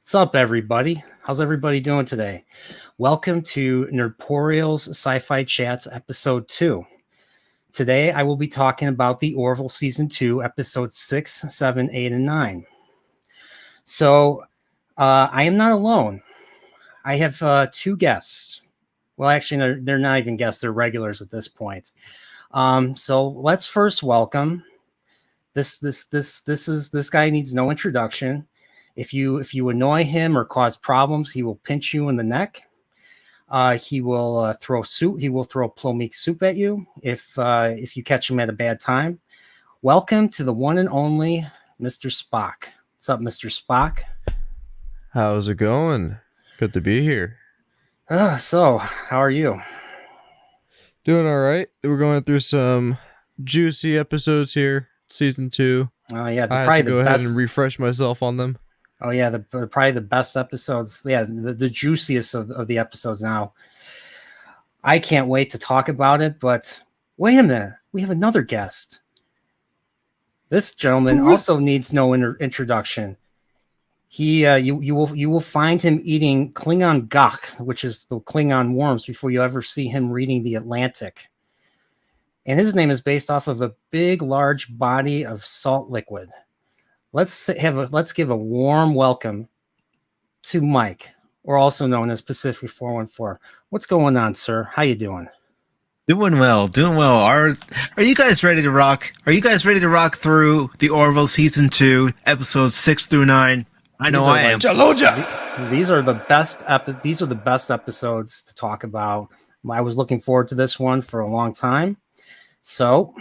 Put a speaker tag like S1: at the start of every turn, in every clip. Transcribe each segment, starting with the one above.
S1: What's up, everybody? How's everybody doing today? Welcome to Nerdporeal's Sci-Fi Chats Episode 2. Today, I will be talking about the Orville Season 2, Episodes 6, 7, 8, and 9. So, I am not alone. I have two guests. Well, actually, they're not even guests. They're regulars at this point. So let's first welcome this guy needs no introduction. If you annoy him or cause problems, he will pinch you in the neck. He will throw soup. He will throw plomeek soup at you if you catch him at a bad time. Welcome to the one and only Mr. Spock. What's up, Mr. Spock?
S2: How's it going? Good to be here.
S1: So, how are you?
S2: Doing all right. We're going through some juicy episodes here, season 2.
S1: Oh yeah,
S2: I had to go ahead and refresh myself on them.
S1: Oh yeah, probably the best episodes. Yeah, the juiciest of the episodes now. I can't wait to talk about it, but wait a minute. We have another guest. This gentleman also needs no introduction. You will find him eating Klingon gak, which is the Klingon worms, before you ever see him reading the Atlantic. And his name is based off of a big, large body of salt liquid. Let's give a warm welcome to Mike, or also known as Pacific 414. What's going on, sir? How you doing?
S3: Doing well. Are you guys ready to rock? Are you guys ready to rock through the Orville season 2, episodes 6 through 9? I know I am.
S1: These are the best episodes to talk about. I was looking forward to this one for a long time. So,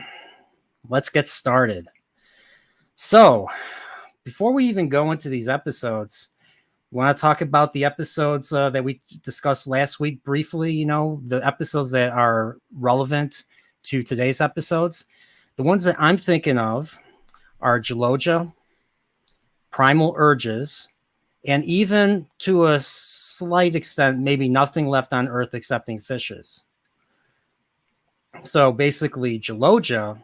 S1: let's get started. So, before we even go into these episodes, we want to talk about the episodes that we discussed last week briefly, the episodes that are relevant to today's episodes. The ones that I'm thinking of are Geloja, Primal Urges, and even to a slight extent, maybe Nothing Left on Earth Excepting Fishes. So basically, Geloja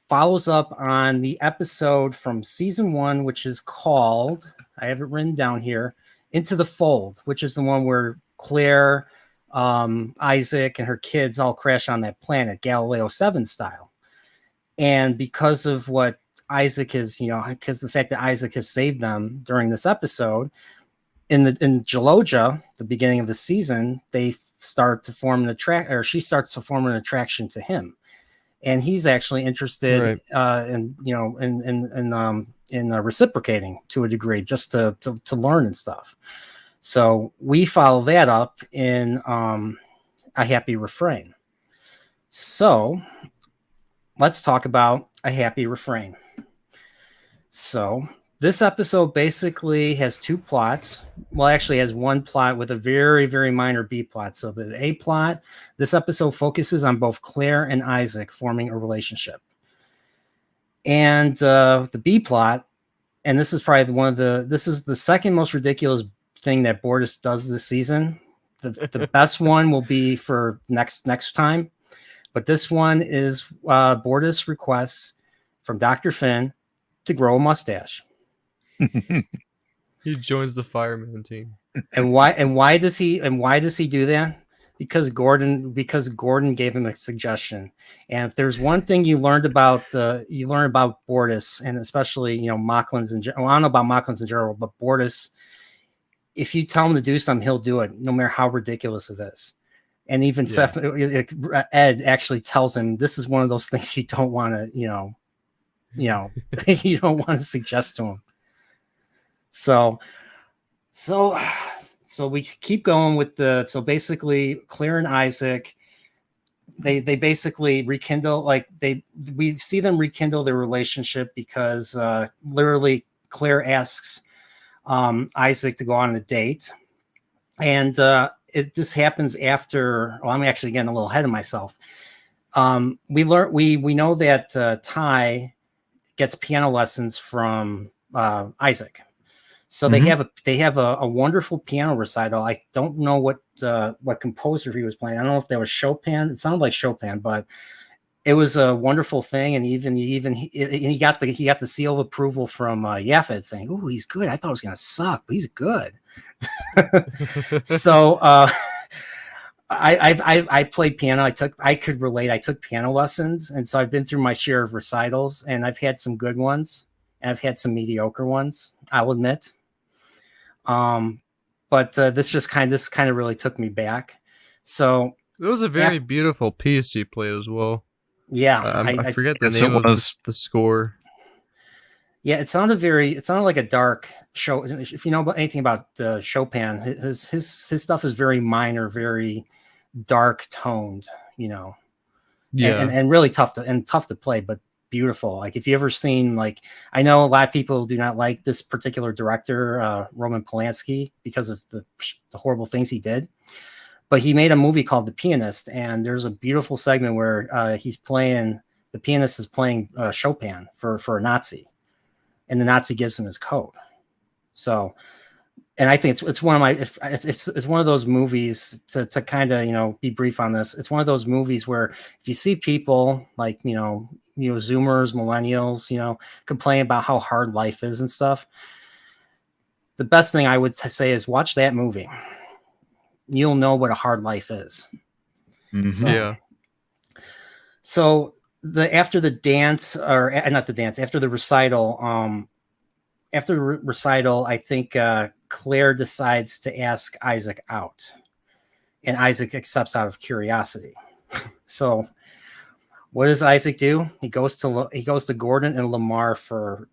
S1: follows up on the episode from season 1, which is called, I have it written down here, Into the Fold, which is the one where Claire, Isaac, and her kids all crash on that planet, Galileo 7 style. And because of what Isaac is, because the fact that Isaac has saved them during this episode, in Geloja, the beginning of the season, they start to form she starts to form an attraction to him. And he's actually interested in reciprocating to a degree, just to learn and stuff. So we follow that up in A Happy Refrain. So let's talk about A Happy Refrain. So this episode basically has two plots. Well, actually has one plot with a very, very minor B plot. So the A plot, this episode focuses on both Claire and Isaac forming a relationship. And the B plot, and this is probably this is the second most ridiculous thing that Bortus does this season. The best one will be for next time. But this one is Bortus requests from Dr. Finn to grow a mustache.
S2: He joins the fireman team.
S1: And why does he do that? Because Gordon gave him a suggestion. And if there's one thing you learn about Bortus, and especially Mocklins and I don't know about Mocklins in general, but Bortus, if you tell him to do something, he'll do it, no matter how ridiculous it is. And even Ed actually tells him this is one of those things you don't want to you don't want to suggest to him. So we keep going with so basically Claire and Isaac, they basically rekindle, we see them rekindle their relationship because literally Claire asks Isaac to go on a date, and it just happens after. Well, I'm actually getting a little ahead of myself. We know that Ty gets piano lessons from Isaac. So they have a wonderful piano recital. I don't know what composer he was playing. I don't know if that was Chopin. It sounded like Chopin, but it was a wonderful thing, and he got the seal of approval from Yafet saying, "Oh, he's good. I thought it was gonna suck, but he's good." So I played piano. I could relate. I took piano lessons, and so I've been through my share of recitals, and I've had some good ones, and I've had some mediocre ones, I'll admit. But this kind of really took me back. So
S2: it was a very beautiful piece you played as well.
S1: Yeah,
S2: I forget the name of the score.
S1: Yeah, it sounded like a dark show. If you know anything about Chopin, his stuff is very minor, very dark toned, you know.
S2: Yeah,
S1: and really tough to play, but beautiful. Like if you ever seen, like, I know a lot of people do not like this particular director, Roman Polanski, because of the horrible things he did. But he made a movie called The Pianist, and there's a beautiful segment where the pianist is playing Chopin for a Nazi, and the Nazi gives him his code. So, and I think it's one of my it's one of those movies to kind of, you know, be brief on this. It's one of those movies where if you see people like you know Zoomers, millennials, you know, complain about how hard life is and stuff, the best thing I would say is watch that movie. You'll know what a hard life is.
S3: Mm-hmm.
S1: So,
S2: yeah.
S1: So after the recital, I think Claire decides to ask Isaac out, and Isaac accepts out of curiosity. So what does Isaac do? He goes to Gordon and Lamar for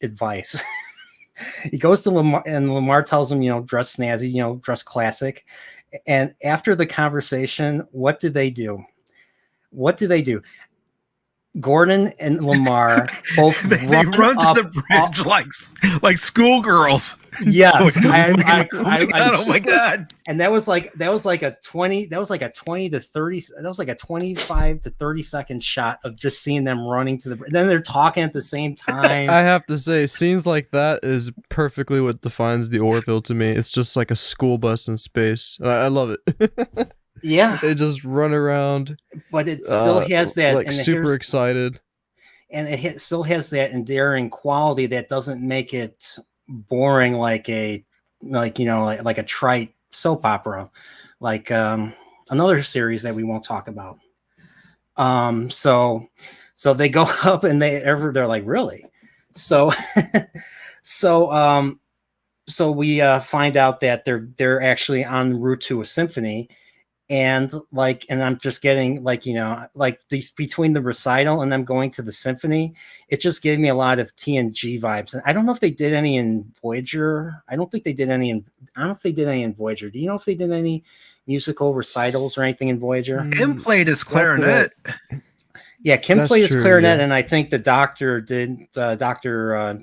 S1: advice. He goes to Lamar, and Lamar tells him, you know, dress snazzy, you know, dress classic. And after the conversation, what do they do? Gordon and Lamar both
S3: they run to the bridge like schoolgirls.
S1: Yes,
S3: oh my god!
S1: And that was like a 25 to 30 second shot of just seeing them running to the bridge. Then they're talking at the same time.
S2: I have to say, scenes like that is perfectly what defines the Orville to me. It's just like a school bus in space. I love it.
S1: Yeah,
S2: they just run around,
S1: but it still has that,
S2: like, super excited,
S1: and it still has that endearing quality that doesn't make it boring, like a trite soap opera, like another series that we won't talk about. So they go up and they're like, really? So so we find out that they're actually en route to a symphony. And I'm just getting, like, you know, like these between the recital and them going to the symphony, it just gave me a lot of TNG vibes. And I don't know if they did any in Voyager. I don't know if they did any in Voyager. Do you know if they did any musical recitals or anything in Voyager?
S3: Kim played his clarinet.
S1: Yeah, Kim played his clarinet, and I think the Doctor did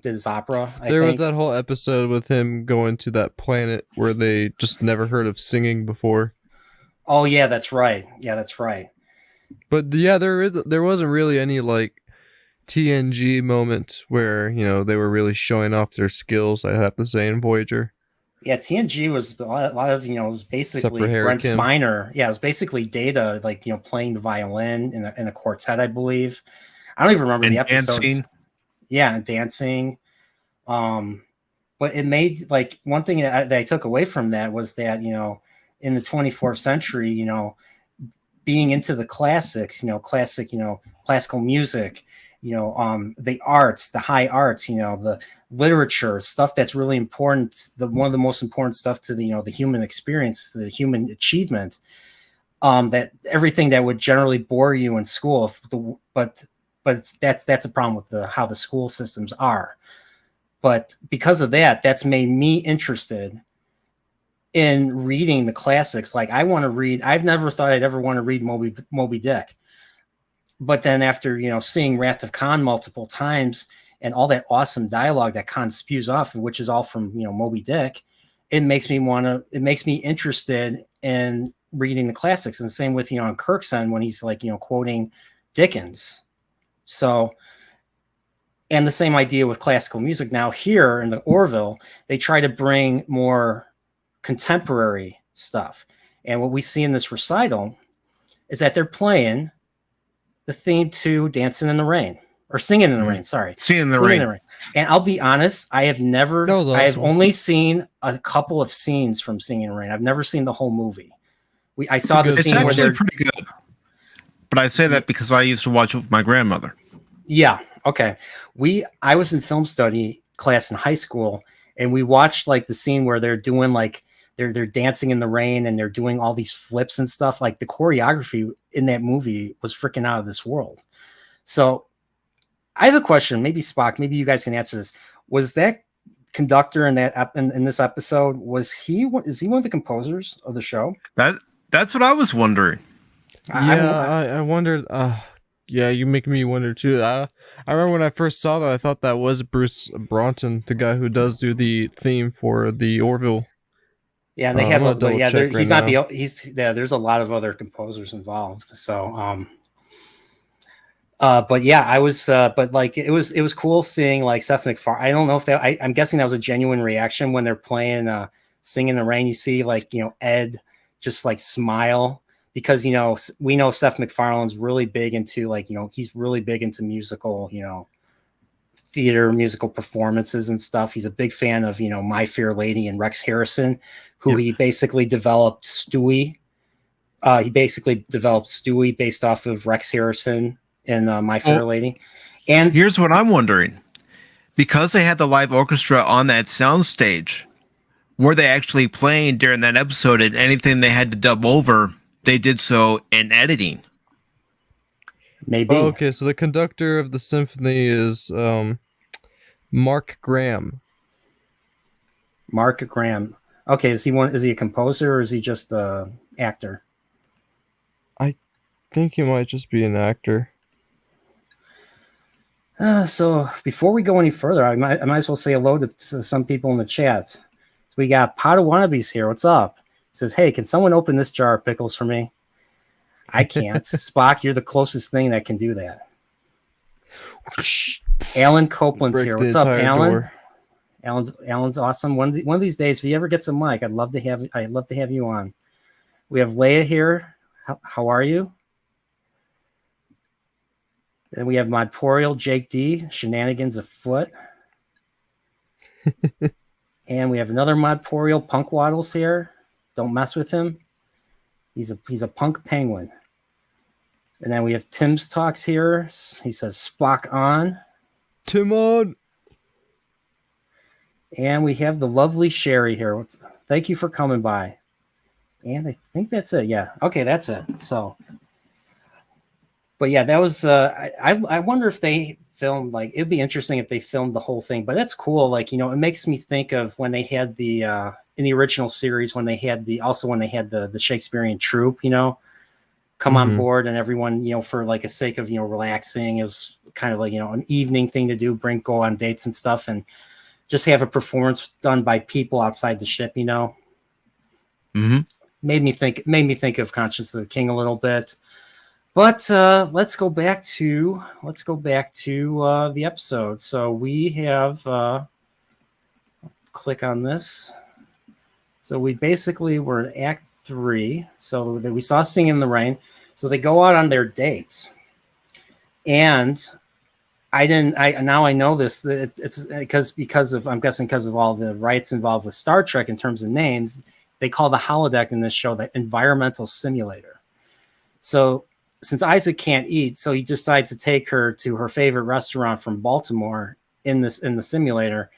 S1: his opera.
S2: There was that whole episode with him going to that planet where they just never heard of singing before.
S1: Oh yeah, that's right.
S2: But yeah, there wasn't really any like TNG moment where, you know, they were really showing off their skills, I have to say, in Voyager.
S1: Yeah, TNG was a lot of, you know, it was basically Brent Spiner. Yeah, it was basically Data, like, you know, playing the violin in a quartet, I believe. I don't even remember the episodes. Dancing. Yeah, and dancing. But it made, like, one thing that I took away from that was that, you know, in the 24th century, you know, being into the classics, you know, classical music, you know, the arts, the high arts, you know, the literature, stuff that's really important, one of the most important stuff to the, you know, the human experience, the human achievement, that everything that would generally bore you in school, but that's a problem with how the school systems are. But because of that, that's made me interested in reading the classics. Like, I've never thought I'd ever want to read Moby Dick. But then after, you know, seeing Wrath of Khan multiple times and all that awesome dialogue that Khan spews off, which is all from, you know, Moby Dick, it makes me interested in reading the classics. And the same with, you know, on Kirk's End when he's, like, you know, quoting Dickens. So, and the same idea with classical music. Now here in the Orville, they try to bring more contemporary stuff. And what we see in this recital is that they're playing the theme to Dancing in the Rain or Singing in the Rain. Sorry,
S3: Singing in the
S1: Singing
S3: Rain.
S1: in the Rain. And I'll be honest, I have never.
S2: That was
S1: I have
S2: awesome.
S1: only seen a couple of scenes from Singing in the Rain. I've never seen the whole movie. I saw the
S2: It's
S1: scene where
S3: actually
S1: they're
S3: pretty good. But I say that because I used to watch it with my grandmother.
S1: Yeah. Okay. I was in film study class in high school, and we watched like the scene where they're doing like they're dancing in the rain and they're doing all these flips and stuff. Like the choreography in that movie was freaking out of this world. So I have a question. Maybe Spock. Maybe you guys can answer this. Was that conductor in that in this episode? Is he one of the composers of the show?
S3: That's what I was wondering.
S2: I wondered. Yeah, you make me wonder too. I remember when I first saw that, I thought that was Bruce Broughton, the guy who does do the theme for the Orville.
S1: Yeah, and they have
S2: I'm gonna double check
S1: he's
S2: right
S1: not
S2: now.
S1: there's a lot of other composers involved. So but yeah, I was but like it was cool seeing like Seth MacFarlane. I don't know if I'm guessing that was a genuine reaction when they're playing Sing in the Rain. You see like, Ed just like smile because we know Seth MacFarlane's really big into like, he's really big into musical, theater, musical performances and stuff. He's a big fan of, My Fair Lady and Rex Harrison, who he basically developed Stewie. He basically developed Stewie based off of Rex Harrison in My Fair Lady. And
S3: here's what I'm wondering. Because they had the live orchestra on that soundstage, were they actually playing during that episode, and anything they had to dub over, they did so in editing?
S1: Maybe.
S2: Oh, okay, so the conductor of the symphony is Mark Graham.
S1: Mark Graham. Okay, is he a composer or is he just a actor?
S2: I think he might just be an actor.
S1: So before we go any further, I might as well say hello to some people in the chat. So we got Pot of Wannabes here. What's up? He says, hey, can someone open this jar of pickles for me? I can't. Spock, you're the closest thing that can do that. Alan Copeland's here. What's up, Alan? Alan's awesome. One of these days, if he ever gets a mic, I'd love to have you on. We have Leia here. How are you? Then we have Nerdporeal, Jake D. Shenanigans afoot. And we have another Nerdporeal, Punk Waddles here. Don't mess with him. He's a punk penguin. And then we have Tim's Talks here. He says Spock on.
S2: Tim on.
S1: And we have the lovely Sherry here. Thank you for coming by. And I think that's it. Yeah. Okay, that's it. So, but yeah, that was. I wonder if they filmed, like, it'd be interesting if they filmed the whole thing. But that's cool. Like, it makes me think of when they had the in the original series when they had the Shakespearean troupe, come on board, and everyone, for like a sake of relaxing. It was kind of like an evening thing to do, go on dates and stuff, and just have a performance done by people outside the ship.
S3: Mm-hmm.
S1: Made me think of Conscience of the King a little bit. But let's go back to the episode. So we have click on this. So we basically were in Act 3. So we saw Singing in the Rain. So they go out on their dates, and I know this. It's because of all the rights involved with Star Trek in terms of names. They call the holodeck in this show the environmental simulator. So since Isaac can't eat, so he decides to take her to her favorite restaurant from Baltimore in the simulator.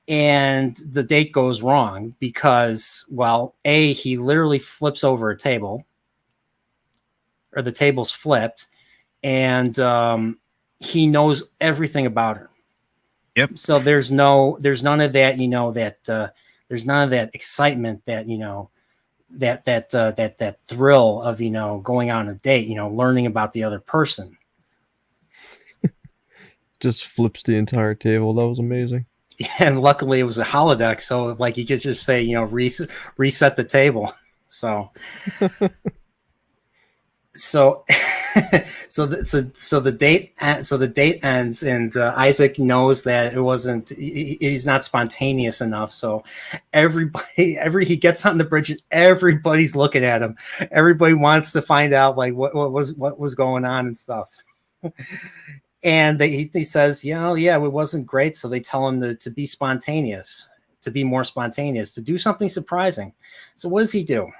S1: And the date goes wrong because, well, he literally flips over a table, or the table's flipped, and he knows everything about her.
S3: Yep.
S1: So there's none of that, there's none of that excitement that, that thrill of, going on a date, learning about the other person.
S2: Just flips the entire table. That was amazing.
S1: And luckily it was a holodeck, so like you could just say, reset the table. So the date ends, and Isaac knows that it wasn't. He's not spontaneous enough. So he gets on the bridge, and everybody's looking at him. Everybody wants to find out like what was going on and stuff. And he says, yeah, it wasn't great. So they tell him to be spontaneous, to be more spontaneous, to do something surprising. So what does he do?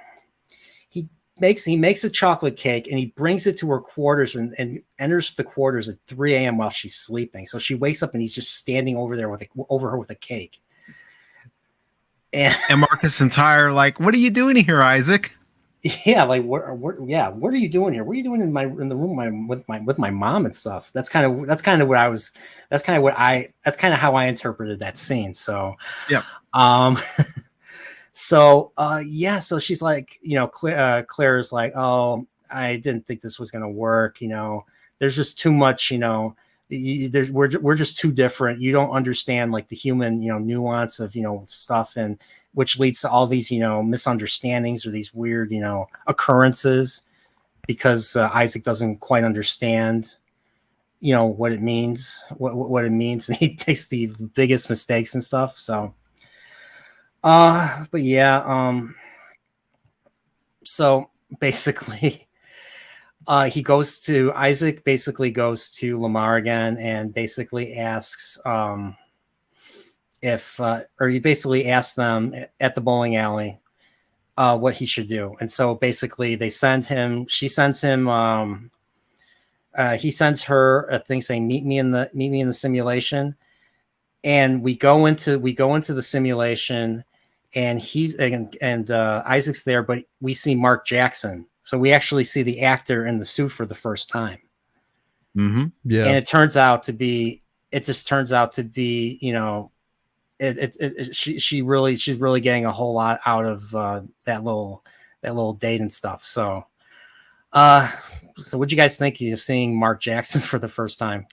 S1: He makes a chocolate cake and he brings it to her quarters and enters the quarters at 3 a.m. while she's sleeping. So she wakes up and he's just standing over there over her with a cake. And
S3: Marcus and Ty are like, "What are you doing here, Isaac?"
S1: Yeah, like what are you doing here? What are you doing in the room with my mom and stuff? That's kind of how I interpreted that scene. So
S3: yeah.
S1: So she's like, Claire's like, oh, I didn't think this was going to work. There's just too much, we're just too different. You don't understand like the human, nuance of, stuff, and which leads to all these, misunderstandings or these weird, occurrences because Isaac doesn't quite understand, what it means, what it means. And he makes the biggest mistakes and stuff. So, but yeah, so basically, Isaac basically goes to Lamar again and basically asks, he basically asks them at the bowling alley, what he should do. And so basically he sends her a thing saying, meet me in the simulation. And we go into the simulation, and Isaac's there, but we see Mark Jackson. So we actually see the actor in the suit for the first time.
S3: Mm-hmm.
S1: Yeah. And it turns out to be, she's really getting a whole lot out of that little date and stuff. So what'd you guys think of seeing Mark Jackson for the first time?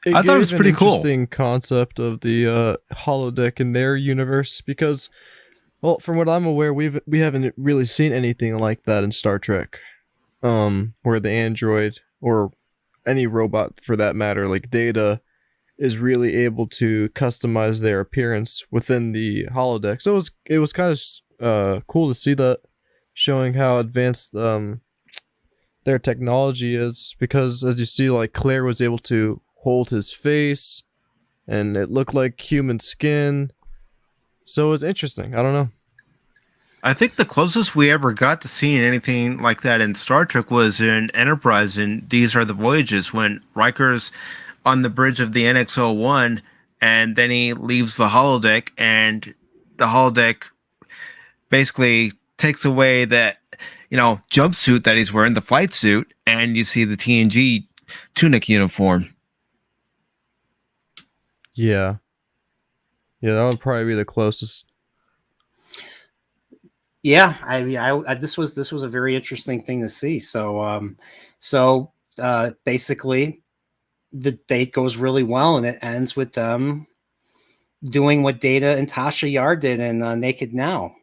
S3: I thought it was pretty cool.
S2: Interesting concept of the holodeck in their universe, because, well, from what I'm aware, we haven't really seen anything like that in Star Trek, where the android or any robot for that matter, like Data, is really able to customize their appearance within the holodeck. So it was kind of cool to see that, showing how advanced their technology is, because as you see, like Claire was able to hold his face and it looked like human skin. So it was interesting. I don't know.
S3: I think the closest we ever got to seeing anything like that in Star Trek was in Enterprise, and These Are the Voyages, when Riker's on the bridge of the NX-01 and then he leaves the holodeck, and the holodeck basically takes away that, jumpsuit that he's wearing, the flight suit, and you see the TNG tunic uniform.
S2: Yeah, that would probably be the closest.
S1: Yeah, I this was a very interesting thing to see. So, basically, the date goes really well, and it ends with them doing what Data and Tasha Yar did in Naked Now,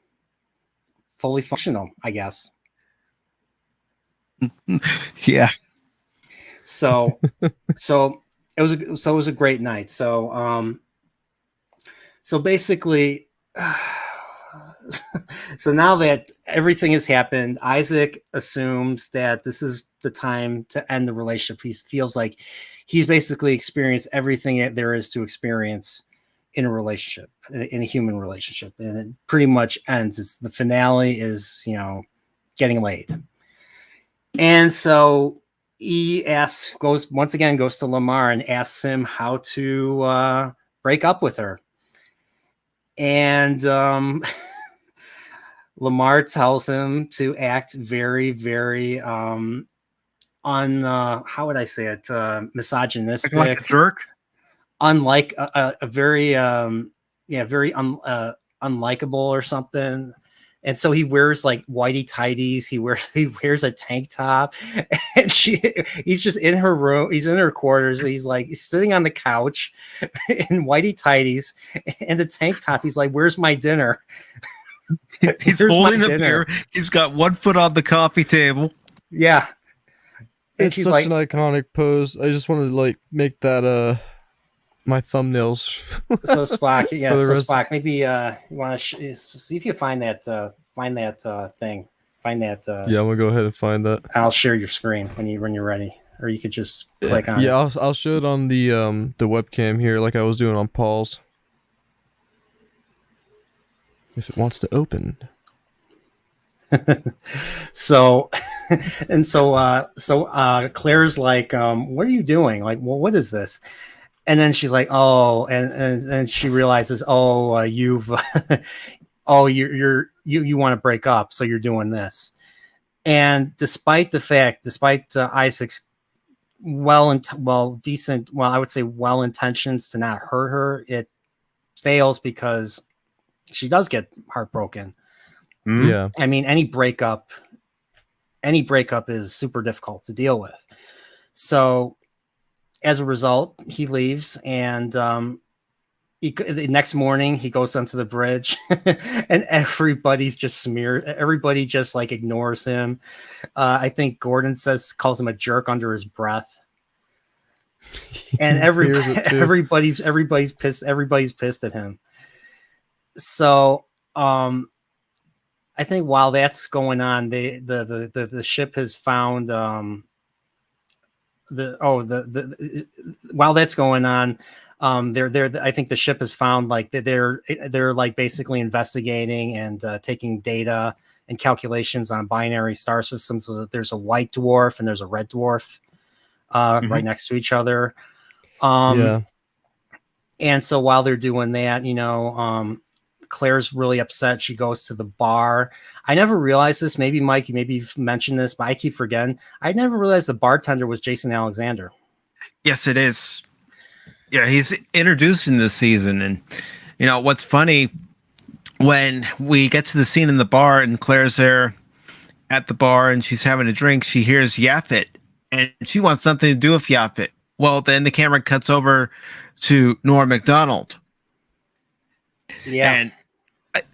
S1: fully functional, I guess.
S3: Yeah.
S1: So it was a great night. So basically, so now that everything has happened, Isaac assumes that this is the time to end the relationship. He feels like he's basically experienced everything that there is to experience in a relationship, in a human relationship, and it pretty much ends. The finale is, getting laid. And so he goes to Lamar and asks him how to break up with her. And Lamar tells him to act very, very how would I say it? Misogynistic,
S3: like a jerk,
S1: unlike a very very unlikable or something. And so he wears like whitey tighties. He wears a tank top, and he's just in her room. He's in her quarters. He's sitting on the couch in whitey tighties and a tank top. He's like, "Where's my dinner?"
S3: He's holding a beer. He's got one foot on the coffee table.
S1: Yeah. And
S2: It's
S1: she's
S2: such
S1: like,
S2: an iconic pose. I just wanted to like make that my thumbnails.
S1: so Spock, yeah,
S2: For the
S1: so
S2: rest.
S1: Spock, maybe you want to see if you find that thing, find that.
S2: Yeah, I'm gonna go ahead and find that.
S1: I'll share your screen when you're ready, or you could just
S2: Yeah,
S1: click on
S2: yeah.
S1: it.
S2: I'll show it on the webcam here, like I was doing on Paul's. If it wants to open.
S1: So, and so Claire's like, what are you doing? Like, well, what is this? And then she's like, oh, and she realizes, oh, you've, oh, you want to break up, so you're doing this. And despite Isaac's decent, I would say well intentions to not hurt her, it fails because she does get heartbroken.
S3: Mhm.
S2: Yeah.
S1: I mean, any breakup is super difficult to deal with. So as a result, he leaves, and the next morning he goes onto the bridge and everybody's just smeared. Everybody just like ignores him. I think Gordon calls him a jerk under his breath. And everybody's pissed. Everybody's pissed at him. So, I think while that's going on, the ship has found while that's going on, I think the ship has found like they're like basically investigating and taking data and calculations on binary star systems. So that there's a white dwarf and there's a red dwarf right next to each other.
S2: Yeah.
S1: And so while they're doing that, Claire's really upset. She goes to the bar. I never realized this. Maybe Mike, maybe you've mentioned this, but I keep forgetting. I never realized the bartender was Jason Alexander.
S3: Yes, it is. Yeah, he's introduced in this season. And, what's funny, when we get to the scene in the bar and Claire's there at the bar and she's having a drink, she hears Yaphet and she wants something to do with Yaphet. Well, then the camera cuts over to Norm Macdonald.
S1: Yeah.
S3: And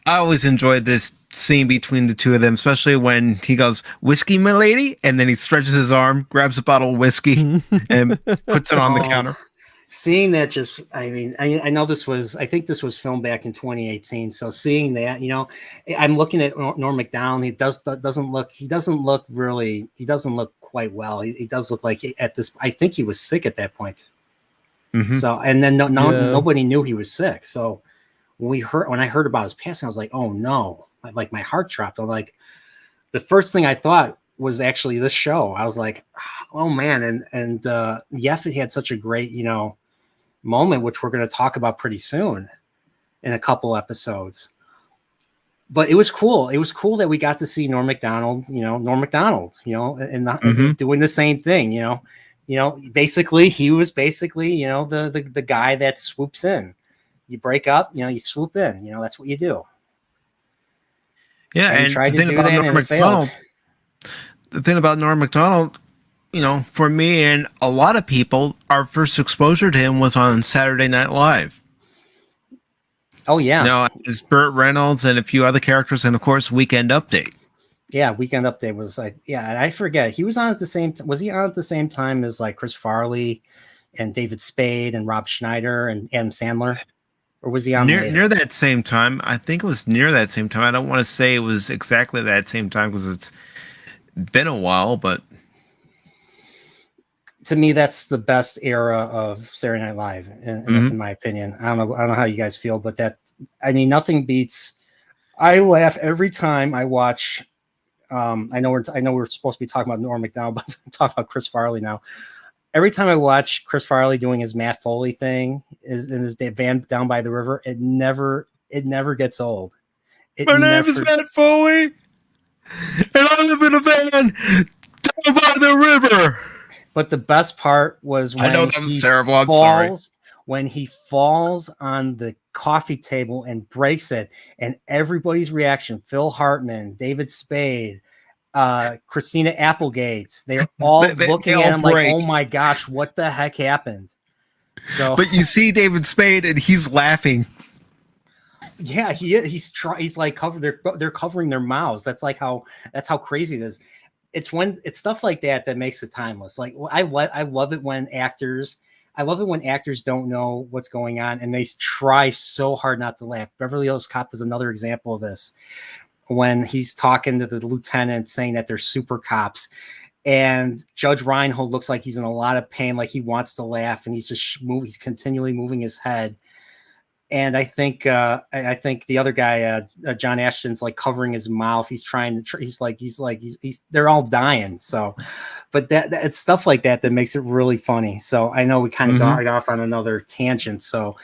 S3: I always enjoyed this scene between the two of them, especially when he goes, "Whiskey, my lady," and then he stretches his arm, grabs a bottle of whiskey, and puts it on the counter.
S1: Seeing that, just, I mean, I know I think this was filmed back in 2018. So seeing that, I'm looking at Norm Macdonald. He doesn't look quite well. He does look like I think he was sick at that point.
S3: Mm-hmm.
S1: So, and then nobody knew he was sick. So when I heard about his passing, I was like, oh no, like my heart dropped. I'm like, the first thing I thought was actually this show. I was like, oh man. And Yaphet had such a great, moment, which we're going to talk about pretty soon in a couple episodes. But it was cool. It was cool that we got to see Norm Macdonald, and doing the same thing, basically he was the guy that swoops in. You break up, you swoop in, that's what you do.
S3: Yeah. And
S1: tried to do that and it failed.
S3: The thing about Norm Macdonald, for me and a lot of people, our first exposure to him was on Saturday Night Live.
S1: Oh yeah.
S3: It's Burt Reynolds and a few other characters, and of course Weekend Update.
S1: Yeah, Weekend Update was like, and I forget, he was on at the same was he on at the same time as like Chris Farley and David Spade and Rob Schneider and Adam Sandler? Or was he on
S3: near that same time? I think it was near that same time. I don't want to say it was exactly that same time because it's been a while, but
S1: to me, that's the best era of Saturday Night Live, in my opinion. I don't know how you guys feel, but nothing beats. I laugh every time I watch. I know we're supposed to be talking about Norm Macdonald, but I'm talking about Chris Farley now. Every time I watch Chris Farley doing his Matt Foley thing in his van down by the river, it never gets old.
S3: My name is Matt Foley, and I live in a van down by the river.
S1: But the best part was when
S3: I know that was terrible. I'm sorry.
S1: When he falls on the coffee table and breaks it, and everybody's reaction, Phil Hartman, David Spade, Christina Applegate, they're all looking at him like, oh my gosh, what the heck happened? So,
S3: but you see David Spade and he's laughing.
S1: Yeah, he's like they're covering their mouths. That's how crazy it is. it's stuff like that that makes it timeless. Like I love it when actors don't know what's going on and they try so hard not to laugh. Beverly Hills Cop is another example of this, when he's talking to the lieutenant saying that they're super cops, and Judge Reinhold looks like he's in a lot of pain, like he wants to laugh, and he's continually moving his head. And I think the other guy, John Ashton's like covering his mouth. He's trying to. He's they're all dying. So, but that it's stuff like that that makes it really funny. So I know we kind of got off on another tangent. So,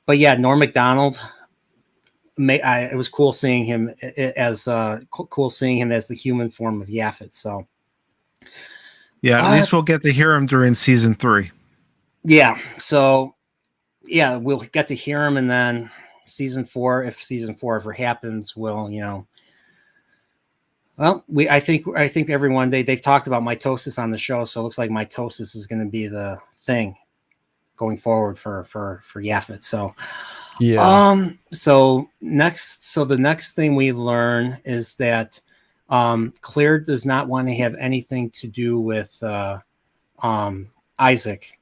S1: but yeah, Norm Macdonald. It was cool seeing him as the human form of Yaphet. So,
S3: yeah, at least we'll get to hear him during season 3.
S1: Yeah. So. Yeah, we'll get to hear him, and then season 4, if season 4 ever happens, will I think everyone they've talked about mitosis on the show, so it looks like mitosis is going to be the thing going forward for Yaphet. So
S2: yeah.
S1: So the next thing we learn is that Claire does not want to have anything to do with Isaac.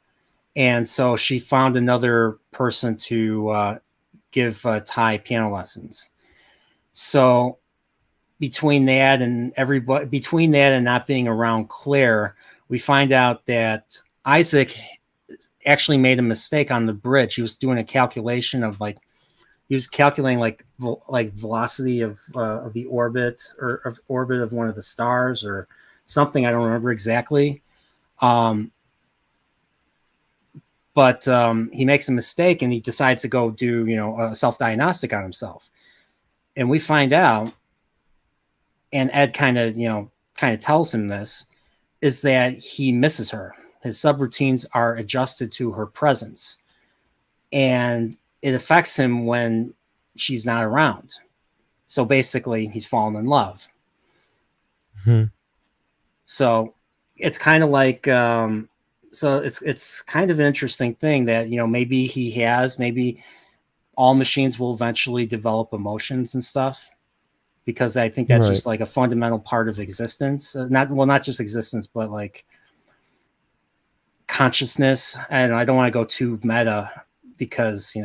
S1: And so she found another person to give Ty piano lessons. So between that and not being around Claire, we find out that Isaac actually made a mistake on the bridge. He was doing a calculation of calculating velocity of the orbit of one of the stars or something. I don't remember exactly. But he makes a mistake and he decides to go do, a self-diagnostic on himself. And we find out, and Ed kind of tells him this, is that he misses her. His subroutines are adjusted to her presence. And it affects him when she's not around. So basically, he's fallen in love.
S2: Mm-hmm.
S1: So it's kind of like... So it's kind of an interesting thing that, maybe all machines will eventually develop emotions and stuff, because I think that's just like a fundamental part of existence. Not just existence, but like consciousness. And I don't want to go too meta because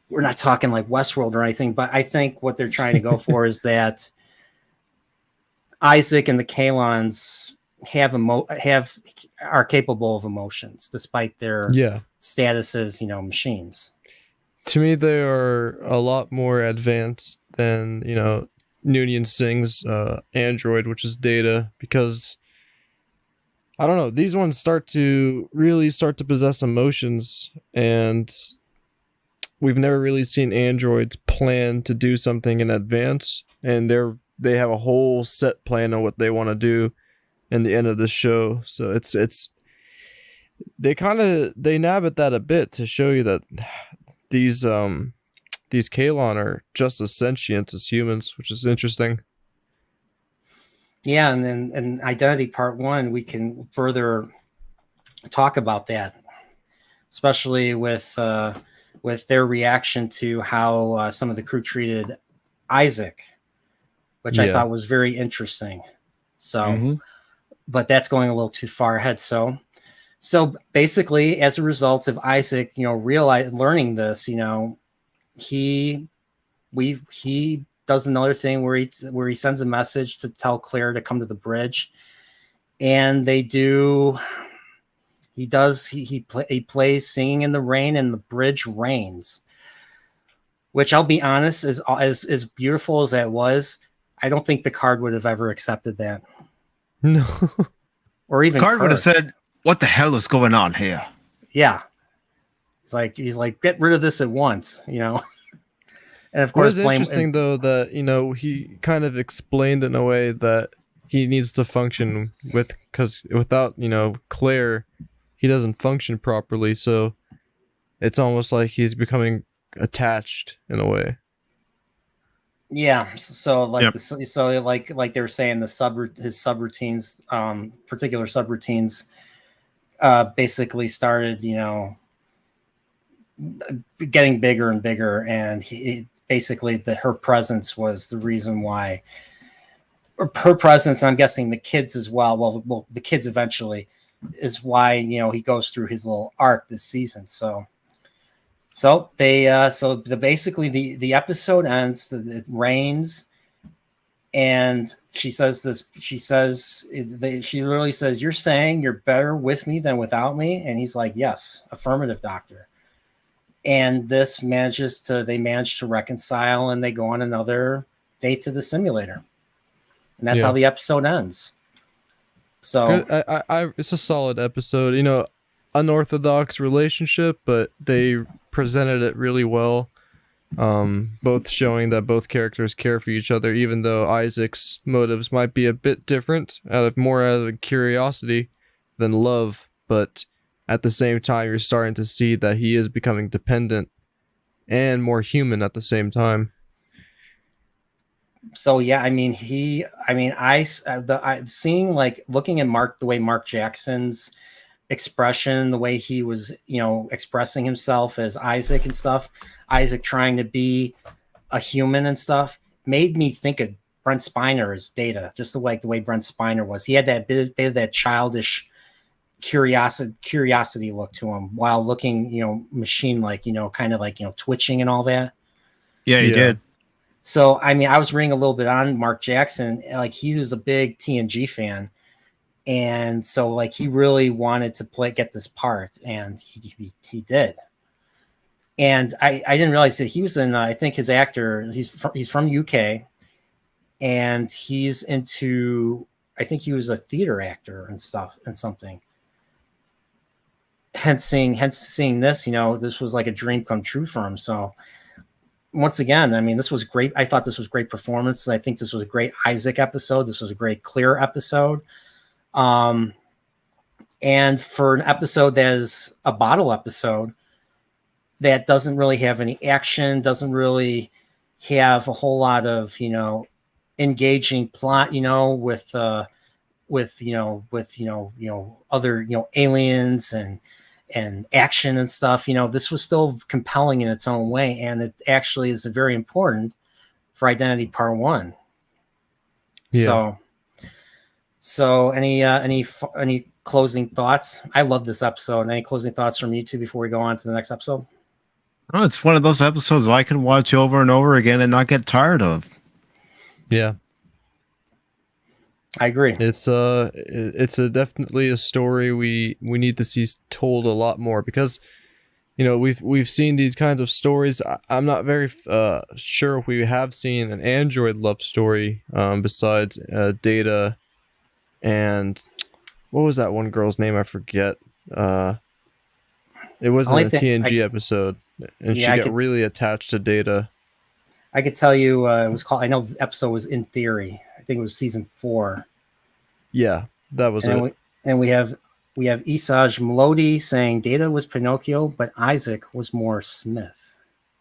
S1: we're not talking like Westworld or anything, but I think what they're trying to go for is that Isaac and the Kalons are capable of emotions despite their status as machines.
S2: To me, they are a lot more advanced than Noonien Singh's android, which is Data, because I don't know, these ones start to possess emotions, and we've never really seen androids plan to do something in advance, and they have a whole set plan on what they want to do in the end of the show. So they nab at that a bit to show you that these Kalon are just as sentient as humans, which is interesting.
S1: Yeah, and then in Identity Part 1, we can further talk about that, especially with their reaction to how some of the crew treated Isaac, which I thought was very interesting. So, but that's going a little too far ahead. So basically, as a result of Isaac, learning this, he does another thing where he sends a message to tell Claire to come to the bridge, and they do. He plays Singing in the Rain, and the bridge rains. Which, I'll be honest, as beautiful as that was, I don't think Picard would have ever accepted that.
S2: No.
S1: Or even
S3: Picard would have said, "What the hell is going on here?"
S1: Yeah. He's like, get rid of this at once, And of course,
S2: it was interesting though that he kind of explained in a way that he needs to function because without Claire, he doesn't function properly. So it's almost like he's becoming attached in a way.
S1: Yeah, so like like they were saying, his subroutines, particular subroutines, basically started, getting bigger and bigger, and basically her presence was the reason why or her presence, I'm guessing the kids as well. Well, the kids eventually is why he goes through his little arc this season. So basically the episode ends. It rains, and she literally says, "You're saying you're better with me than without me?" And he's like, "Yes, affirmative, doctor." And they manage to reconcile, and they go on another date to the simulator. And that's how the episode ends. So
S2: it's a solid episode. Unorthodox relationship, but they presented it really well. Both showing that both characters care for each other, even though Isaac's motives might be a bit different, out of curiosity than love. But at the same time, you're starting to see that he is becoming dependent and more human at the same time.
S1: So yeah, looking at the way Mark Jackson's expression, the way he was, expressing himself as Isaac and stuff, Isaac trying to be a human and stuff, made me think of Brent Spiner as Data, just the way Brent Spiner was. He had that bit of that childish curiosity look to him while looking, machine-like, kind of like, twitching and all that.
S3: Yeah, he did.
S1: So, I was reading a little bit on Mark Jackson. Like, he was a big TNG fan. And so, like, he really wanted to get this part, and he did. And I didn't realize that he was in, I think his actor, he's from UK, and he's into, I think he was a theater actor and stuff and something. Hence seeing this, this was like a dream come true for him. So once again, this was great. I thought this was great performance. I think this was a great Isaac episode. This was a great Clear episode. And for an episode that is a bottle episode that doesn't really have any action, doesn't really have a whole lot of, engaging plot, with other, aliens and action and stuff, this was still compelling in its own way. And it actually is very important for Identity Part 1.
S2: Yeah.
S1: So any closing thoughts? I love this episode. Any closing thoughts from you two before we go on to the next episode?
S3: Oh, it's one of those episodes I can watch over and over again and not get tired of.
S2: Yeah.
S1: I agree.
S2: It's definitely a story we need to see told a lot more, because we've seen these kinds of stories. I'm not very sure if we have seen an android love story besides Data and what was that one girl's name? I forget. It wasn't a TNG episode, and she got really attached to Data.
S1: I could tell you it was called. I know the episode was In Theory. I think it was season 4.
S2: Yeah, that was it.
S1: We have Isaj Melody saying Data was Pinocchio, but Isaac was more Smith.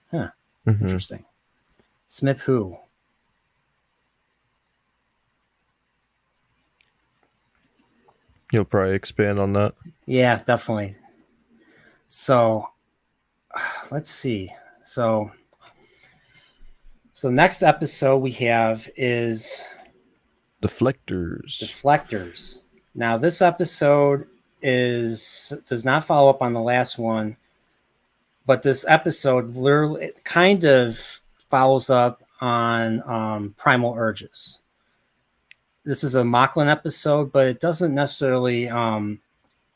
S1: Huh. Mm-hmm. Interesting. Smith who?
S2: You'll probably expand on that.
S1: Yeah, definitely. So let's see. So next episode we have is Deflectors. Now this episode does not follow up on the last one, but this episode literally kind of follows up on Primal Urges. This is a Mocklin episode, but it doesn't necessarily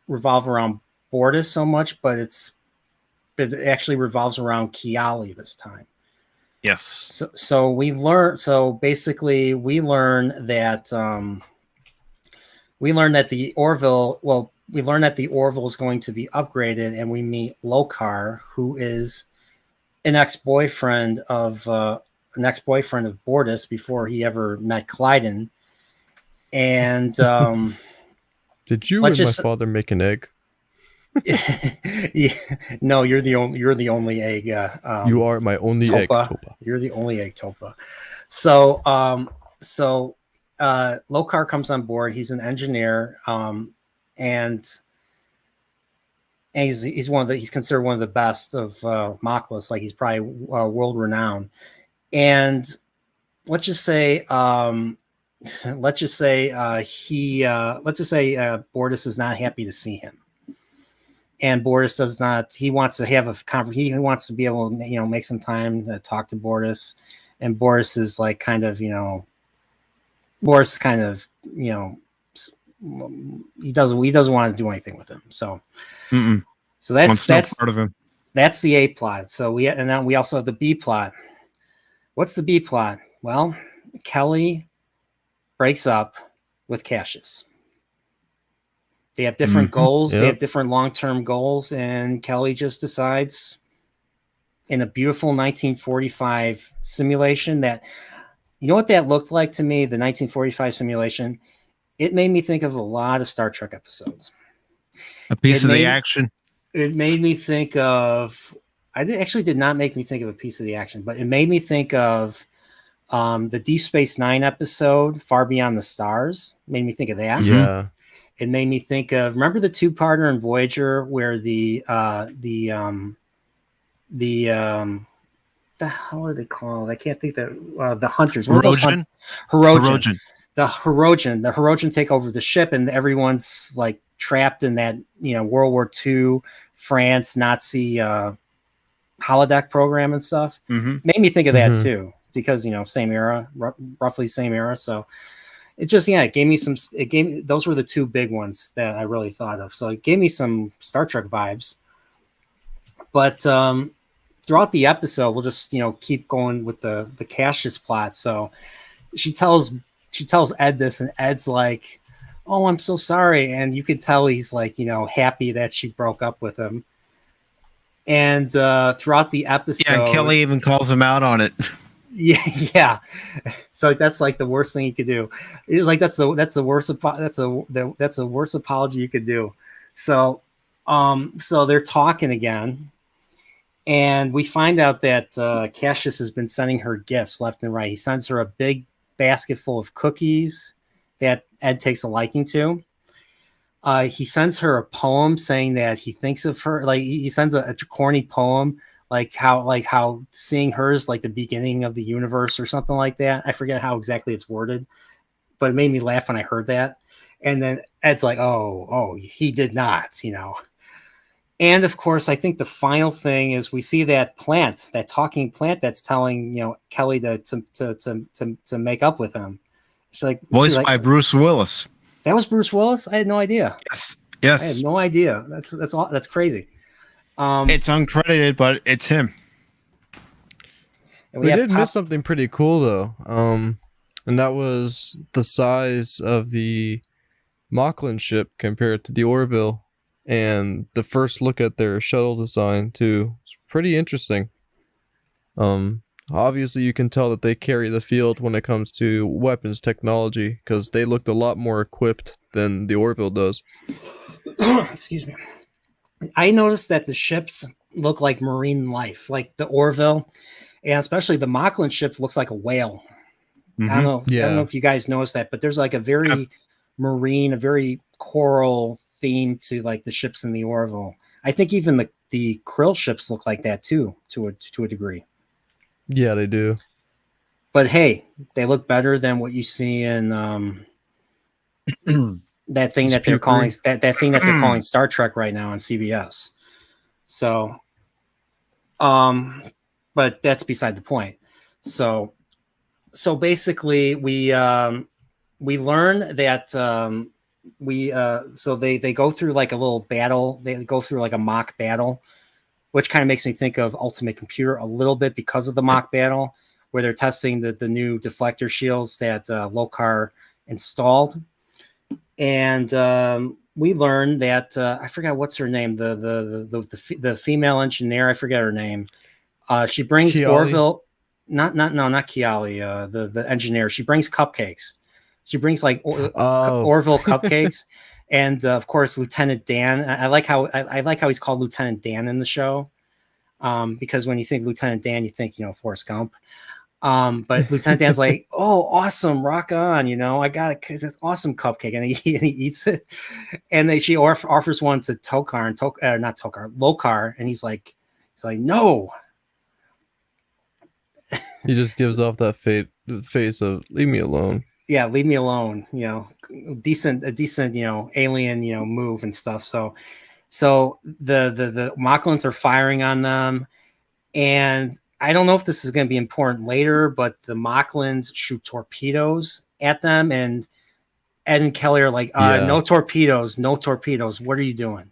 S1: revolve around Bortus so much, but it actually revolves around Kiali this time.
S3: Yes.
S1: So we learn. So basically, we learn that the Orville. Well, we learn that the Orville is going to be upgraded, and we meet Lokar, who is an ex-boyfriend of Bortus before he ever met Clyden. And
S2: did you and my father make an egg?
S1: Yeah, no, you're the only egg.
S2: You are my only
S1: Topa.
S2: egg, Topa.
S1: You're the only egg, Topa. So Lokar comes on board. He's an engineer, and he's considered one of the best of Mockless. Like, he's probably world renowned. And let's just say let's just say Bortus is not happy to see him, and Bortus does not. He wants to have a conversation. He wants to be able to, make some time to talk to Bortus, and Bortus is like Boris is kind of, he doesn't want to do anything with him. So, so that's
S3: part of him.
S1: That's the A plot. So and then we also have the B plot. What's the B plot? Well, Kelly breaks up with Cassius. They have different goals. Yep. They have different long-term goals, and Kelly just decides in a beautiful 1945 simulation that, you know what that looked like to me, the 1945 simulation? It made me think of a lot of Star Trek episodes.
S3: A piece of the action.
S1: It made me think of, actually did not make me think of a piece of the action, but it made me think of the Deep Space Nine episode, Far Beyond the Stars. It made me think of that.
S2: Yeah.
S1: It made me think of, remember the two-parter in Voyager where the hell are they called? I can't think that the hunters.
S3: Hirogen.
S1: The Hirogen take over the ship, and everyone's like trapped in that World War II France Nazi holodeck program and stuff. Made me think of that too, because same era, roughly same era. So it just it gave me those were the two big ones that I really thought of. So it gave me some Star Trek vibes. But throughout the episode, we'll just keep going with the Cassius plot. So she tells Ed this, and Ed's like, "Oh, I'm so sorry," and you can tell he's like happy that she broke up with him. And throughout the episode,
S3: and Kelly even calls him out on it.
S1: Yeah. So that's like the worst thing you could do. It's like that's the worst apology you could do. So so they're talking again. And we find out that Cassius has been sending her gifts left and right. He sends her a big basket full of cookies that Ed takes a liking to. He sends her a poem saying that he thinks of her. Like he sends a corny poem, like how seeing her is like the beginning of the universe or something like that. I forget how exactly it's worded, but it made me laugh when I heard that. And then Ed's like, oh, he did not, And of course, I think the final thing is we see that plant, that talking plant that's telling Kelly to make up with him.
S3: Voiced by Bruce Willis.
S1: That was Bruce Willis? I had no idea.
S3: Yes.
S1: I had no idea. That's crazy.
S3: It's uncredited, but it's him.
S2: We did miss something pretty cool though, and that was the size of the Mocklin ship compared to the Orville. And the first look at their shuttle design too, it's pretty interesting. Obviously you can tell that they carry the field when it comes to weapons technology, because they looked a lot more equipped than the Orville does.
S1: Excuse me. I noticed that the ships look like marine life, like the Orville, and especially the Mocklin ship looks like a whale. I don't know if you guys noticed that, but there's like a very marine, a very coral theme to like the ships in the Orville. I think even the Krill ships look like that too, to a degree.
S2: Yeah, they do.
S1: But hey, they look better than what you see in that thing that they're calling that thing that they're calling Star Trek right now on CBS. So, but that's beside the point. So basically, we learn that so they go through like a little battle. They go through like a mock battle, which kind of makes me think of Ultimate Computer a little bit because of the mock battle, where they're testing the new deflector shields that Lokar installed. And we learn that I forgot what's her name, the female engineer. I forget her name. She brings
S2: Kiali.
S1: Orville, not Kiali, the engineer. She brings cupcakes. She brings like Orville cupcakes, and of course Lieutenant Dan. I like how he's called Lieutenant Dan in the show, because when you think Lieutenant Dan, you think Forrest Gump. But Lieutenant Dan's like, "Oh, awesome, rock on!" I got this awesome cupcake, and he eats it, and then she offers one to Tokar and not Tokar, Lokar, and he's like, "No."
S2: He just gives off that face of "leave me alone."
S1: yeah, leave me alone. A decent, alien, move and stuff. So the Mocklins are firing on them, and I don't know if this is going to be important later, but the Mocklins shoot torpedoes at them, and Ed and Kelly are like,
S2: Yeah.
S1: no torpedoes, no torpedoes. What are you doing?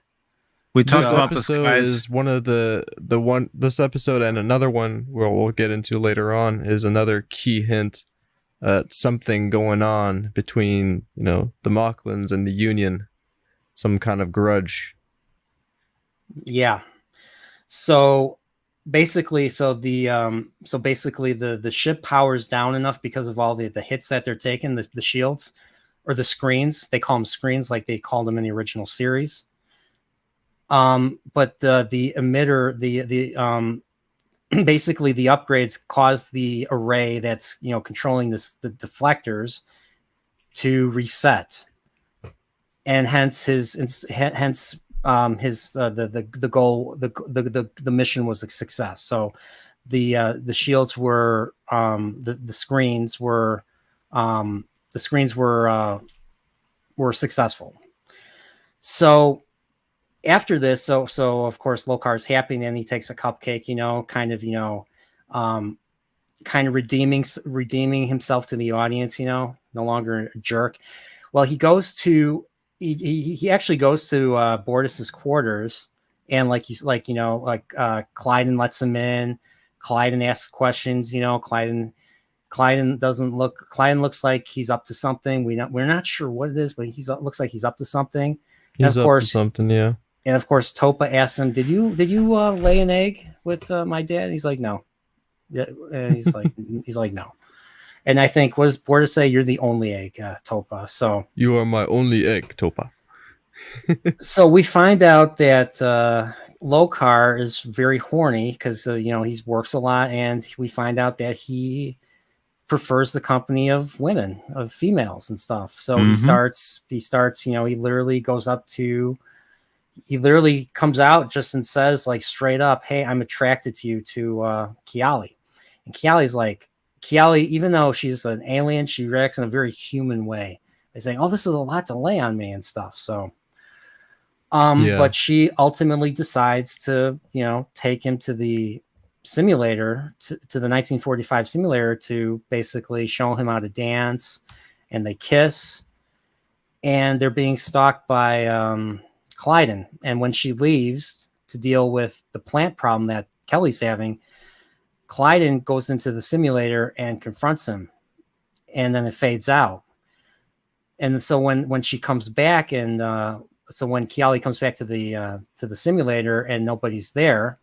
S3: We
S2: This
S3: talked about this,
S2: episode
S3: guys.
S2: is one of this episode, and another one where we'll get into later on is another key hint at something going on between, the Mocklins and the Union, some kind of grudge.
S1: Yeah. So basically, the ship powers down enough because of all the hits that they're taking, the shields or the screens. They call them screens, like they called them in the original series. But the emitter, the basically the upgrades cause the array that's controlling the deflectors to reset, and hence the goal, the mission was a success. So the shields were the screens were successful. So after this, so of course Lokar's happy, and then he takes a cupcake, kind of redeeming himself to the audience, no longer a jerk. Well, he actually goes to Bortus's quarters, and Clyden lets him in. Clyden asks questions, Clyden looks like he's up to something. We're not sure what it is, but looks like he's up to something.
S2: He's up to something, yeah.
S1: And of course, Topa asks him, "Did you lay an egg with my dad?" And he's like, "No." Yeah, and he's like, "No." And I think, what does Bortus say? "You're the only egg, Topa." So
S2: you are my only egg, Topa.
S1: So we find out that Lokar is very horny because he works a lot, and we find out that he prefers the company of women, of females and stuff. So he starts. He literally comes out just and says, like, straight up, "Hey, I'm attracted to you," to Kiali. And Kiali, even though she's an alien, she reacts in a very human way. They're saying, "Oh, this is a lot to lay on me," and stuff. So, but she ultimately decides to, take him to the simulator, to the 1945 simulator, to basically show him how to dance, and they kiss, and they're being stalked by Clyden. And when she leaves to deal with the plant problem that Kelly's having, Clyden goes into the simulator and confronts him, and then it fades out. And so when she comes back, and so when Kiali comes back to the simulator and nobody's there,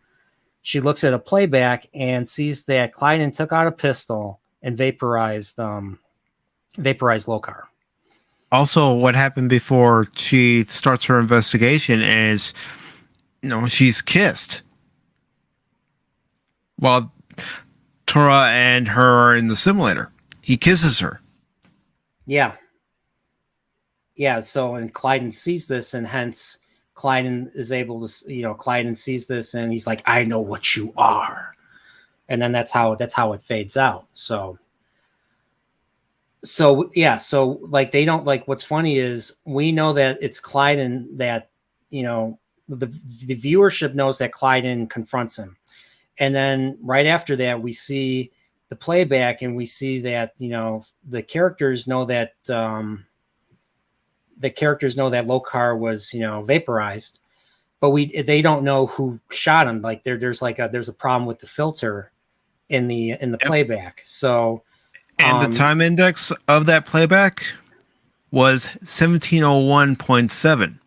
S1: she looks at a playback and sees that Clyden took out a pistol and vaporized Lokar.
S3: Also, what happened before she starts her investigation is, she's kissed while Tora and her are in the simulator. He kisses her.
S1: Yeah. Yeah. So, and Clyden sees this, and hence Clyden is able to, Clyden sees this, and he's like, "I know what you are." And then that's how it fades out. So yeah, so like, they don't, like, what's funny is we know that it's Clyden that, the viewership knows that Clyden confronts him. And then right after that, we see the playback, and we see that, the characters know that Lokar was, vaporized, but they don't know who shot him. Like, there's a problem with the filter in the playback. So,
S3: and the time index of that playback was 1701.7.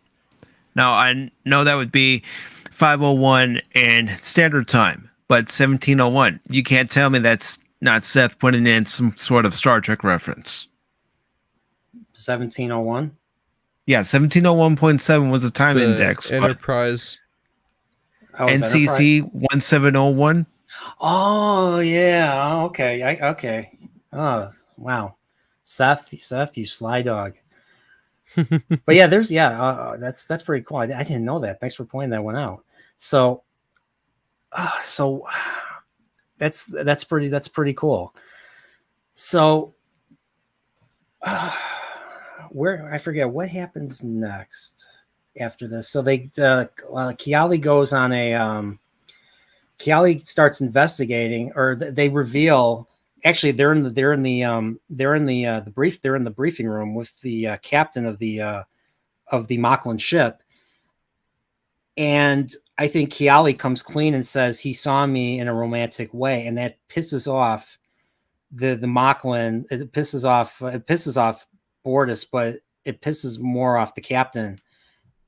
S3: Now, I know that would be 5:01 in standard time, but 1701. You can't tell me that's not Seth putting in some sort of Star Trek reference.
S1: 1701?
S3: Yeah, 1701.7 was the time index.
S2: Enterprise.
S3: NCC 1701.
S1: Oh, yeah. Okay. Okay. Oh, wow. Seth, you sly dog. But yeah, that's pretty cool. I didn't know that. Thanks for pointing that one out. So that's pretty cool. So where I forget what happens next after this. So they Kiali goes on a Kiali starts investigating, or they reveal. Actually, they're in the briefing room with the captain of the Mocklin ship, and I think Kiali comes clean and says he saw me in a romantic way, and that pisses off the Mocklin. It pisses off Bortus, but it pisses more off the captain,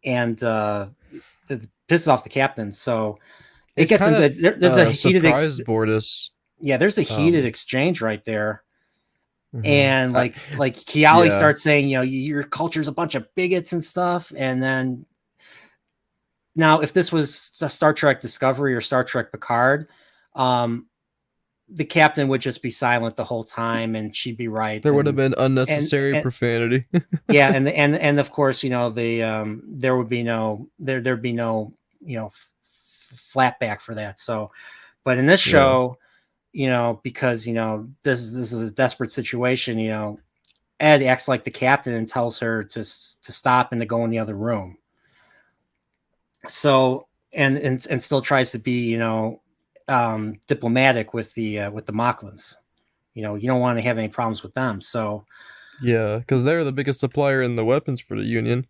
S1: and it pisses off the captain. So it gets into there's a heated
S2: Bortus.
S1: Yeah, there's a heated exchange right there. And like Kiali starts saying, your culture's a bunch of bigots and stuff. And then now, if this was Star Trek Discovery or Star Trek Picard, the captain would just be silent the whole time, and she'd be right.
S2: There would have been unnecessary profanity.
S1: Yeah, and of course, there'd be no flat back for that. So, but in this show, because this is a desperate situation, Ed acts like the captain and tells her to stop and to go in the other room. So and still tries to be diplomatic with the Mocklins. You don't want to have any problems with them. So
S2: yeah, because they're the biggest supplier in the weapons for the Union.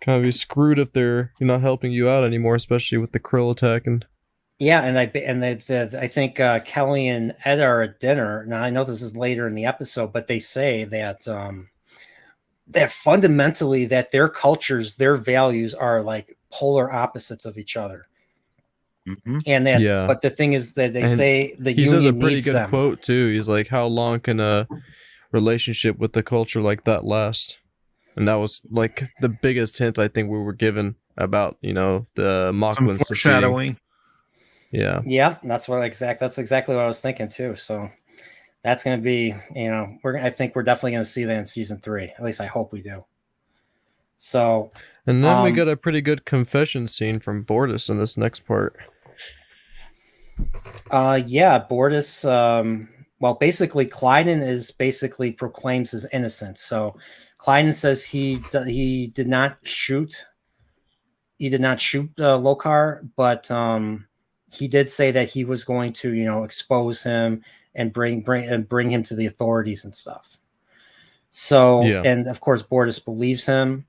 S2: Kind of be screwed if they're not helping you out anymore, especially with the Krill attack. And
S1: yeah, and I think Kelly and Ed are at dinner. Now I know this is later in the episode, but they say that that fundamentally that their cultures, their values are like polar opposites of each other. Mm-hmm. And that, but the thing is that they say the Union
S2: says a pretty
S1: needs
S2: good
S1: them.
S2: Quote too. He's like, "How long can a relationship with a culture like that last?" And that was like the biggest hint I think we were given about the Mocklin
S3: foreshadowing.
S1: Yeah, that's exactly what I was thinking too. So that's going to be, I think we're definitely going to see that in season 3. At least I hope we do. So,
S2: and then we got a pretty good confession scene from Bortus in this next part.
S1: Bortus. Well, basically, Klyden proclaims his innocence. So, Klyden says he did not shoot. He did not shoot Lokar, but he did say that he was going to, expose him and bring him to the authorities and stuff. So, and of course, Bortus believes him,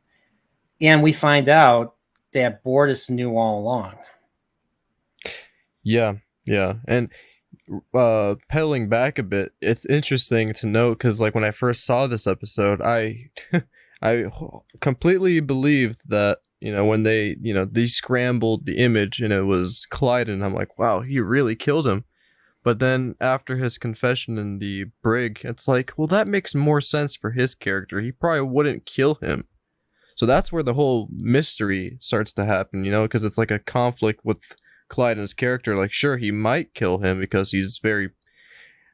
S1: and we find out that Bortus knew all along.
S2: Yeah, and pedaling back a bit, it's interesting to note because, like, when I first saw this episode, I completely believed that. When they scrambled the image and it was Klyden, I'm like, wow, he really killed him. But then after his confession in the brig, it's like, well, that makes more sense for his character. He probably wouldn't kill him. So that's where the whole mystery starts to happen, because it's like a conflict with Klyden's character. Like, sure, he might kill him because he's very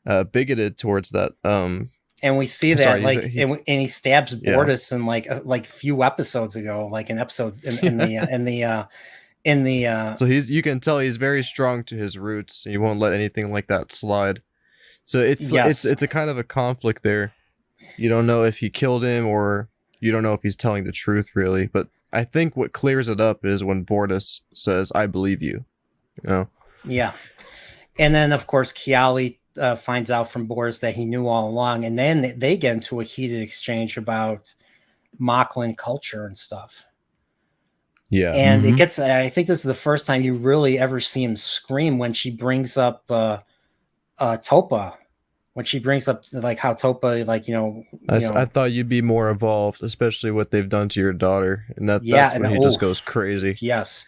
S2: bigoted towards that.
S1: And we see that, and he stabs Bortus in like few episodes ago, like an episode in the. So
S2: you can tell he's very strong to his roots. He won't let anything like that slide. So it's a kind of a conflict there. You don't know if he killed him or you don't know if he's telling the truth really. But I think what clears it up is when Bortus says, "I believe you."
S1: Yeah, and then of course Kiali finds out from Bortus that he knew all along, and then they get into a heated exchange about Mocklin culture and stuff.
S2: Yeah,
S1: and it gets. I think this is the first time you really ever see him scream when she brings up Topa. When she brings up like how Topa,
S2: I thought you'd be more involved, especially what they've done to your daughter, and that's when he just goes crazy.
S1: Yes,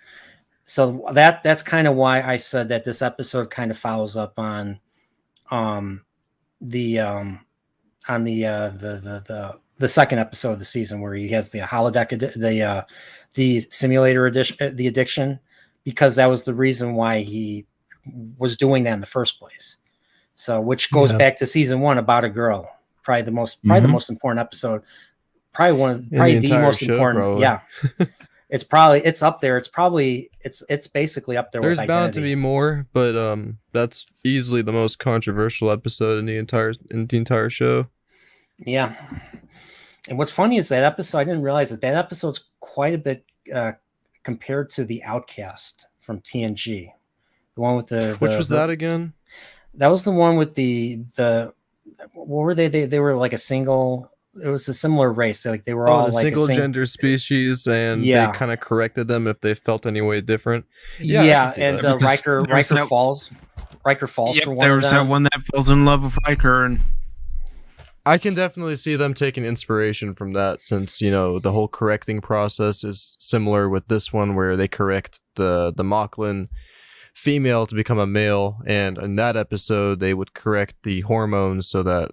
S1: so that's kind of why I said that this episode kind of follows up on the second episode of the season where he has the holodeck, the simulator addiction, because that was the reason why he was doing that in the first place. So, which goes back to season 1 about a girl, probably the most important episode, probably the most important. Probably. Yeah, it's up there. It's basically up there.
S2: There's
S1: with
S2: bound to be more, but that's easily the most controversial episode in the entire show.
S1: Yeah, And what's funny is that episode, I didn't realize that episode's quite a bit compared to The Outcast from TNG. The one with
S2: Which was that again?
S1: That was the one with the what were they? They were like a single. It was a similar race. They were all
S2: the
S1: like
S2: single gender species, and they kind of corrected them if they felt any way different.
S1: Yeah, and Riker falls. Riker falls
S3: yep,
S1: for one.
S3: There was that one that falls in love with Riker, and
S2: I can definitely see them taking inspiration from that, since the whole correcting process is similar with this one, where they correct the Moclan female to become a male, and in that episode they would correct the hormones so that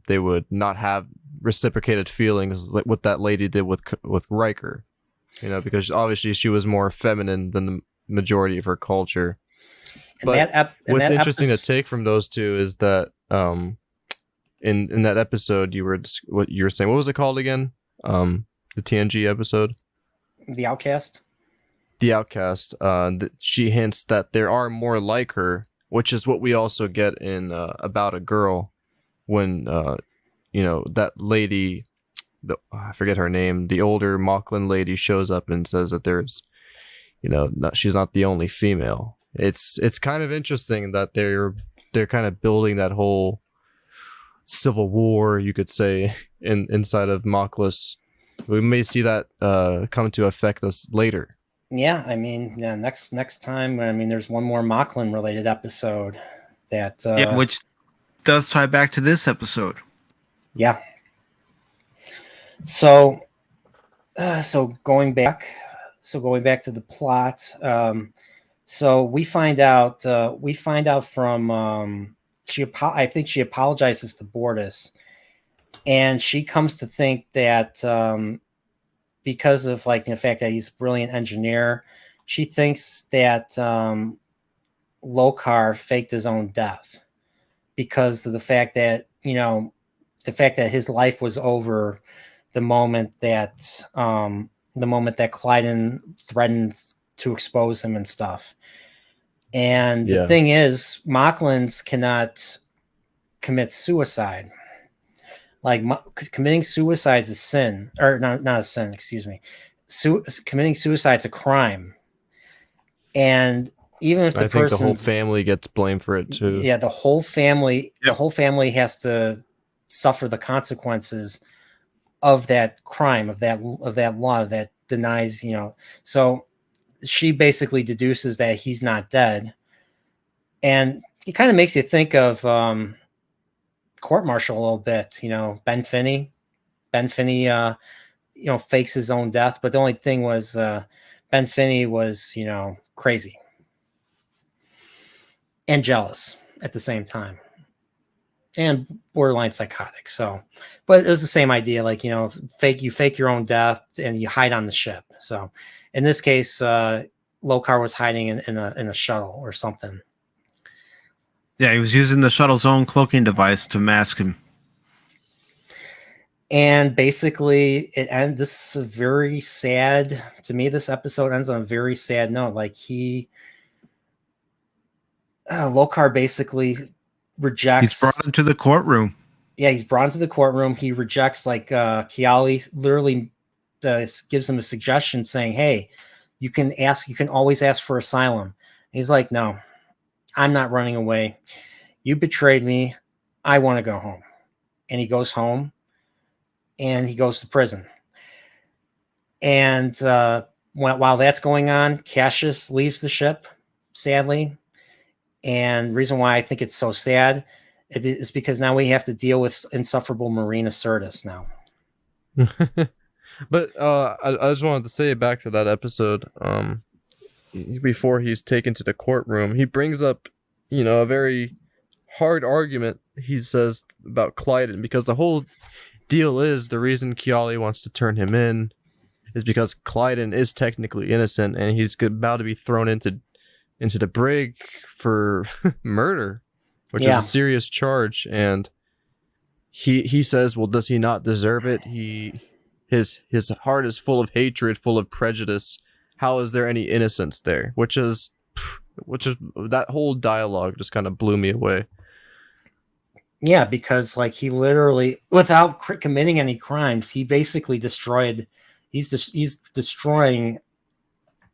S2: they would not have reciprocated feelings like what that lady did with Riker, because obviously she was more feminine than the majority of her culture. But what's interesting to take from those two is that in that episode you were saying, what was it called again? The TNG episode,
S1: The Outcast.
S2: The Outcast. She hints that there are more like her, which is what we also get in About a Girl, when that lady, I forget her name, the older Moclan lady shows up and says that there's she's not the only female. It's kind of interesting that they're kind of building that whole civil war, you could say, inside of Moclus. We may see that come to affect us later.
S1: Yeah, I mean, next time, I mean, there's one more Moclan related episode that
S3: which does tie back to this episode.
S1: Yeah. So going back to the plot. So we find out from I think she apologizes to Bortus, and she comes to think that because of the fact that he's a brilliant engineer, she thinks that Lokar faked his own death because of the fact that his life was over the moment that Klyden threatens to expose him and stuff. And the thing is, Moclans cannot commit suicide. Committing suicide is a sin, or not a sin, excuse me. Committing suicide is a crime. And even if
S2: I think the whole family gets blamed for it too.
S1: Yeah, the whole family has to suffer the consequences of that crime, of that law that denies, So she basically deduces that he's not dead, and it kind of makes you think of Court Martial a little bit. Ben Finney. Ben Finney, fakes his own death, but the only thing was Ben Finney was, crazy and jealous at the same time, and borderline psychotic. So, but it was the same idea, you fake your own death and you hide on the ship. So, in this case, Lokar was hiding in a shuttle or something.
S3: Yeah, he was using the shuttle's own cloaking device to mask him.
S1: And basically, this is a very sad, to me, this episode ends on a very sad note. Lokar basically rejects.
S3: He's brought into the courtroom.
S1: Yeah, he's brought into the courtroom. He rejects, Kiali literally gives him a suggestion saying, hey, you can always ask for asylum. And he's like, no, I'm not running away. You betrayed me. I want to go home. And he goes home, and he goes to prison. And while that's going on, Cassius leaves the ship, sadly. And the reason why I think it's so sad is because now we have to deal with insufferable Marina Sirtis now.
S2: But I just wanted to say back to that episode, before he's taken to the courtroom, he brings up, a very hard argument, he says, about Klyden, because the whole deal is the reason Kiali wants to turn him in is because Klyden is technically innocent, and he's about to be thrown into the brig for murder, which is a serious charge. And he says, well, does he not deserve it? His heart is full of hatred, full of prejudice. How is there any innocence there? Which is that whole dialogue just kind of blew me away.
S1: Yeah, because like he literally, without committing any crimes, he basically destroyed. He's destroying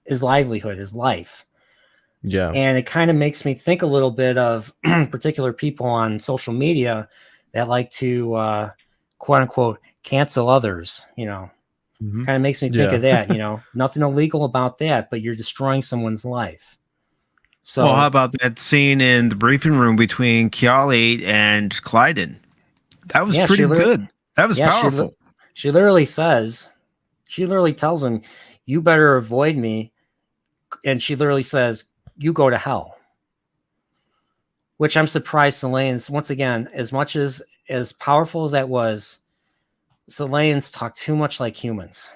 S1: his livelihood, his life,
S2: Yeah.
S1: and it kind of makes me think a little bit of particular people on social media that like to quote unquote cancel others.
S3: Mhm.
S1: Kind of makes me think
S2: Yeah.
S1: of that. Nothing illegal about that, but you're destroying someone's life.
S3: Well, how
S1: So
S3: about that scene in the briefing room between Kiali and Clyden? That was
S1: yeah,
S3: pretty good. That was
S1: yeah,
S3: powerful.
S1: she literally says, she literally tells him, "You better avoid me," and she literally says, "You go to hell." Which I'm surprised Selene's, once again, as much as powerful as that was, Selene's talk too much like humans.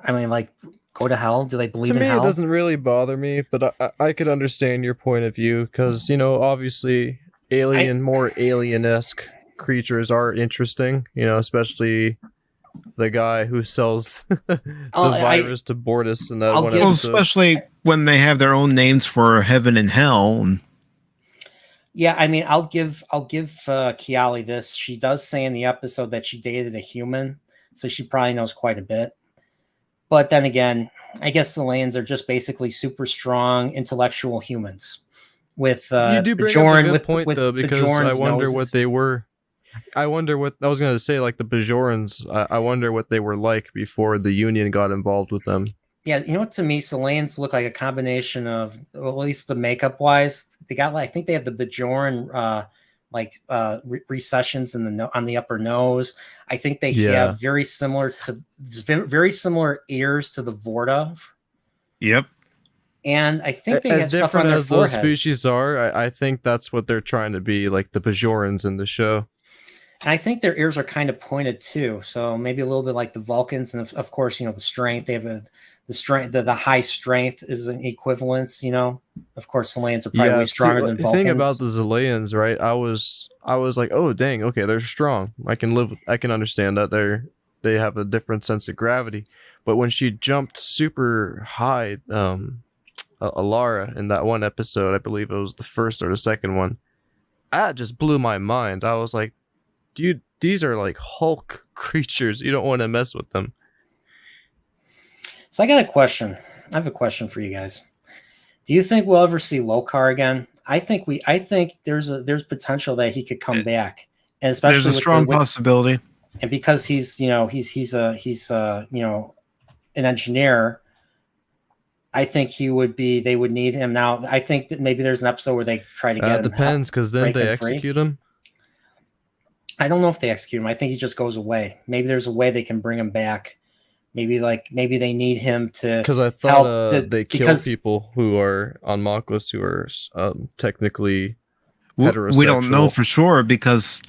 S1: I mean, like, go to hell? Do they
S2: To
S1: believe in
S2: me, it
S1: hell?
S2: doesn't really bother me, but I could understand your point of view because, obviously, more alien-esque creatures are interesting, especially the guy who sells the virus to Bortus in that
S1: I'll
S2: one
S1: give-
S3: Well,
S2: episode.
S3: especially when they have their own names for heaven and hell.
S1: Yeah, I mean, I'll give Kiali this. She does say in the episode that she dated a human, so she probably knows quite a bit. But then again, I guess the Lands are just basically super strong intellectual humans with
S2: You do bring up a
S1: Bajoran
S2: good point, though, because I
S1: Bajorans'
S2: wonder
S1: noses.
S2: what they were. I wonder what I was going to say, like the Bajorans. I wonder what they were like before the Union got involved with them.
S1: Yeah, you know what? To me, Selenians look like a combination of, well, at least the makeup wise, they got like, I think they have the Bajoran recessions in on the upper nose. I think they
S2: Yeah.
S1: have very similar ears to the Vorta,
S3: Yep.
S1: and I think they
S2: As
S1: have stuff on
S2: different
S1: their
S2: as those
S1: foreheads.
S2: species are, I think that's what they're trying to be, like the Bajorans in the show.
S1: And I think their ears are kind of pointed too, so maybe a little bit like the Vulcans, and of course, the strength. They have the strength. The high strength is an equivalence. Of course, Salayans are probably way stronger than
S2: the
S1: Vulcans.
S2: thing about the Zileans, right? I was like, oh dang, okay, they're strong. I can understand that they have a different sense of gravity. But when she jumped super high, Alara in that one episode, I believe it was the first or the second one, that just blew my mind. I was like, dude, these are like Hulk creatures. You don't want to mess with them.
S1: So I got a question. I have a question for you guys. Do you think we'll ever see Lokar again? I think there's potential that he could come back, and especially
S3: There's a strong possibility.
S1: And because he's an engineer, I think he would be. They would need him now. I think that maybe there's an episode where they try to get him.
S2: Depends, because then they execute him.
S1: I don't know if they execute him. I think he just goes away. Maybe there's a way they can bring him back. Maybe they need him to.
S2: Because I thought they kill people who are on Mockless who are technically heterosexual.
S3: We don't know for sure because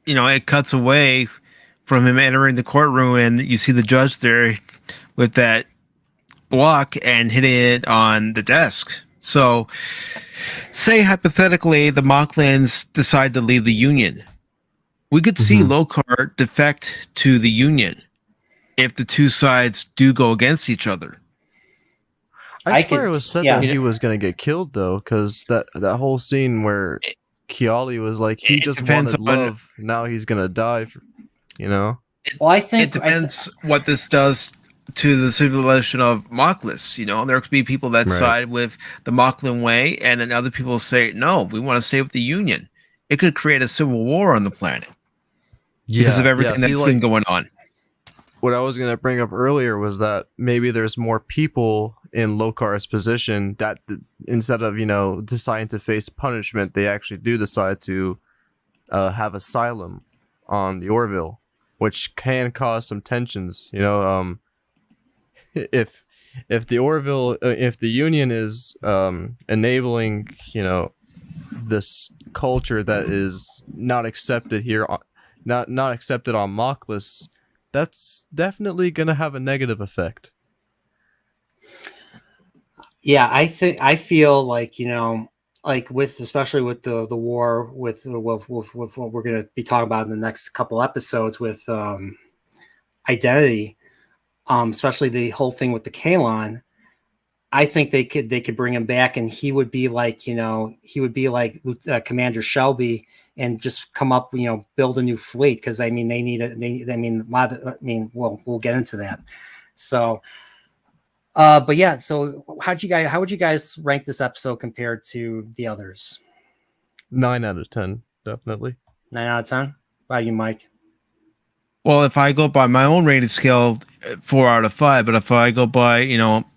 S3: it cuts away from him entering the courtroom, and you see the judge there with that block and hitting it on the desk. So, say hypothetically the Mocklans decide to leave the Union. We could see Lokar defect to the Union if the two sides do go against each other.
S2: I swear it was said that he was going to get killed, though, because that whole scene where Kiali was like, he just wanted love, now he's going to die,
S1: Well, I think
S3: it depends what this does to the civilization of Mockless. There could be people that side with the Mocklan way, and then other people say, no, we want to stay with the Union. It could create a civil war on the planet because of everything that's been going on.
S2: What I was going to bring up earlier was that maybe there's more people in Lokar's position that instead of, deciding to face punishment, they actually do decide to have asylum on the Orville, which can cause some tensions. If the Orville, if the Union is enabling, this culture that is not accepted here, not accepted on Mockless, that's definitely going to have a negative effect.
S1: Yeah, I feel like, especially with the war with what we're going to be talking about in the next couple episodes with identity, especially the whole thing with the Kalon, I think they could bring him back, and he would be like, Commander Shelby, and just come up, build a new fleet, because I mean we'll get into that. So, but yeah, so how would you guys rank this episode compared to the others?
S2: 9 out of 10, definitely.
S1: 9 out of 10. How about you, Mike?
S3: Well, if I go by my own rating scale, 4 out of 5. But if I go by,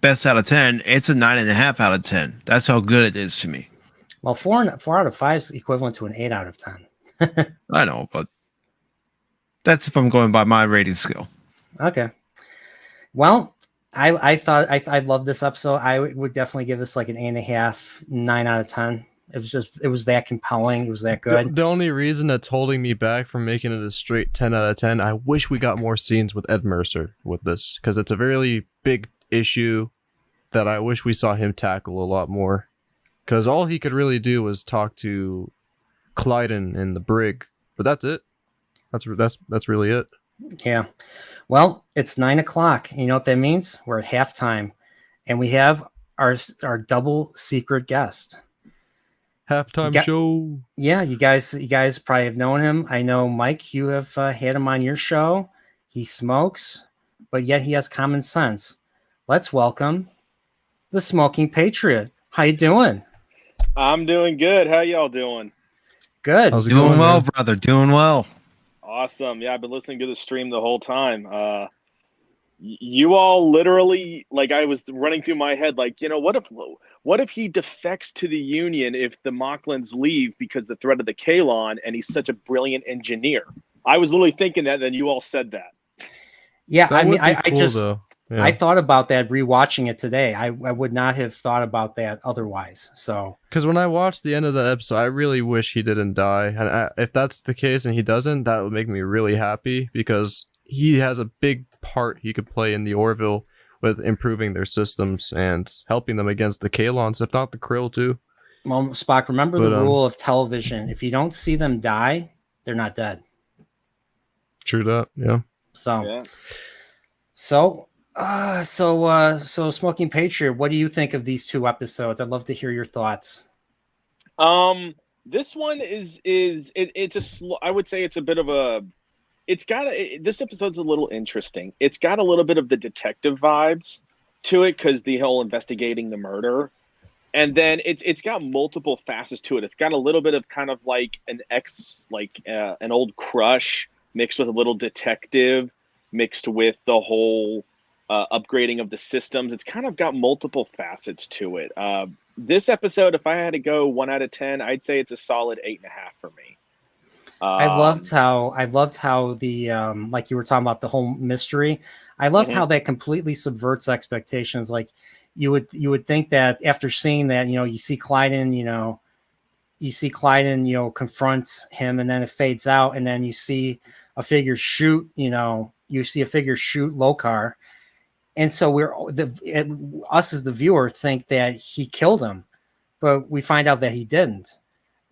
S3: best out of 10, it's a 9.5 out of 10. That's how good it is to me.
S1: Well, 4 out of 5 is equivalent to an 8 out of 10.
S3: I know, but that's if I'm going by my rating scale.
S1: Okay. Well, I thought I loved this episode. I would definitely give this like an 8.5, 9 out of 10. It was that compelling. It was that good.
S2: The only reason that's holding me back from making it a straight 10 out of 10, I wish we got more scenes with Ed Mercer with this, because it's a very big issue that I wish we saw him tackle a lot more. Because all he could really do was talk to Clyden and the brig, but that's it. That's really it.
S1: Yeah. Well, it's 9 o'clock. You know what that means? We're at halftime, and we have our double secret guest.
S2: Halftime show.
S1: Yeah, you guys probably have known him. I know, Mike, you have had him on your show. He smokes, but yet he has common sense. Let's welcome the Smoking Patriot. How you doing?
S4: I'm doing good. How y'all doing?
S1: Good.
S2: How's it
S3: Doing
S2: going,
S3: well,
S2: man?
S3: brother. Doing well.
S4: Awesome. Yeah, I've been listening to the stream the whole time. You all literally, like, I was running through my head, like, what if he defects to the Union if the Mocklins leave because the threat of the Kalon, and he's such a brilliant engineer? I was literally thinking that, then you all said that.
S1: Yeah,
S2: That
S1: I mean,
S2: would be cool,
S1: just
S2: though. Yeah.
S1: I thought about that rewatching it today. I would not have thought about that otherwise. So,
S2: Because when I watched the end of the episode, I really wish he didn't die. And if that's the case and he doesn't, that would make me really happy, because he has a big part he could play in the Orville with improving their systems and helping them against the Kalons, if not the Krill too.
S1: well, Spock, remember the rule of television: if you don't see them die, they're not dead.
S2: True that, yeah.
S1: So,
S4: Yeah.
S1: so Smoking Patriot, what do you think of these two episodes? I'd love to hear your thoughts.
S4: This one I would say it's a bit of a, this episode's a little interesting. It's got a little bit of the detective vibes to it, because the whole investigating the murder. And then it's got multiple facets to it. It's got a little bit of kind of like an old crush mixed with a little detective, mixed with the whole upgrading of the systems. It's kind of got multiple facets to it. This episode, if I had to go 1 out of 10, I'd say it's a solid 8.5 for me.
S1: I loved how the like you were talking about the whole mystery. I loved how that completely subverts expectations. Like you would think that after seeing that, you see Clyden, confront him, and then it fades out, and then you see a figure shoot, Lokar. And so us as the viewer think that he killed him, but we find out that he didn't.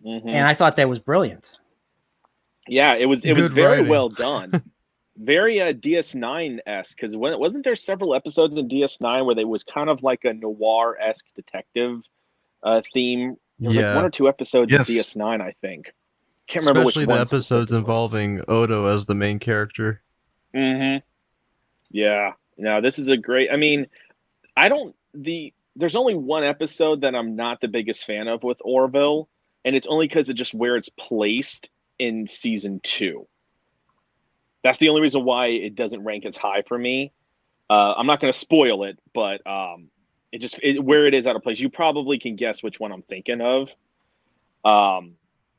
S4: Mm-hmm.
S1: And I thought that was brilliant.
S4: Yeah, it was
S2: Good
S4: very
S2: writing.
S4: well done. Very DS9-esque, because wasn't there several episodes in DS9 where there was kind of like a noir-esque detective theme? There was like 1 or 2 episodes
S3: Yes.
S4: in DS9, I think. Can't remember
S2: Especially
S4: which
S2: the
S4: one
S2: episodes
S4: specifically.
S2: involving Odo as the main character.
S4: Mm-hmm. Yeah. No, this is a great. I mean, there's only one episode that I'm not the biggest fan of with Orville, and it's only because of just where it's placed in season 2. That's the only reason why it doesn't rank as high for me. I'm not going to spoil it, but where it is out of place. You probably can guess which one I'm thinking of.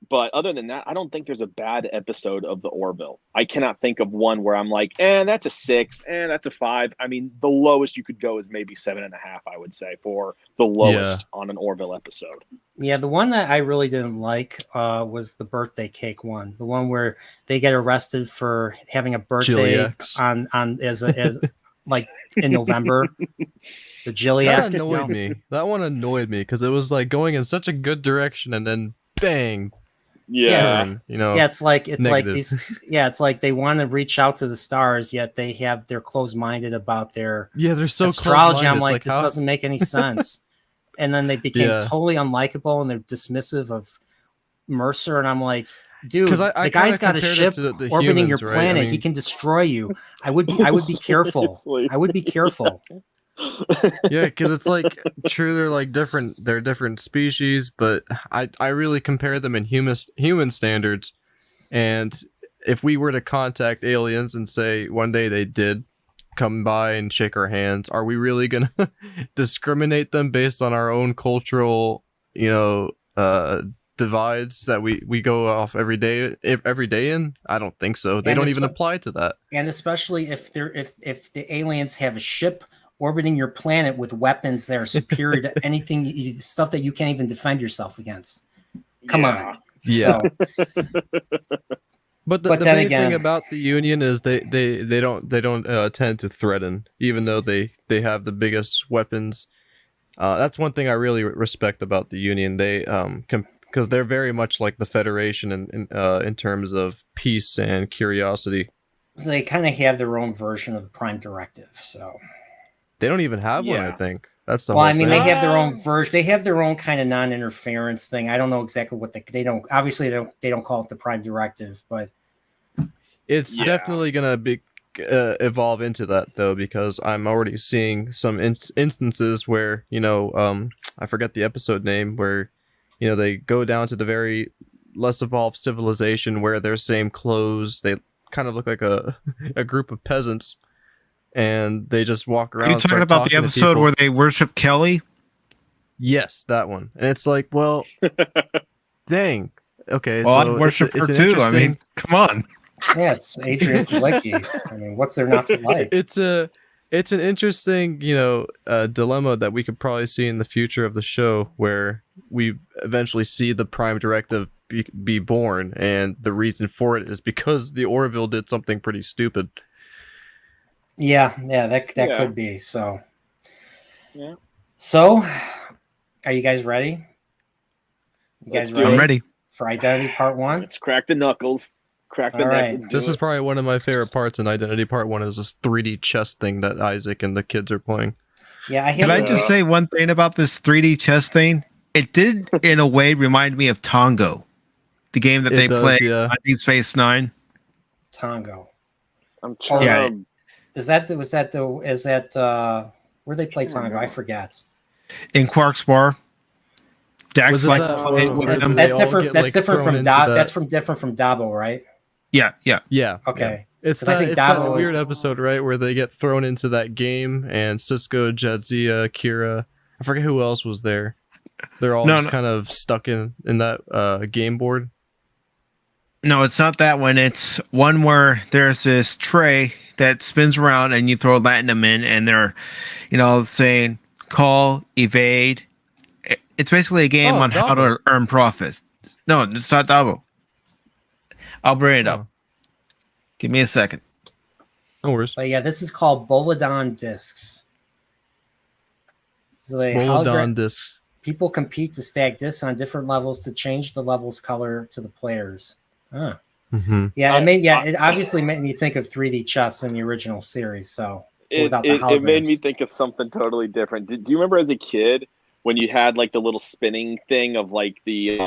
S4: But other than that, I don't think there's a bad episode of the Orville. I cannot think of one where I'm like, that's a 6, that's a 5. I mean, the lowest you could go is maybe 7.5, I would say, for the lowest on an Orville episode.
S1: Yeah, the one that I really didn't like was the birthday cake one. The one where they get arrested for having a birthday
S2: Chiliacs.
S1: on as like in November. The Jilliac.
S2: That annoyed me. That one annoyed me because it was like going in such a good direction, and then bang,
S4: Yeah.
S2: turn, you know.
S1: Yeah, it's like
S2: negative.
S1: it's like they want to reach out to the stars, yet they're closed-minded about their
S2: Yeah, they're so
S1: astrology.
S2: close-minded.
S1: I'm
S2: It's
S1: like,
S2: like
S1: this
S2: how?
S1: doesn't make any sense. And then they became
S2: Yeah.
S1: totally unlikable, and they're dismissive of Mercer. And I'm like, dude,
S2: 'Cause I
S1: the guy's
S2: kinda
S1: got a
S2: compared it
S1: ship
S2: to the
S1: orbiting your
S2: humans, right? I
S1: planet. He
S2: mean-
S1: can destroy you. I would be careful.
S4: Seriously.
S1: I would be careful.
S2: Yeah, because it's like true, they're like different. They're different species, but I really compare them in human standards. And if we were to contact aliens and say one day they did come by and shake our hands, are we really gonna discriminate them based on our own cultural, divides that we go off every day in? I don't think so. They
S1: And
S2: don't
S1: it's
S2: even
S1: what-
S2: apply to that.
S1: And especially if the aliens have a ship orbiting your planet with weapons that are superior to anything, stuff that you can't even defend yourself against. Come on.
S2: Yeah.
S1: So,
S2: But the
S1: But then
S2: main
S1: again-
S2: thing about the Union is they don't tend to threaten, even though they have the biggest weapons. That's one thing I really respect about the Union. They because they're very much like the Federation in terms of peace and curiosity.
S1: so they kind of have their own version of the Prime Directive. So,
S2: They don't even have one, I
S4: Yeah.
S2: think. That's the
S1: well,
S2: whole
S1: I mean,
S2: thing.
S1: they have their own version. They have their own kind of non-interference thing. I don't know exactly what they don't. Obviously, they don't call it the Prime Directive, but
S2: It's
S4: Yeah.
S2: definitely gonna be evolve into that though, because I'm already seeing some instances where I forget the episode name, where they go down to the very less evolved civilization where their same clothes, they kind of look like a a group of peasants, and they just walk around.
S3: Are you
S2: and
S3: talking
S2: start
S3: about the
S2: talking to
S3: episode
S2: people.
S3: where they worship Kelly?
S2: Yes, that one. And it's like, well, dang. Okay,
S3: Well,
S2: so
S3: I'd worship
S2: it's
S3: her
S2: an
S3: too. I
S2: interesting-
S3: mean, come on.
S1: yeah, it's Adrian Palicki. I mean, what's there not to like?
S2: It's an interesting dilemma that we could probably see in the future of the show, where we eventually see the Prime Directive be born, and the reason for it is because the Orville did something pretty stupid.
S1: Yeah, that
S4: Yeah.
S1: could be. So,
S4: Yeah.
S1: So, are you guys ready? You guys
S4: Let's do it.
S3: I'm ready.
S1: for Identity Part 1?
S4: Let's crack the knuckles. Crack the
S1: All right.
S4: knuckles.
S2: This is probably one of my favorite parts in Identity Part 1 is this 3D chess thing that Isaac and the kids are playing.
S1: Yeah,
S3: Can I just say one thing about this 3D chess thing? It did, in a way, remind me of Tongo, the game that
S2: It
S3: they
S2: does,
S3: play
S2: yeah.
S3: on Deep Space Nine.
S1: Tongo?
S4: I'm trying
S3: Yeah.
S4: to.
S1: Is that where they play Tongo? I forget.
S3: In Quark's Bar. Dax
S2: Was it
S3: likes
S2: that
S3: to play
S2: one
S3: with
S2: where
S3: him.
S2: they
S1: That's
S2: all
S1: different.
S2: get,
S1: That's
S2: like,
S1: different
S2: thrown
S1: from
S2: into
S1: Dabo.
S2: that-
S1: That's different from Dabo, right?
S3: Yeah.
S2: Yeah.
S1: Okay.
S2: It's
S1: 'Cause I
S2: that,
S1: think
S2: it's that
S1: Dabo
S2: weird
S1: is-
S2: episode, right, where they get thrown into that game, and Cisco, Jadzia, Kira, I forget who else was there. They're all just kind of stuck in that game board.
S3: No, it's not that one. It's one where there's this tray that spins around and you throw Latinum in, and they're, saying call, evade. It's basically a game
S2: Oh,
S3: on how
S2: Dabo.
S3: to earn profits. No, it's not Dabo. I'll bring it up.
S2: Oh.
S3: Give me a second.
S2: No worries.
S1: But yeah, this is called Boladon discs. So
S2: Boladon discs.
S1: people compete to stack discs on different levels to change the level's color to the players. Huh.
S2: Mm-hmm.
S1: Yeah, it obviously made me think of 3D chess in the original series. So without the
S4: It made me
S1: holograms.
S4: think of something totally different. Do you remember as a kid when you had like the little spinning thing of like the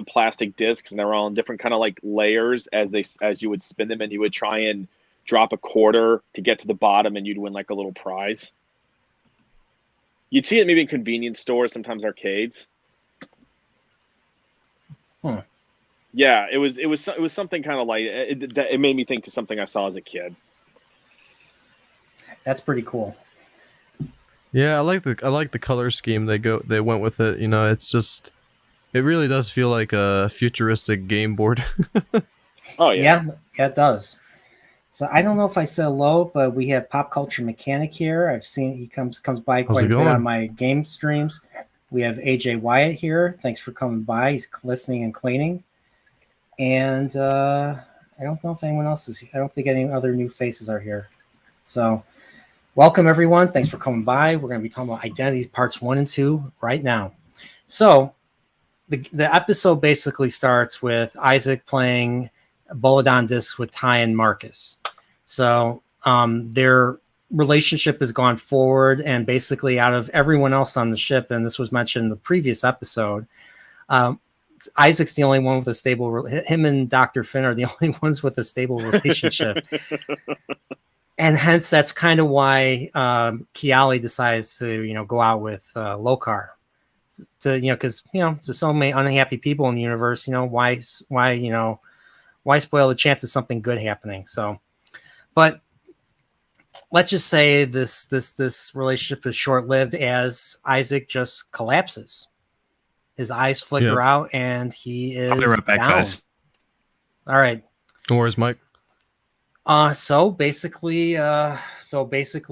S4: plastic discs, and they were all in different kind of like layers as you would spin them, and you would try and drop a quarter to get to the bottom, and you'd win like a little prize. You'd see it maybe in convenience stores, sometimes arcades.
S1: Hmm.
S4: Yeah, it was something kind of like it made me think to something I saw as a kid.
S1: That's pretty cool.
S2: Yeah, I like the color scheme they went with it. It's just, it really does feel like a futuristic game board.
S4: Oh yeah.
S1: Yeah, it does. So I don't know if I said hello, but we have Pop Culture Mechanic here. I've seen he comes by
S2: How's
S1: quite
S2: it
S1: a bit
S2: going?
S1: on my game streams. We have AJ Wyatt here. Thanks for coming by. He's listening and cleaning. And I don't know if anyone else is here. I don't think any other new faces are here. So welcome everyone. Thanks for coming by. We're going to be talking about Identities Parts 1 and 2 right now. So the episode basically starts with Isaac playing Boladon discs with Ty and Marcus. So their relationship has gone forward, and basically out of everyone else on the ship, and this was mentioned in the previous episode, Isaac's the only one with a stable. Him and Dr. Finn are the only ones with a stable relationship. And hence, that's kind of why Kiali decides to, go out with Lokar. Because there's so many unhappy people in the universe. Why spoil the chance of something good happening? So, but let's just say this relationship is short lived as Isaac just collapses. His eyes flicker out, and he is
S3: I'll be right back,
S1: down.
S3: guys.
S1: All right.
S2: Where's Mike?
S1: So basically Isaac,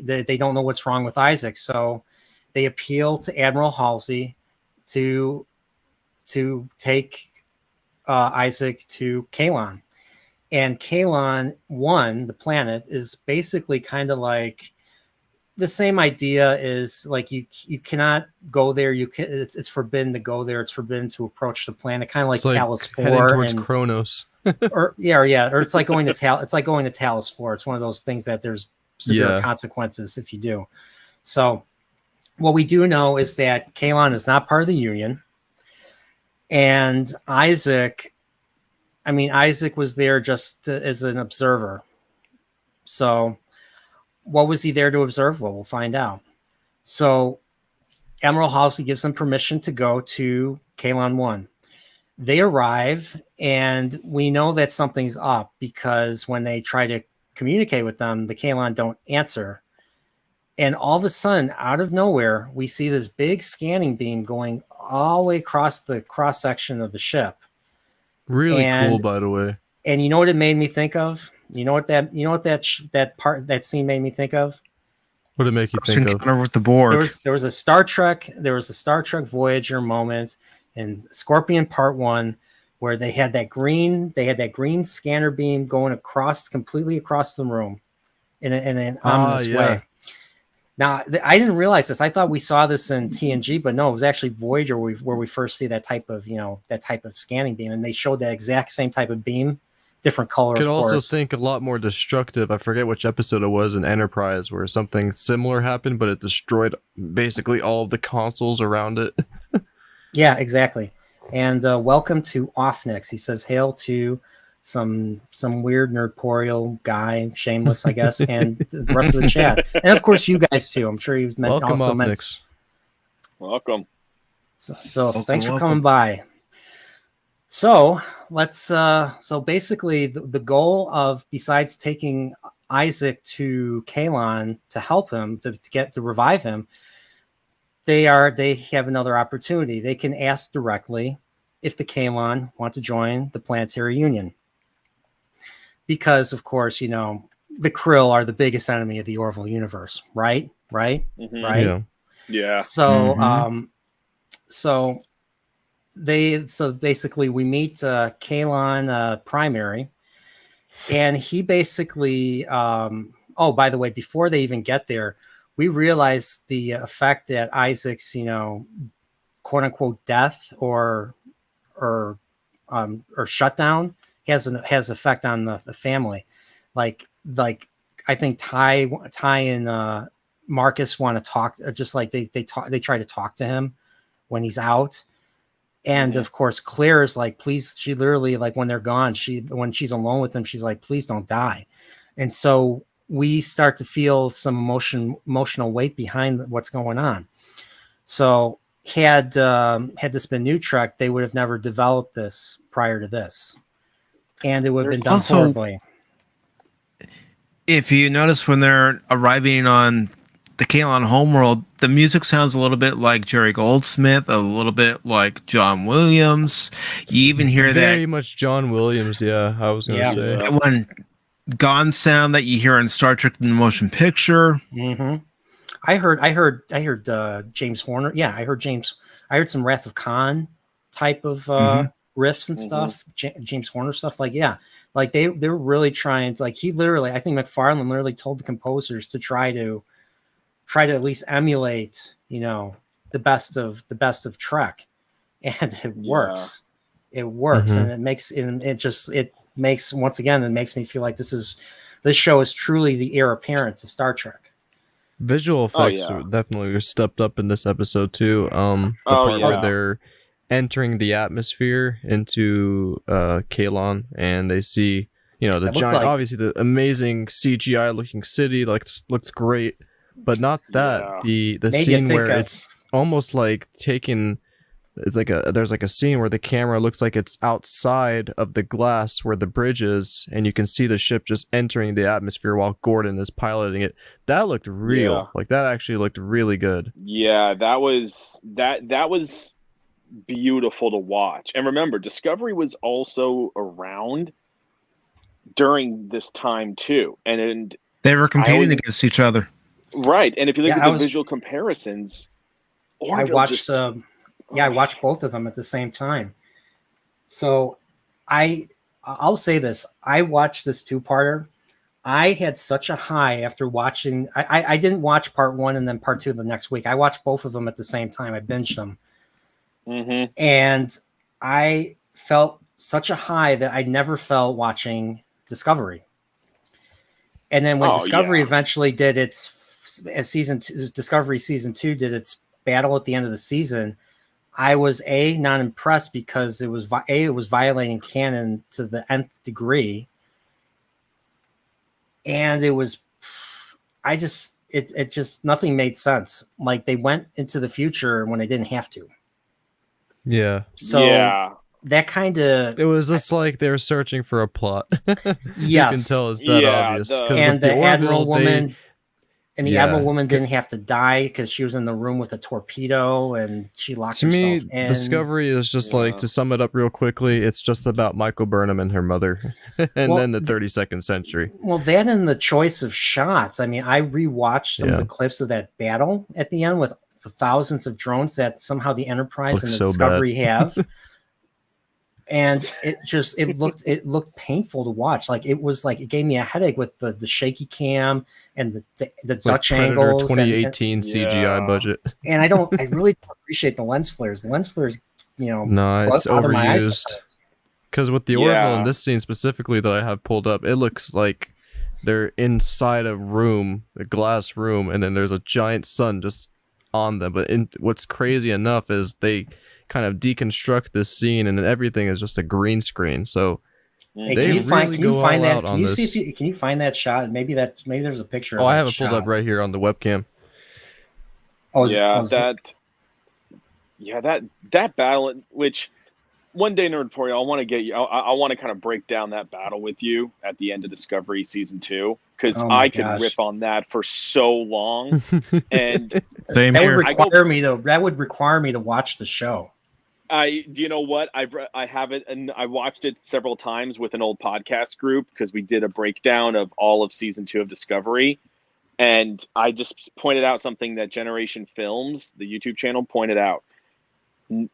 S1: they don't know what's wrong with Isaac, so they appeal to Admiral Halsey to take Isaac to Kalon, and Kalon 1, the planet, is basically kind of like the same idea. Is like you cannot go there. It's forbidden to go there. It's forbidden to approach the planet. Kind of like Talos 4
S2: towards Kronos.
S1: or it's like going to Talos 4. It's one of those things that there's severe consequences if you do. So what we do know is that Kalon is not part of the Union, and Isaac was there just as an observer. So what was he there to observe? Well, we'll find out. So Admiral Halsey gives them permission to go to Kalon 1. They arrive, and we know that something's up because when they try to communicate with them, the Kalon don't answer. And all of a sudden, out of nowhere, we see this big scanning beam going all the way across the cross-section of the ship.
S2: Really cool, by the way.
S1: And you know what it made me think of? You know what that scene made me think of?
S2: What did it make you think of?
S3: With the board.
S1: There was a Star Trek Voyager moment in Scorpion Part 1 where they had that green scanner beam going completely across the room in an ominous way. Now, I didn't realize this. I thought we saw this in TNG, but no, it was actually Voyager where we first see that type of scanning beam, and they showed that exact same type of beam, different color.
S2: Could also think a lot more destructive. I forget which episode it was in Enterprise where something similar happened, but it destroyed basically all of the consoles around it.
S1: Yeah, exactly. And welcome to Offnix. He says, "Hail to some weird Nerdporeal guy, shameless, I guess, and the rest of the chat, and of course you guys too. I'm sure you've met.
S2: Welcome,
S1: also
S2: Offnix.
S4: Welcome.
S1: So thanks for coming by. So let's. So basically, the goal of, besides taking Isaac to Kalon to help him to revive him, they have another opportunity. They can ask directly if the Kalon want to join the Planetary Union, because of course the Krill are the biggest enemy of the Orville universe, right?
S4: Mm-hmm.
S1: Right.
S4: Yeah.
S1: So so basically we meet Kalon Primary, and he basically by the way, before they even get there, we realize the effect that Isaac's quote unquote death or shutdown has effect on the family. Like I think Ty and Marcus want to talk, just like they try to talk to him when he's out. And of course, Claire is like, please, she literally, like, when they're gone, when she's alone with them, she's like, please don't die. And so we start to feel some emotional weight behind what's going on. So had this been New Trek, they would have never developed this prior to this, and it would have been done horribly.
S3: If you notice, when they're arriving on the Kalon homeworld, the music sounds a little bit like Jerry Goldsmith, a little bit like John Williams. You even hear
S2: very much John Williams. Yeah, I was gonna say
S3: that one Gone sound that you hear in Star Trek: The Motion Picture.
S1: Mm-hmm. I heard James Horner. Yeah, I heard some Wrath of Khan type of riffs and stuff. James Horner stuff. Like they're really trying to, like, he literally, I think McFarlane literally told the composers to try to at least emulate, the best of Trek, and it
S4: Yeah.
S1: works. It works,
S2: Mhm.
S1: and it makes once again, it makes me feel like this show is truly the heir apparent to Star Trek.
S2: Visual effects
S4: yeah.
S2: were definitely stepped up in this episode too. The
S4: Oh,
S2: part where
S4: yeah.
S2: they're entering the atmosphere into Kalon, and they see, the
S1: It looked
S2: giant,
S1: like-
S2: obviously the amazing CGI looking city, looks great, but not that
S4: Yeah.
S2: the
S1: Made you
S2: scene
S1: think
S2: where
S1: of-
S2: it's almost like taken. It's like there's like a scene where the camera looks like it's outside of the glass where the bridge is, and you can see the ship just entering the atmosphere while Gordon is piloting it. That looked real.
S4: Yeah.
S2: Like that actually looked really good.
S4: Yeah, that was beautiful to watch. And remember, Discovery was also around during this time too. And
S3: They were competing
S4: always-
S3: against each other.
S4: right. And if you look
S1: Yeah,
S4: at
S1: I
S4: the
S1: was-
S4: visual comparisons,
S1: I
S4: Orville
S1: watched
S4: just-
S1: I watched both of them at the same time. So I'll say this. I watched this two-parter. I had such a high after watching. I didn't watch part 1 and then part 2 the next week. I watched both of them at the same time. I binged them.
S4: Mhm.
S1: And I felt such a high that I never felt watching Discovery. And then when
S4: Oh,
S1: Discovery
S4: yeah.
S1: eventually did its Discovery season 2 did its battle at the end of the season, I was not impressed because it was violating canon to the nth degree, and it just nothing made sense. Like they went into the future when they didn't have to.
S2: Yeah.
S1: So
S4: yeah.
S1: that kind of
S2: It was just like they were searching for a plot. You can
S1: Yes.
S2: tell it's that
S4: Yeah,
S2: obvious.
S4: the-
S2: 'Cause
S1: and
S2: with
S1: the Admiral woman. And the
S2: Yeah.
S1: Admiral woman didn't have to die because she was in the room with a torpedo and she locked
S2: To me,
S1: herself in.
S2: Discovery is just like,
S4: Yeah.
S2: to sum it up real quickly, it's just about Michael Burnham and her mother, and
S1: Well,
S2: then the 32nd century.
S1: Well, that and the choice of shots. I mean, I rewatched some of
S2: Yeah.
S1: the clips of that battle at the end with the thousands of drones that somehow the Enterprise
S2: Looks
S1: and the
S2: so
S1: Discovery have. And it looked painful to watch. Like it gave me a headache with the shaky cam and the
S2: It's like
S1: Dutch
S2: Predator
S1: angles.
S2: 2018 CGI
S4: Yeah.
S2: budget.
S1: And I really don't appreciate the lens flares. The lens flares,
S2: No, it's
S1: bother my eyes
S2: overused.
S1: sometimes.
S2: Because with the Orville
S4: Yeah.
S2: in this scene specifically that I have pulled up, it looks like they're inside a room, a glass room, and then there's a giant sun just on them. But what's crazy enough is they kind of deconstruct this scene, and then everything is just a green screen. So
S1: Hey,
S2: They
S1: can you find
S2: really go all
S1: that?
S2: out
S1: Can
S2: on
S1: you see
S2: this.
S1: can you find that shot? Maybe there's a picture.
S2: oh,
S1: of
S2: I
S1: that
S2: have it pulled
S1: shot.
S2: up right here on the webcam.
S4: Yeah,
S1: is it-
S4: that battle, which one day, Nerdporeal, I want to get you. I want to kind of break down that battle with you at the end of Discovery season 2 because
S1: Oh my
S4: I could
S1: gosh.
S4: rip on that for so long. And
S3: Same
S1: that
S3: here.
S1: would require me to watch the show.
S4: you know what? I have it, and I watched it several times with an old podcast group because we did a breakdown of all of season 2 of Discovery. And I just pointed out something that Generation Films, the YouTube channel, pointed out.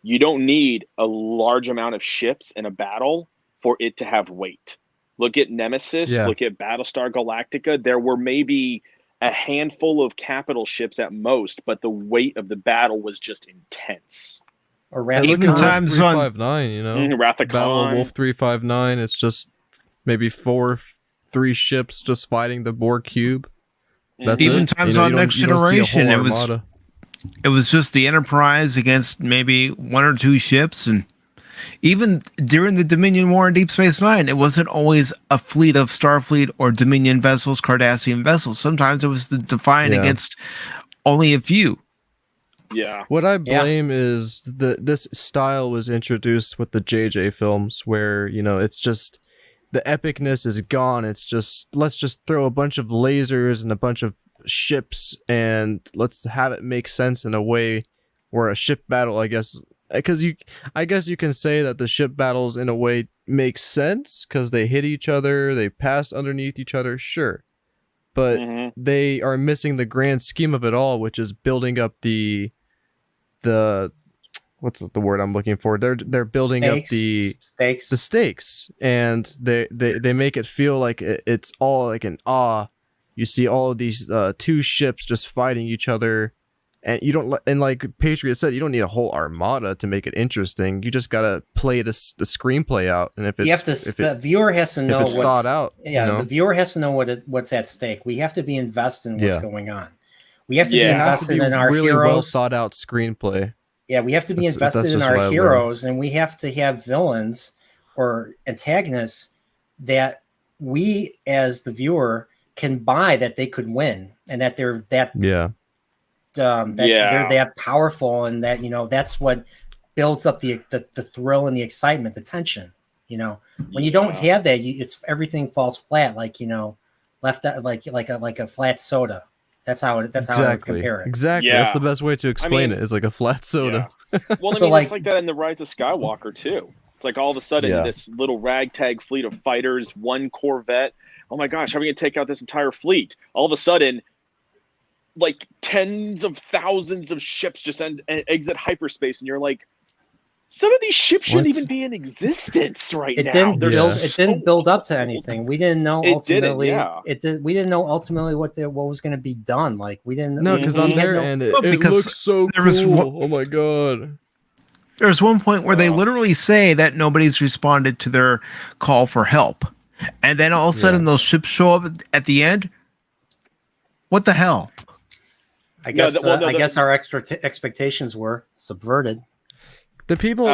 S4: You don't need a large amount of ships in a battle for it to have weight. Look at Nemesis,
S2: Yeah.
S4: look at Battlestar Galactica. There were maybe a handful of capital ships at most, but the weight of the battle was just intense.
S1: Or
S2: And
S1: rather,
S2: look
S3: Even
S2: at
S3: time-
S2: Wolf
S3: times on-
S2: 359, you know?
S4: Wrath of
S2: Battle of
S4: Khan.
S2: Wolf 359, it's just maybe three ships just fighting the Borg cube. That's
S3: Even
S2: it.
S3: times
S2: You
S3: on
S2: don't-
S3: Next
S2: you don't see a
S3: Generation,
S2: whole
S3: it was-
S2: armada.
S3: It was just the Enterprise against maybe one or two ships, and even during the Dominion War in Deep Space Nine, it wasn't always a fleet of Starfleet or Dominion vessels, Cardassian vessels. Sometimes it was the Defiant
S2: Yeah.
S3: against only a few.
S4: Yeah.
S2: What I blame is this style was introduced with the JJ films where, it's just the epicness is gone. It's just let's just throw a bunch of lasers and a bunch of ships and let's have it make sense in a way where a ship battle, I guess you can say that the ship battles in a way make sense because they hit each other, they pass underneath each other, sure. But
S4: Mhm.
S2: they are missing the grand scheme of it all, which is building up the what's the word I'm looking for? They're building up the stakes, and they make it feel like it's all like an awe. You see all of these two ships just fighting each other, And you don't, and like Patriot said, you don't need a whole armada to make it interesting. You just gotta play the screenplay out, and if it's,
S1: you have to, the viewer has to know
S2: what's thought out.
S1: Yeah,
S2: you know?
S1: the viewer has to know what's at stake. We have to be invested in what's going on. We have to be
S4: Yeah.
S1: invested in our
S2: really
S1: heroes.
S2: well thought out screenplay.
S1: Yeah, we have to be invested in our heroes, and we have to have villains or antagonists that we, as the viewer, can buy that they could win, and that they're that they're that powerful, and that that's what builds up the thrill and the excitement, the tension. When you don't have that, it's everything falls flat, like left out, like a flat soda. That's how I would compare it.
S2: Exactly.
S4: Yeah.
S2: That's the best way to explain it. Is like a flat soda.
S4: Yeah. Well, I
S1: So,
S4: mean,
S1: like-
S4: it's like that in the Rise of Skywalker too. It's like all of a sudden this little ragtag fleet of fighters, one Corvette. Oh my gosh, how are we gonna take out this entire fleet? All of a sudden, like tens of thousands of ships just exit hyperspace, and you're like, some of these ships shouldn't even be in existence right now.
S1: It didn't build up to anything. We didn't know ultimately. We didn't know ultimately what was going to be done. Like we didn't.
S2: No, because on their end, it looks so cool. Oh my god.
S3: There's one point where they literally say that nobody's responded to their call for help, and then all of a sudden those ships show up at the end. What the hell?
S1: I guess our expectations were subverted.
S2: The people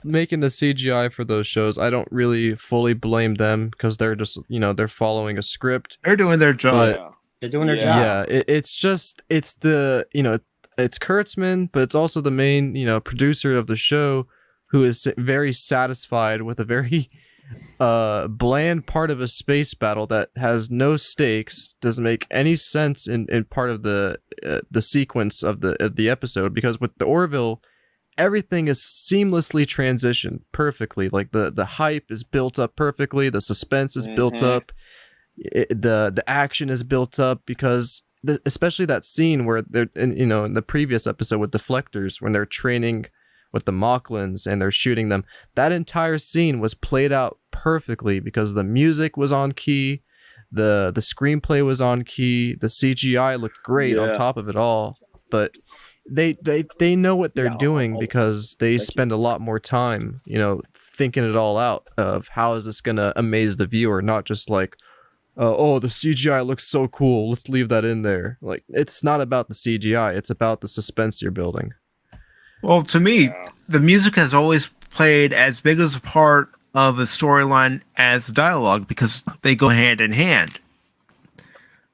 S2: making the CGI for those shows, I don't really fully blame them, because they're just, they're following a script.
S3: They're doing their job.
S1: They're doing their job.
S2: Yeah, it's Kurtzman, but it's also the main, producer of the show, who is very satisfied with a very bland part of a space battle that has no stakes, doesn't make any sense in part of the sequence of the episode, because with the Orville, everything is seamlessly transitioned perfectly. Like the hype is built up perfectly, the suspense is built up, the action is built up, because especially that scene where they're in the previous episode with deflectors, when they're training with the Mochlins and they're shooting them, that entire scene was played out perfectly because the music was on key, the screenplay was on key, the CGI looked great on top of it all. But they know what they're doing, because they spend a lot more time, thinking it all out of how is this gonna amaze the viewer, not just like, oh, the CGI looks so cool, let's leave that in there. Like, it's not about the CGI, it's about the suspense you're building.
S3: Well, to me, the music has always played as big as a part of a storyline as dialogue, because they go hand in hand.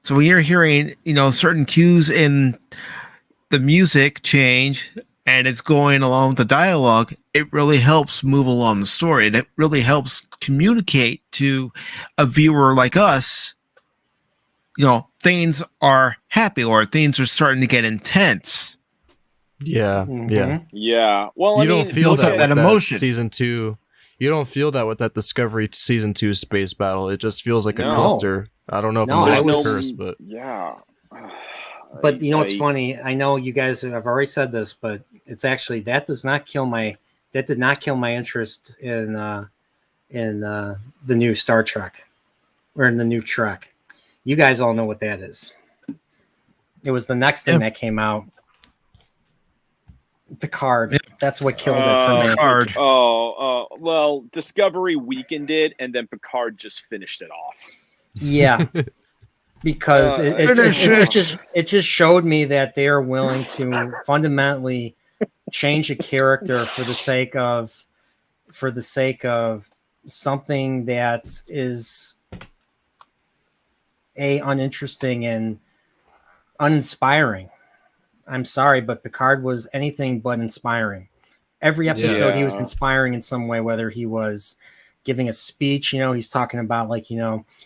S3: So when you're hearing, certain cues in the music change and it's going along with the dialogue, it really helps move along the story, and it really helps communicate to a viewer like us, things are happy or things are starting to get intense.
S2: Yeah.
S4: Well,
S2: you don't feel that
S3: emotion.
S2: Season 2. You don't feel that with that Discovery Season 2 space battle. It just feels like a cluster. I don't know if I'm the curse, but
S1: But what's funny? I know you guys have already said this, but it's actually that did not kill my interest in the new Star Trek, or in the new Trek. You guys all know what that is. It was the next thing that came out. Picard. That's what killed it for me.
S3: Picard.
S4: Well, Discovery weakened it, and then Picard just finished it off.
S1: Yeah. Because it just showed me that they are willing to fundamentally change a character for the sake of something that is uninteresting and uninspiring. I'm sorry, but Picard was anything but inspiring. Every episode he was inspiring in some way, whether he was giving a speech, he's talking about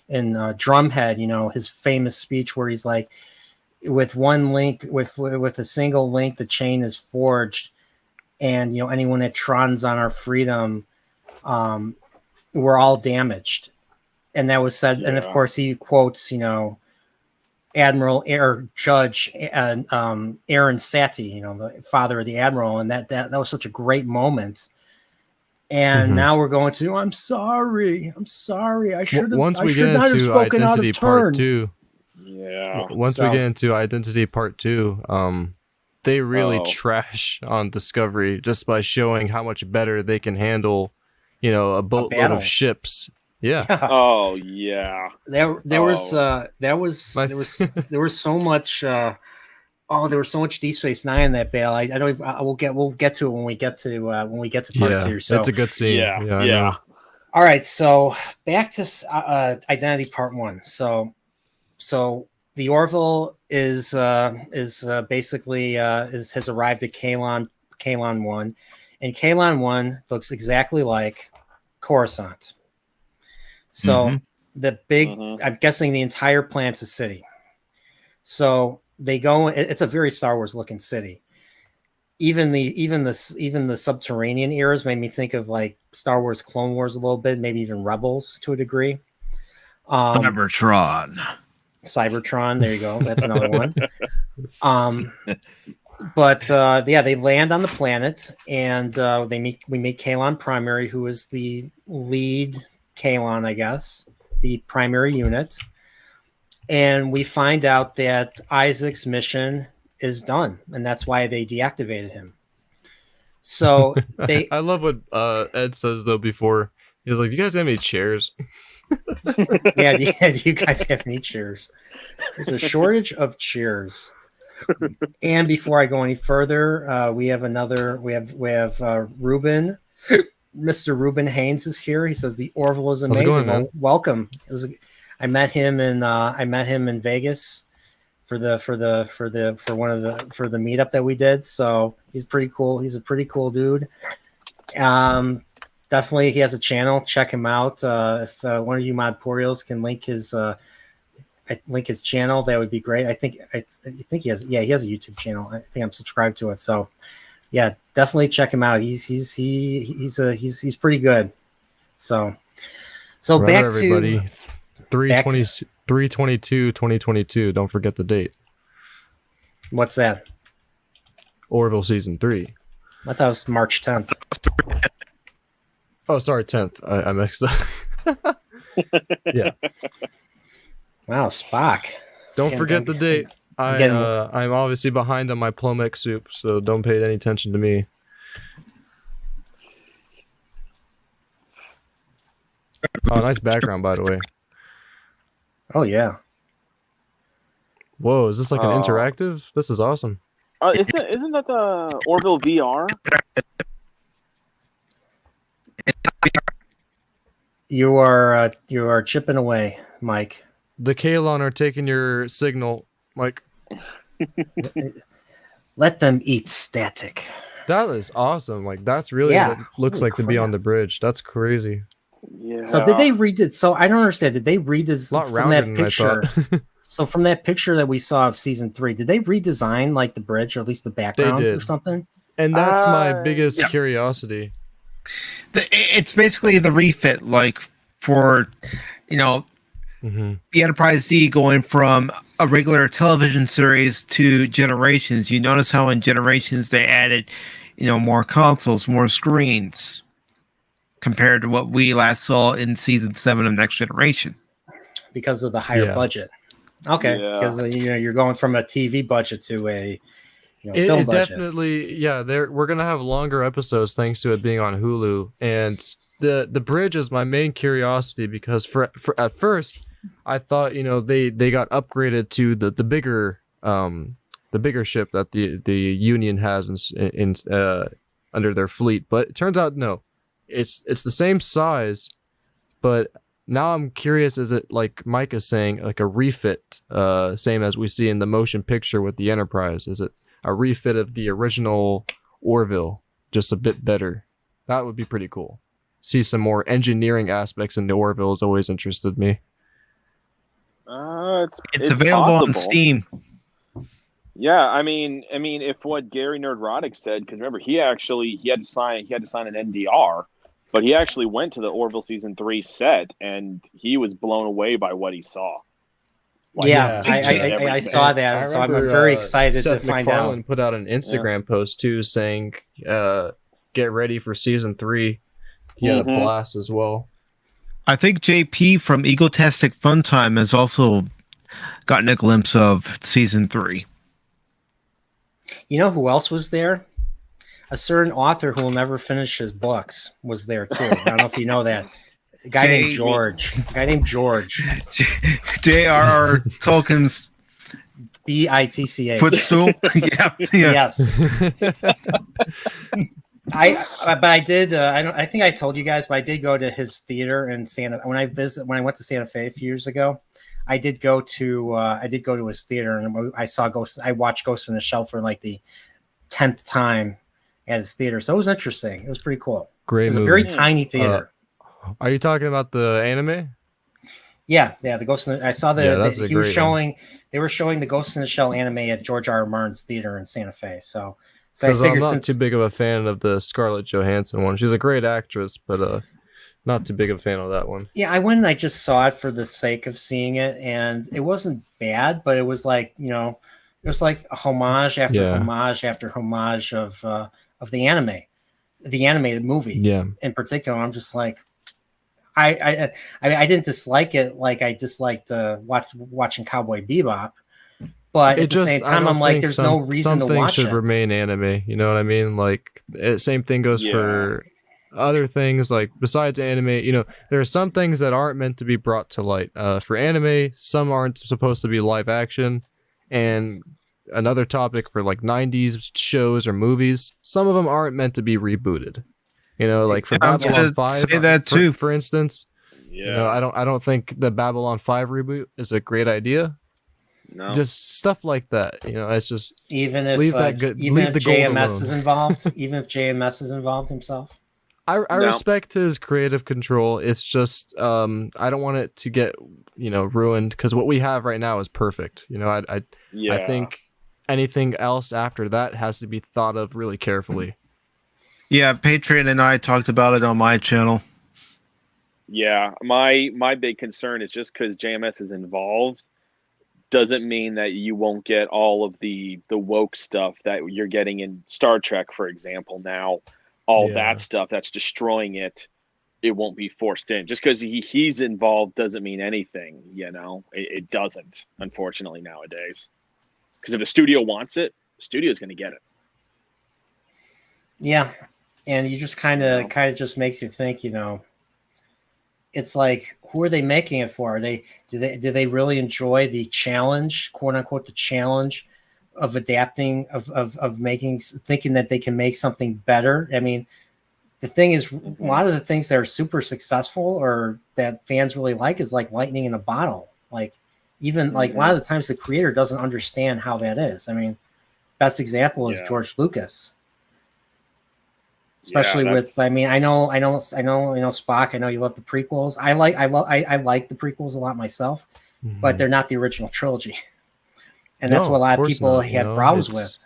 S1: in Drumhead, his famous speech where he's like, with one link, with a single link, the chain is forged, and anyone that trons on our freedom, we're all damaged. And that was said, and of course he quotes, Admiral Judge Aaron Satie, the father of the Admiral, and that was such a great moment. And now we're going to, I'm sorry. I should not have spoken out of turn.
S2: Part 2.
S4: Yeah.
S2: Once we get into Identity Part 2, they really
S4: Oh.
S2: trash on Discovery just by showing how much better they can handle, a boatload
S1: battle.
S2: of ships. Yeah.
S4: Oh yeah.
S1: There was
S4: Oh.
S1: there was
S2: My-
S1: there was there was so much there was so much Deep Space Nine in that battle. I don't even, we'll get to it when we get to part
S2: Yeah,
S1: two. So
S2: it's a good scene.
S4: Yeah,
S2: I
S4: yeah.
S2: know.
S1: all right, so back to Identity Part 1. So the Orville is basically has arrived at Kalon 1, and Kalon 1 looks exactly like Coruscant. So the big, I'm guessing the entire planet's a city. So they go. It's a very Star Wars looking city. Even the subterranean eras made me think of like Star Wars Clone Wars a little bit, maybe even Rebels to a degree. Cybertron, there you go. That's another one. But they land on the planet, and we meet Kalon Primary, who is the lead Kalon, I guess, the primary unit. And we find out that Isaac's mission is done, and that's why they deactivated him. So
S2: I love what Ed says though before. He's like, "You guys have any chairs?"
S1: yeah, do you guys have any chairs? There's a shortage of chairs. And before I go any further, we have Ruben. Mr. Ruben Haynes is here. He says the Orville is amazing.
S2: How's it going, man?
S1: Welcome. I met him in Vegas for the meetup that we did. So he's pretty cool. He's a pretty cool dude. Definitely, he has a channel. Check him out. If one of you Nerdporeals can link his channel, that would be great. I think he has a YouTube channel. I think I'm subscribed to it. So yeah, definitely check him out. He's pretty good. So
S2: Right,
S1: back
S2: everybody.
S1: to
S2: 3/22/2022. Don't forget the date.
S1: What's that?
S2: Orville season 3.
S1: I thought it was March 10th.
S2: Oh, sorry, 10th. I mixed up. Yeah.
S1: Wow, Spock.
S2: Don't forget the date. I'm obviously behind on my Plomex soup, so don't pay any attention to me. Oh, nice background, by the way.
S1: Oh yeah.
S2: Whoa, is this like an interactive? This is awesome.
S4: Isn't that the Orville VR?
S1: You are chipping away, Mike.
S2: The Kalon are taking your signal, Mike.
S1: Let them eat static.
S2: That is awesome. Like, that's really what it looks
S1: Holy
S2: like to be on the bridge. That's crazy.
S4: Yeah.
S1: So did they redesign? So I don't understand. Did they redesign from that picture? So from that picture that we saw of season 3, did they redesign like the bridge or at least the background or something?
S2: And that's my biggest curiosity.
S3: It's basically the refit, like for, the Enterprise D going from a regular television series to Generations. You notice how in Generations they added, more consoles, more screens compared to what we last saw in season 7 of Next Generation.
S1: Because of the higher budget. Okay, because you're going from a TV budget to a film budget.
S2: Definitely, we're gonna have longer episodes thanks to it being on Hulu. And the bridge is my main curiosity because for at first I thought they got upgraded to the bigger ship that the Union has in under their fleet, but it turns out no, it's the same size, but now I'm curious, is it like Mike is saying, like a refit, same as we see in the motion picture with the Enterprise? Is it a refit of the original Orville, just a bit better? That would be pretty cool. See some more engineering aspects in the Orville has always interested me.
S4: It's
S3: available
S4: possible
S3: on Steam.
S4: Yeah, I mean, if what Gary Nerdrotic said, because remember he had to sign an NDR. But he actually went to the Orville season 3 set, and he was blown away by what he saw.
S1: I saw that, so I'm very excited to find out.
S2: Seth put out an Instagram post too, saying, "Get ready for season 3." He had a blast as well.
S3: I think JP from Egotastic Funtime has also gotten a glimpse of season 3.
S1: You know who else was there? A certain author who will never finish his books was there too. I don't know if you know that. A guy named George. A guy named George.
S3: J.R.R. Tolkien's
S1: Bitch.
S3: footstool. Yeah.
S1: Yes. But I did. I think I told you guys, but I did go to his theater in Santa. When I went to Santa Fe a few years ago, I did go to his theater, and I saw Ghost. I watched Ghost in the Shell for like the 10th time at his theater, so it was interesting. It was pretty cool.
S2: Great
S1: It was
S2: movie.
S1: a very tiny theater.
S2: Are you talking about the anime?
S1: Yeah, the Ghost in the. I saw he was showing. They were showing the Ghost in the Shell anime at George R. R. Martin's theater in Santa Fe. So I figured
S2: I'm not too big of a fan of the Scarlett Johansson one. She's a great actress, but not too big of a fan of that one.
S1: Yeah, I went and I just saw it for the sake of seeing it, and it wasn't bad, but it was like, it was like a homage after homage after homage of the anime, the animated movie.
S2: Yeah.
S1: In particular, I'm just like, I didn't dislike it like I disliked watching Cowboy Bebop, but at the same time, I'm like, there's no reason to watch it.
S2: Some things should remain anime. You know what I mean? Like, same thing goes for other things. Like, besides anime, there are some things that aren't meant to be brought to light. For anime, some aren't supposed to be live action, and another topic for like 90s shows or movies, some of them aren't meant to be rebooted. Like for Babylon 5,
S3: say that too.
S2: For instance.
S4: Yeah.
S2: I don't think the Babylon 5 reboot is a great idea.
S4: No.
S2: Just stuff like that. It's just
S1: even if
S2: the
S1: JMS is involved, even if JMS is involved himself.
S2: I respect his creative control. It's just I don't want it to get ruined, because what we have right now is perfect. I think anything else after that has to be thought of really carefully.
S3: Yeah, Patreon and I talked about it on my channel.
S4: Yeah, my big concern is just because JMS is involved doesn't mean that you won't get all of the woke stuff that you're getting in Star Trek, for example. Now, that stuff that's destroying it won't be forced in. Just because he's involved doesn't mean anything. It doesn't, unfortunately, nowadays. Because if the studio wants it, the studio's going to get it.
S1: Yeah. And you just kind of just makes you think, it's like, who are they making it for? Do they really enjoy the challenge, quote unquote, the challenge of adapting, of making, thinking that they can make something better? I mean, the thing is, a lot of the things that are super successful or that fans really like is like lightning in a bottle. Like, even like a lot of the times the creator doesn't understand how that is. I mean, best example is George Lucas. Especially with, I know Spock. I know you love the prequels. I like the prequels a lot myself, but they're not the original trilogy, and that's what a lot of people had problems with.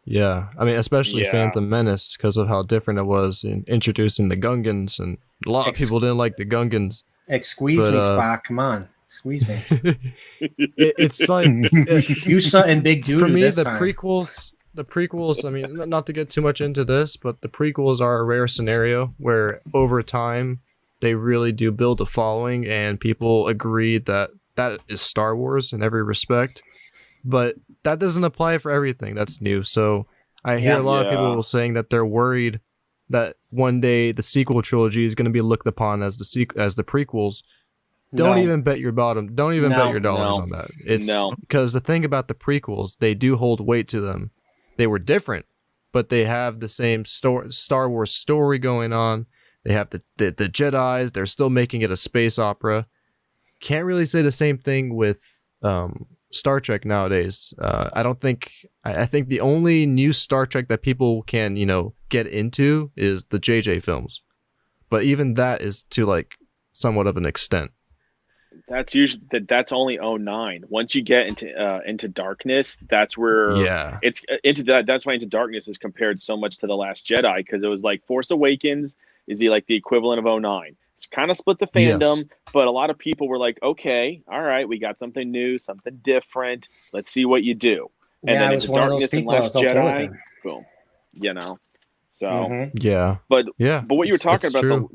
S2: Yeah, I mean, especially Phantom Menace, because of how different it was in introducing the Gungans, and a lot of people didn't like the Gungans.
S1: Squeeze me, Spock. Come on, squeeze me.
S2: It's like
S1: you something big dude.
S2: For me,
S1: this
S2: the
S1: time.
S2: prequels, I mean, not to get too much into this, but the prequels are a rare scenario where over time they really do build a following and people agree that is Star Wars in every respect. But that doesn't apply for everything that's new. So I hear a lot of people saying that they're worried that one day the sequel trilogy is going to be looked upon as the prequels. Don't even bet your bottom. Don't even bet your dollars on that. It's because the thing about the prequels, they do hold weight to them. They were different, but they have the same Star Wars story going on. They have the Jedis. They're still making it a space opera. Can't really say the same thing with Star Trek nowadays. I think the only new Star Trek that people can get into is the JJ films, but even that is to like somewhat of an extent.
S4: That's only 09. Once you get into Darkness, that's where it's into that. That's why Into Darkness is compared so much to The Last Jedi, because it was like Force Awakens is the equivalent of 09. It's kind of split the fandom, but a lot of people were like, okay, all right, we got something new, something different. Let's see what you do. And then Into Darkness and Last Jedi, boom. So but what you were talking about,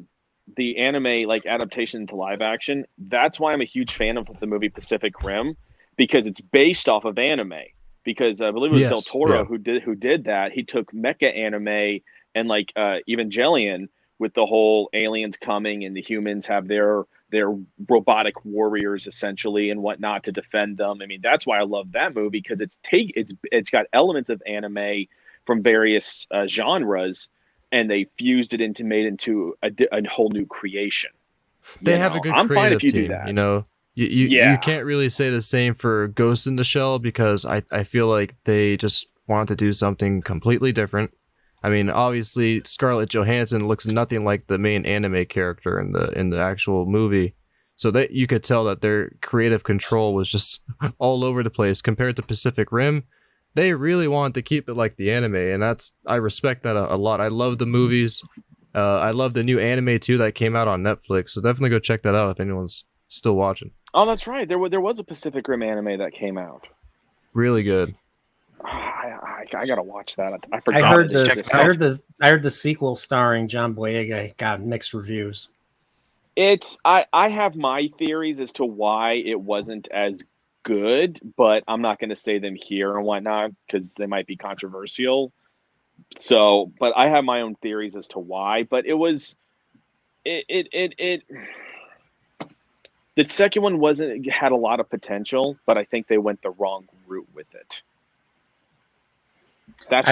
S4: the anime adaptation to live action, that's why I'm a huge fan of the movie Pacific Rim, because it's based off of anime. because I believe it was
S2: Yes,
S4: Del Toro
S2: yeah.
S4: who did that. He took mecha anime and like Evangelion with the whole aliens coming and the humans have their robotic warriors essentially and whatnot to defend them. I mean, that's why I love that movie, because it's got elements of anime from various genres, and they fused it into made into a whole new creation.
S2: They have a good
S4: I'm fine if
S2: creative
S4: you do
S2: team.
S4: that.
S2: You know, you
S4: Yeah.
S2: can't really say the same for Ghost in the Shell because I feel like they just want to do something completely different. I mean, obviously Scarlett Johansson looks nothing like the main anime character in the actual movie. So that you could tell that their creative control was just all over the place compared to Pacific Rim. They really wanted to keep it like the anime, and I respect that a lot. I love the movies. I love the new anime too that came out on Netflix. So definitely go check that out if anyone's still watching.
S4: Oh, that's right. There was a Pacific Rim anime that came out.
S2: Really good.
S4: I gotta watch that. I
S1: I
S4: forgot.
S1: heard
S4: it
S3: check
S4: existed.
S3: it out.
S1: I heard the sequel starring John Boyega got mixed reviews.
S4: I have my theories as to why it wasn't as good, but I'm not going to say them here and whatnot because they might be controversial. So, but I have my own theories as to why. But it the second one had a lot of potential, but I think they went the wrong route with it. That's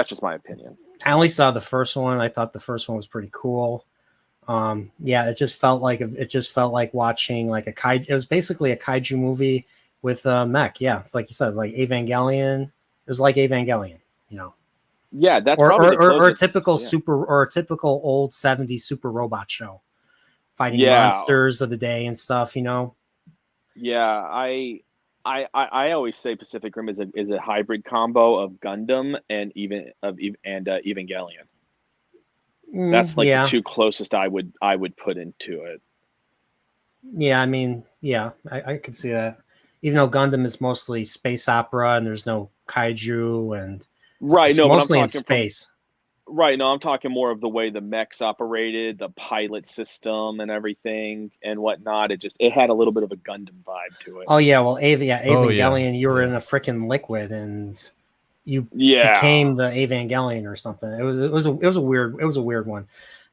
S4: just my opinion.
S1: I only saw the first one. I thought the first one was pretty cool. Yeah, it just felt like watching like a kaiju. It was basically a kaiju movie with mech. Yeah, it's like you said, like Evangelion. It was like Evangelion, you know.
S4: Yeah, that's
S1: or
S4: probably
S1: a typical old 70s super robot show, fighting
S4: Yeah.
S1: monsters of the day and stuff, you know.
S4: Yeah, I always say Pacific Rim is a hybrid combo of Gundam and Evangelion. That's like
S1: Yeah.
S4: the two closest I would put into it.
S1: Yeah, I mean, yeah, I could see that. Even though Gundam is mostly space opera and there's no kaiju and
S4: Right,
S1: it's
S4: no, but I'm
S1: mostly in
S4: talking
S1: space.
S4: Right, no, I'm talking more of the way the mechs operated, the pilot system and everything and whatnot. It had a little bit of a Gundam vibe to it.
S1: Oh yeah, well,
S2: Oh, yeah.
S1: Evangelion, you were
S2: Yeah.
S1: in a freaking liquid and you
S4: Yeah.
S1: became the Evangelion or something. It was a weird one.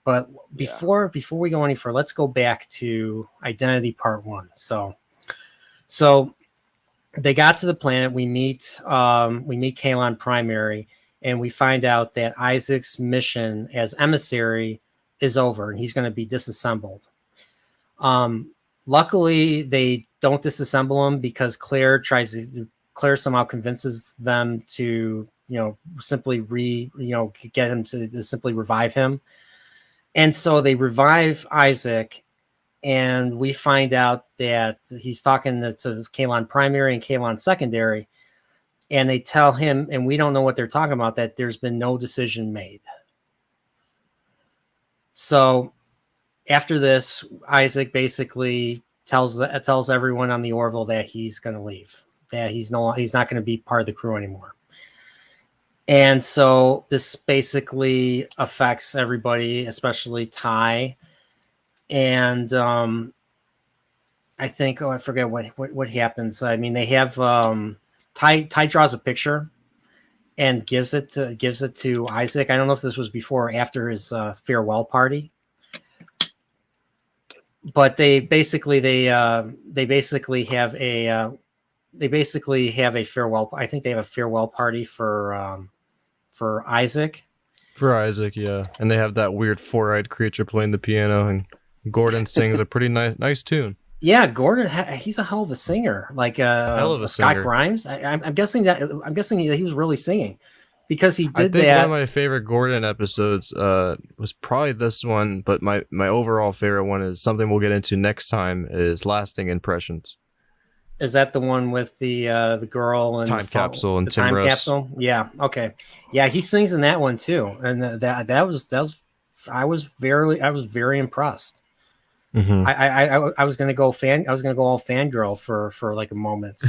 S1: But before we go any further, let's go back to Identity Part 1. So they got to the planet. We meet Kalon Primary, and we find out that Isaac's mission as emissary is over, and he's going to be disassembled. Luckily, they don't disassemble him because Claire somehow convinces them to simply get him to simply revive him, and so they revive Isaac. And we find out that he's talking to Kalon Primary and Kalon Secondary, and they tell him, and we don't know what they're talking about, that there's been no decision made. So after this, Isaac basically tells everyone on the Orville that he's going to leave, that he's not going to be part of the crew anymore. And so this basically affects everybody, especially Ty. And I think I forget what happens. I mean, they have Ty draws a picture and gives it to Isaac. I don't know if this was before or after his farewell party, but they basically have a farewell. I think they have a farewell party for Isaac.
S2: For Isaac, yeah, and they have that weird four-eyed creature playing the piano, and Gordon sings a pretty nice tune.
S1: Yeah, Gordon, he's a hell of a singer. Like
S2: hell of a
S1: Scott
S2: singer.
S1: Grimes. I'm guessing that he was really singing because he did
S2: that. I think
S1: that.
S2: one of my favorite Gordon episodes was probably this one, but my overall favorite one is something we'll get into next time. Is Lasting Impressions.
S1: Is that the one with the girl and
S2: time capsule and
S1: the
S2: Tim
S1: time
S2: Russ?
S1: Capsule? Yeah. Okay. Yeah, he sings in that one too, and that was I was very impressed.
S2: Mm-hmm.
S1: I was gonna go all fangirl for like a moment.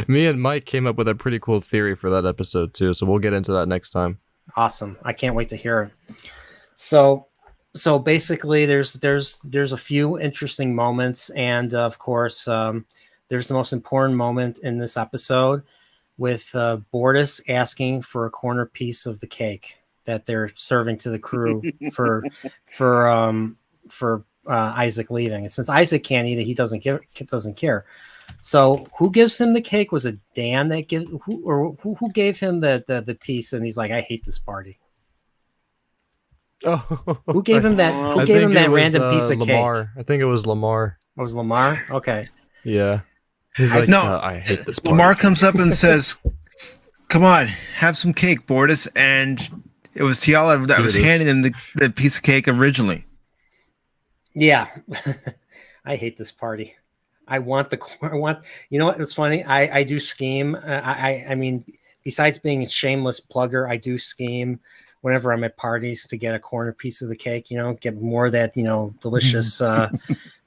S2: Me and Mike came up with a pretty cool theory for that episode too, so we'll get into that next time.
S1: Awesome! I can't wait to hear it. So basically, there's a few interesting moments, and of course, there's the most important moment in this episode with Bortus asking for a corner piece of the cake that they're serving to the crew for Isaac leaving. And since Isaac can't eat it, he doesn't care. So who gives him the cake? Was it Dan that who gave him the piece? And he's like, I hate this party.
S2: Oh,
S1: who gave him that? Who gave him that random piece of
S2: Lamar.
S1: cake?
S2: I think it was Lamar.
S1: It was Lamar. Okay.
S2: Yeah. He's like, I hate this party.
S3: Lamar comes up and says, "Come on, have some cake, Bortus." And it was Tiala that was handing him the piece of cake originally.
S1: Yeah. I hate this party. I want. You know what? It's funny. I do scheme. I mean, besides being a shameless plugger, I do scheme whenever I'm at parties to get a corner piece of the cake. You know, get more of that. You know, delicious,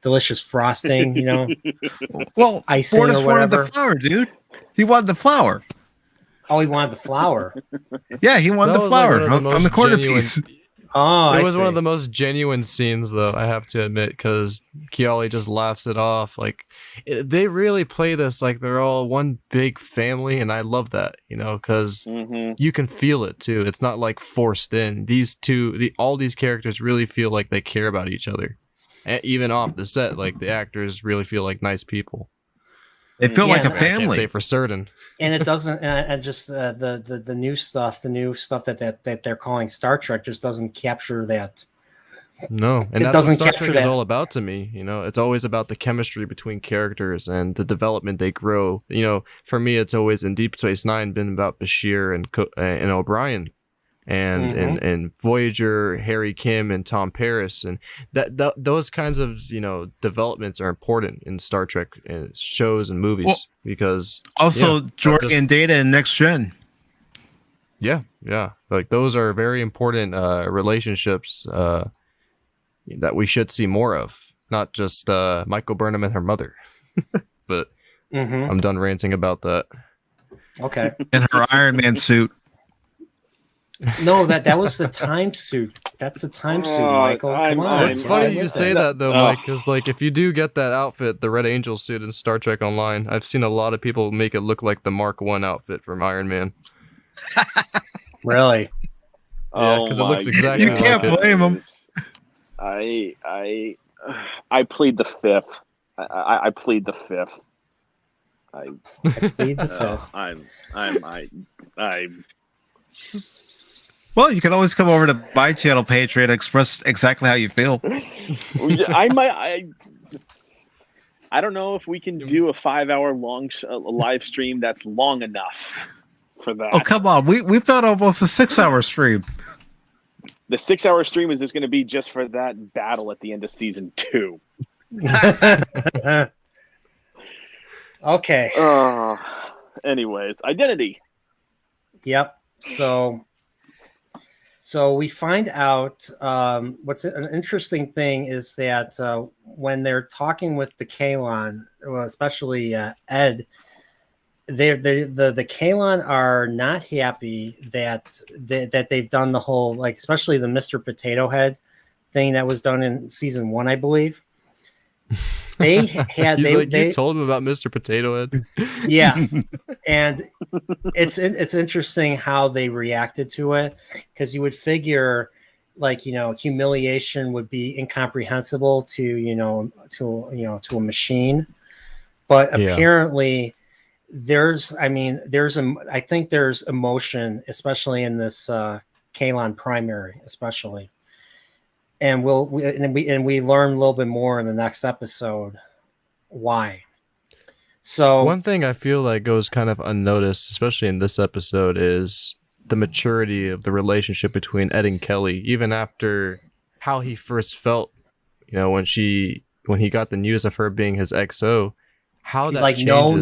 S1: delicious frosting. You know,
S3: well,
S1: icing
S3: Bortus
S1: or whatever.
S3: wanted the flour, dude. He wanted the flour.
S1: Oh, he wanted the flour.
S3: Yeah, he wanted the flour on the corner piece.
S1: Oh,
S2: it was one of the most genuine scenes, though, I have to admit, because Kiali just laughs it off. Like, they really play this like they're all one big family, and I love that, you know, because you can feel it, too. It's not, like, forced in. All these characters really feel like they care about each other. And even off the set, like, the actors really feel like nice people.
S3: They feel like a
S2: I can't
S3: family.
S2: say for certain.
S1: And it doesn't, and just the new stuff that they're calling Star Trek just doesn't capture that.
S2: No, and
S1: it
S2: that's
S1: doesn't
S2: what Star
S1: capture
S2: Trek
S1: that.
S2: is all about to me. You know, it's always about the chemistry between characters and the development they grow. You know, for me, it's always in Deep Space Nine been about Bashir and O'Brien, and Voyager, Harry Kim, and Tom Paris, and those kinds of developments are important in Star Trek shows and movies because
S3: also Geordi and Data in Next Gen.
S2: Yeah, like those are very important relationships that we should see more of, not just Michael Burnham and her mother. But I'm done ranting about that.
S1: Okay.
S3: And her Iron Man suit.
S1: No, that was the time suit. That's the time suit, Michael. Come on.
S2: It's funny you say that though, Mike, because like if you do get that outfit, the Red Angel suit in Star Trek Online, I've seen a lot of people make it look like the Mark I outfit from Iron Man.
S1: Really?
S2: Yeah, because it looks exactly
S3: like it. You can't blame him.
S4: I plead the fifth. I plead the fifth.
S1: I plead the fifth.
S4: I'm.
S3: Well, you can always come over to my channel, Patreon, and express exactly how you feel.
S4: I don't know if we can do a 5-hour long live stream that's long enough for that.
S3: Oh, come on. We've done almost a 6-hour stream.
S4: The 6-hour stream is just going to be just for that battle at the end of season 2.
S1: Okay.
S4: Anyways, identity.
S1: Yep. So we find out what's an interesting thing is that when they're talking with the Kaylon, well, especially Ed, the Kaylon are not happy that they've done the whole, like, especially the Mr. Potato Head thing that was done in season 1, I believe. They had
S2: you told him about Mr. Potato Head.
S1: Yeah, and it's interesting how they reacted to it, because you would figure, like, humiliation would be incomprehensible to a machine, but apparently I think there's emotion, especially in this Kaylon primary, especially. And we learn a little bit more in the next episode why. So
S2: one thing I feel like goes kind of unnoticed, especially in this episode, is the maturity of the relationship between Ed and Kelly, even after how he first felt, when he got the news of her being his XO. How
S1: he's
S2: that
S1: like,
S2: changes
S1: no.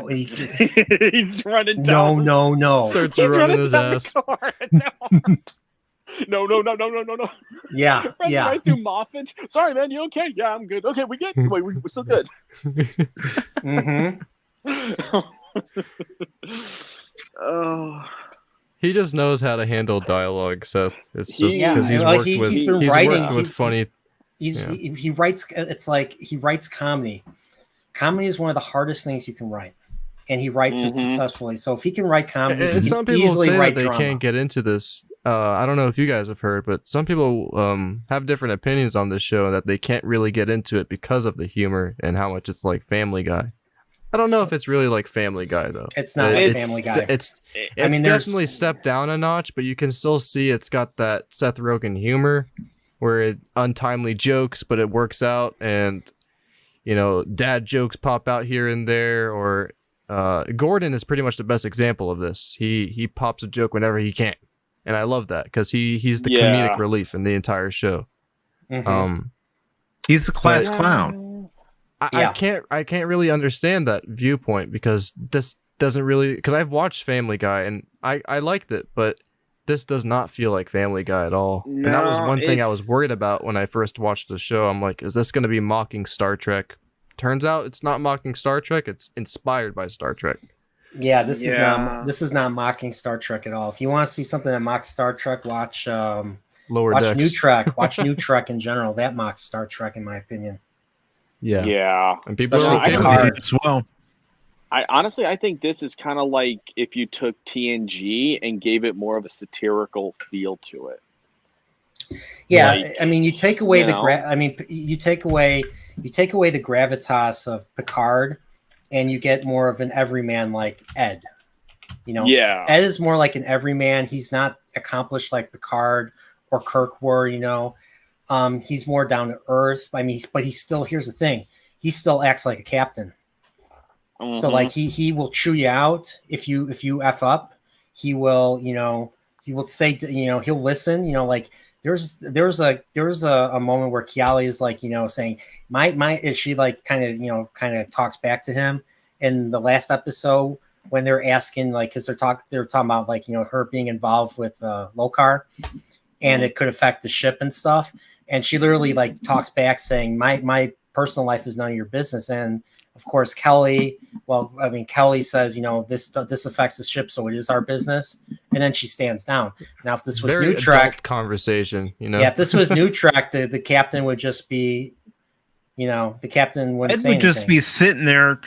S4: He's running down.
S1: No.
S2: Starts running his ass.
S4: No.
S1: Yeah.
S4: Right through Moffat. Sorry, man. You okay? Yeah, I'm good. Okay, we good. Wait, we're still good. Oh.
S2: He just knows how to handle dialogue, Seth. It's just
S1: because
S2: he's worked with funny.
S1: He writes. It's like he writes comedy. comedy is one of the hardest things you can write, and he writes it successfully. So if he can write comedy, he
S2: And
S1: can
S2: some people
S1: easily
S2: say
S1: write
S2: that they
S1: drama.
S2: can't get into this. I don't know if you guys have heard, but some people have different opinions on this show, that they can't really get into it because of the humor and how much it's like Family Guy. I don't know if it's really like Family Guy though.
S1: It's not like Family Guy.
S2: It's
S1: I mean, there's-
S2: definitely stepped down a notch, but you can still see it's got that Seth Rogen humor, where it untimely jokes, but it works out, and dad jokes pop out here and there. Or Gordon is pretty much the best example of this. He pops a joke whenever he can, and I love that because he's the comedic relief in the entire show.
S3: He's a class clown.
S2: I can't really understand that viewpoint, because this doesn't really, because I've watched Family Guy and I liked it, but this does not feel like Family Guy at all.
S4: No,
S2: and that was one thing I was worried about when I first watched the show. I'm like, is this going to be mocking Star Trek? Turns out it's not mocking Star Trek. It's inspired by Star Trek.
S1: Yeah, this is not mocking Star Trek at all. If you want to see something that mocks Star Trek, watch
S2: Lower Decks.
S1: New Trek. Watch New Trek in general. That mocks Star Trek, in my opinion.
S2: Yeah. And people are
S1: Especially
S2: okay with
S1: Picard.
S2: it.
S3: As well.
S4: I think this is kind of like if you took TNG and gave it more of a satirical feel to it.
S1: Yeah,
S4: Like,
S1: I mean, you take away
S4: you
S1: the
S4: know.
S1: you take away the gravitas of Picard, and you get more of an everyman like Ed.
S4: Yeah.
S1: Ed is more like an everyman. He's not accomplished like Picard or Kirk were. He's more down to earth. I mean, but he's still. Here's the thing: he still acts like a captain. So like he will chew you out if you f up. He will he will say he'll listen. Like there was a moment where Kiali is like saying my is she like kind of talks back to him in the last episode when they're asking like because they're talking about like her being involved with Lokar and it could affect the ship and stuff, and she literally like talks back saying my personal life is none of your business. And of course, Kelly says, this affects the ship, so it is our business. And then she stands down. Now, if this was
S2: Very
S1: New Trek
S2: conversation,
S1: yeah, if this was New Trek, the captain would just be, the captain wouldn't
S3: Ed
S1: say
S3: would just
S1: anything.
S3: be sitting there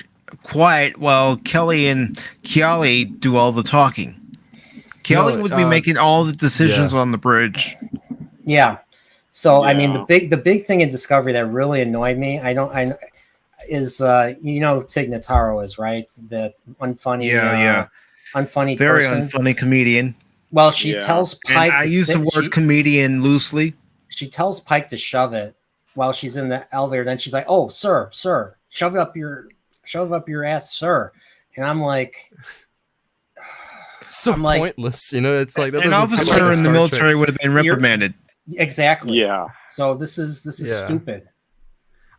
S3: quiet while Kelly and Kiali do all the talking. Kelly would be making all the decisions on the bridge.
S1: Yeah. So I mean, the big thing in Discovery that really annoyed me, is Tig Notaro is right, that unfunny unfunny
S3: very
S1: person.
S3: unfunny comedian.
S1: Well, she tells Pike.
S3: And I use the word comedian loosely.
S1: She tells Pike to shove it while she's in the elevator. Then she's like, "Oh, sir, shove it up your ass, sir." And I'm like,
S2: pointless. It's like that
S3: an officer in the military would have been reprimanded.
S1: Exactly.
S4: Yeah.
S1: So this is stupid.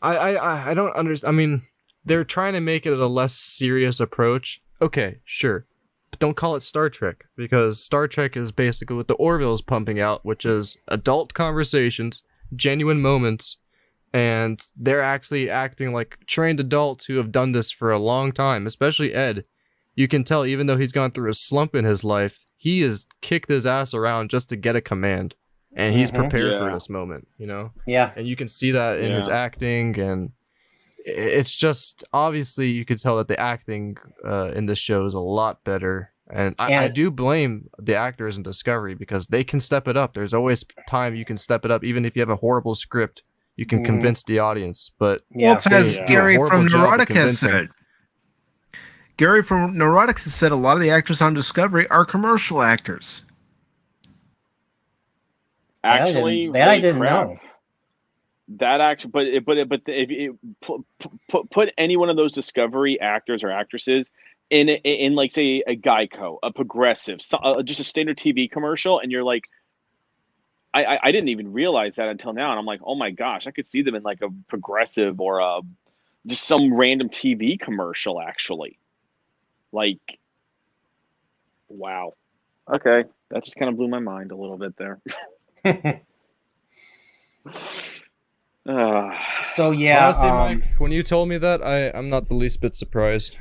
S2: I don't understand. I mean, they're trying to make it a less serious approach. Okay, sure. But don't call it Star Trek, because Star Trek is basically what the Orville is pumping out, which is adult conversations, genuine moments, and they're actually acting like trained adults who have done this for a long time, especially Ed. You can tell, even though he's gone through a slump in his life, he has kicked his ass around just to get a command. And he's prepared for this moment,
S1: Yeah.
S2: And you can see that in his acting, and it's just obviously you could tell that the acting in this show is a lot better. And I do blame the actors in Discovery, because they can step it up. There's always time you can step it up, even if you have a horrible script. You can convince the audience, but
S3: Well, as Gary from Neurotica said. Gary from Neurotica said a lot of the actors on Discovery are commercial actors.
S4: Actually,
S1: I didn't know.
S4: That actually, but if you put any one of those Discovery actors or actresses in like say a Geico, a Progressive, just a standard TV commercial, and you're like, I didn't even realize that until now, and I'm like, oh my gosh, I could see them in like a Progressive or just some random TV commercial actually. Like, wow, okay, that just kind of blew my mind a little bit there.
S1: So yeah,
S2: honestly, Mike, when you told me that, I'm not the least bit surprised.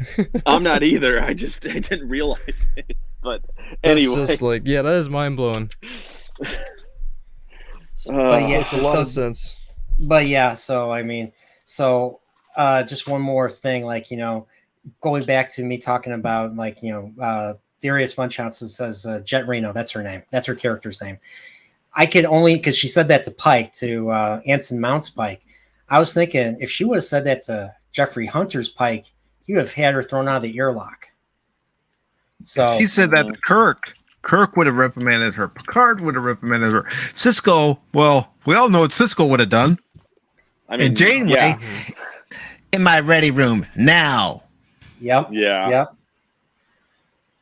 S4: I'm not either. I didn't realize it. But anyway,
S2: just like, that is mind blowing.
S1: But yeah,
S2: makes a lot of sense.
S1: But yeah, so I mean, just one more thing, like, going back to me talking about, like, Darius Munchausen says Jet Reno. That's her name. That's her character's name. I could only, because she said that to Pike, to Anson Mount's Pike. I was thinking if she would have said that to Jeffrey Hunter's Pike, he would have had her thrown out of the airlock. So
S3: she said that to Kirk. Kirk would have reprimanded her. Picard would have reprimanded her. Cisco, well, we all know what Cisco would have done.
S4: I mean,
S3: And Janeway, in my ready room now.
S1: Yep.
S4: Yeah.
S1: Yep.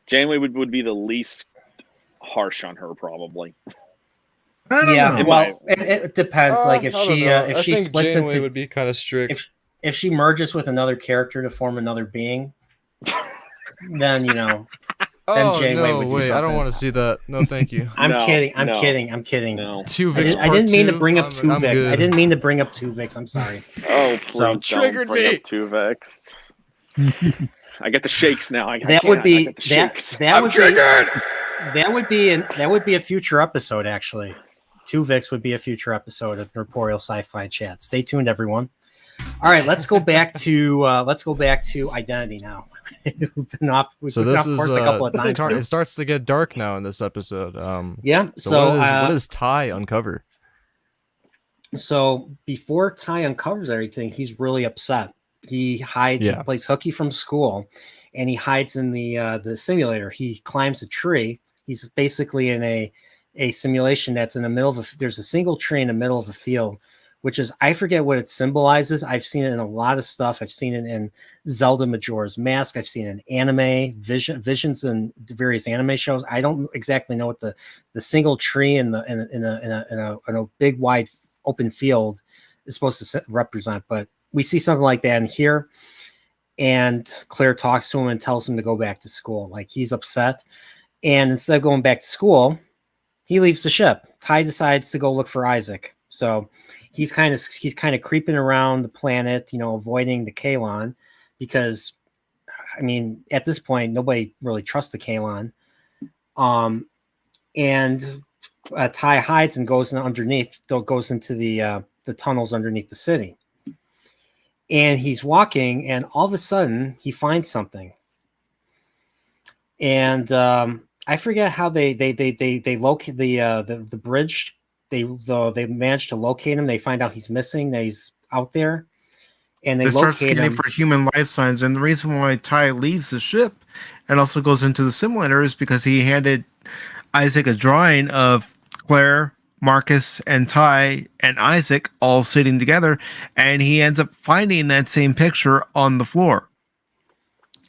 S4: Janeway would be the least harsh on her, probably.
S3: I don't know.
S1: Well, it depends. Like if she splits
S2: Janeway
S1: into,
S2: would be kind of strict.
S1: if she merges with another character to form another being, then Janeway would do
S2: wait, I don't
S1: something.
S2: want to see that. No, thank you.
S1: I'm
S4: No,
S1: kidding. I'm
S4: no.
S1: kidding. I'm kidding.
S4: No.
S2: Tuvix
S1: I didn't mean to
S2: part
S1: bring up
S2: two, I'm
S1: Tuvix.
S2: good.
S1: I didn't mean to bring up Tuvix. I'm sorry.
S4: Oh, please
S1: So-
S4: don't
S2: Triggered
S4: bring
S2: me.
S4: up Tuvix. I get the shakes now.
S1: That would be
S4: I get the shakes.
S1: that would be a future episode, actually. Tuvix would be a future episode of Nerdporeal Sci-Fi Chat. Stay tuned, everyone. All right, let's go back to Identity now. We've been off course a couple of times.
S2: it starts to get dark now in this episode.
S1: Yeah.
S2: So what does Ty uncover?
S1: So before Ty uncovers everything, he's really upset. He hides.
S2: Yeah.
S1: He plays hooky from school, and he hides in the simulator. He climbs a tree. He's basically in a simulation that's in the middle of there's a single tree in the middle of a field, which is, I forget what it symbolizes. I've seen it in a lot of stuff. I've seen it in Zelda Majora's Mask. I've seen it in anime visions and various anime shows. I don't exactly know what the single tree in a big wide open field is supposed to represent, but we see something like that in here. And Claire talks to him and tells him to go back to school. Like, he's upset. And instead of going back to school, he leaves the ship. Ty decides to go look for Isaac. So he's kind of creeping around the planet, avoiding the Kaylon, because, I mean, at this point, nobody really trusts the Kaylon. And Ty hides and goes into the tunnels underneath the city. And he's walking, and all of a sudden he finds something. And I forget how they locate the bridge. They managed to locate him. They find out he's missing, that he's out there, and they
S3: start
S1: locate
S3: scanning
S1: him.
S3: for human life signs. And the reason why Ty leaves the ship and also goes into the simulator is because he handed Isaac a drawing of Claire, Marcus, and Ty and Isaac all sitting together, and he ends up finding that same picture on the floor.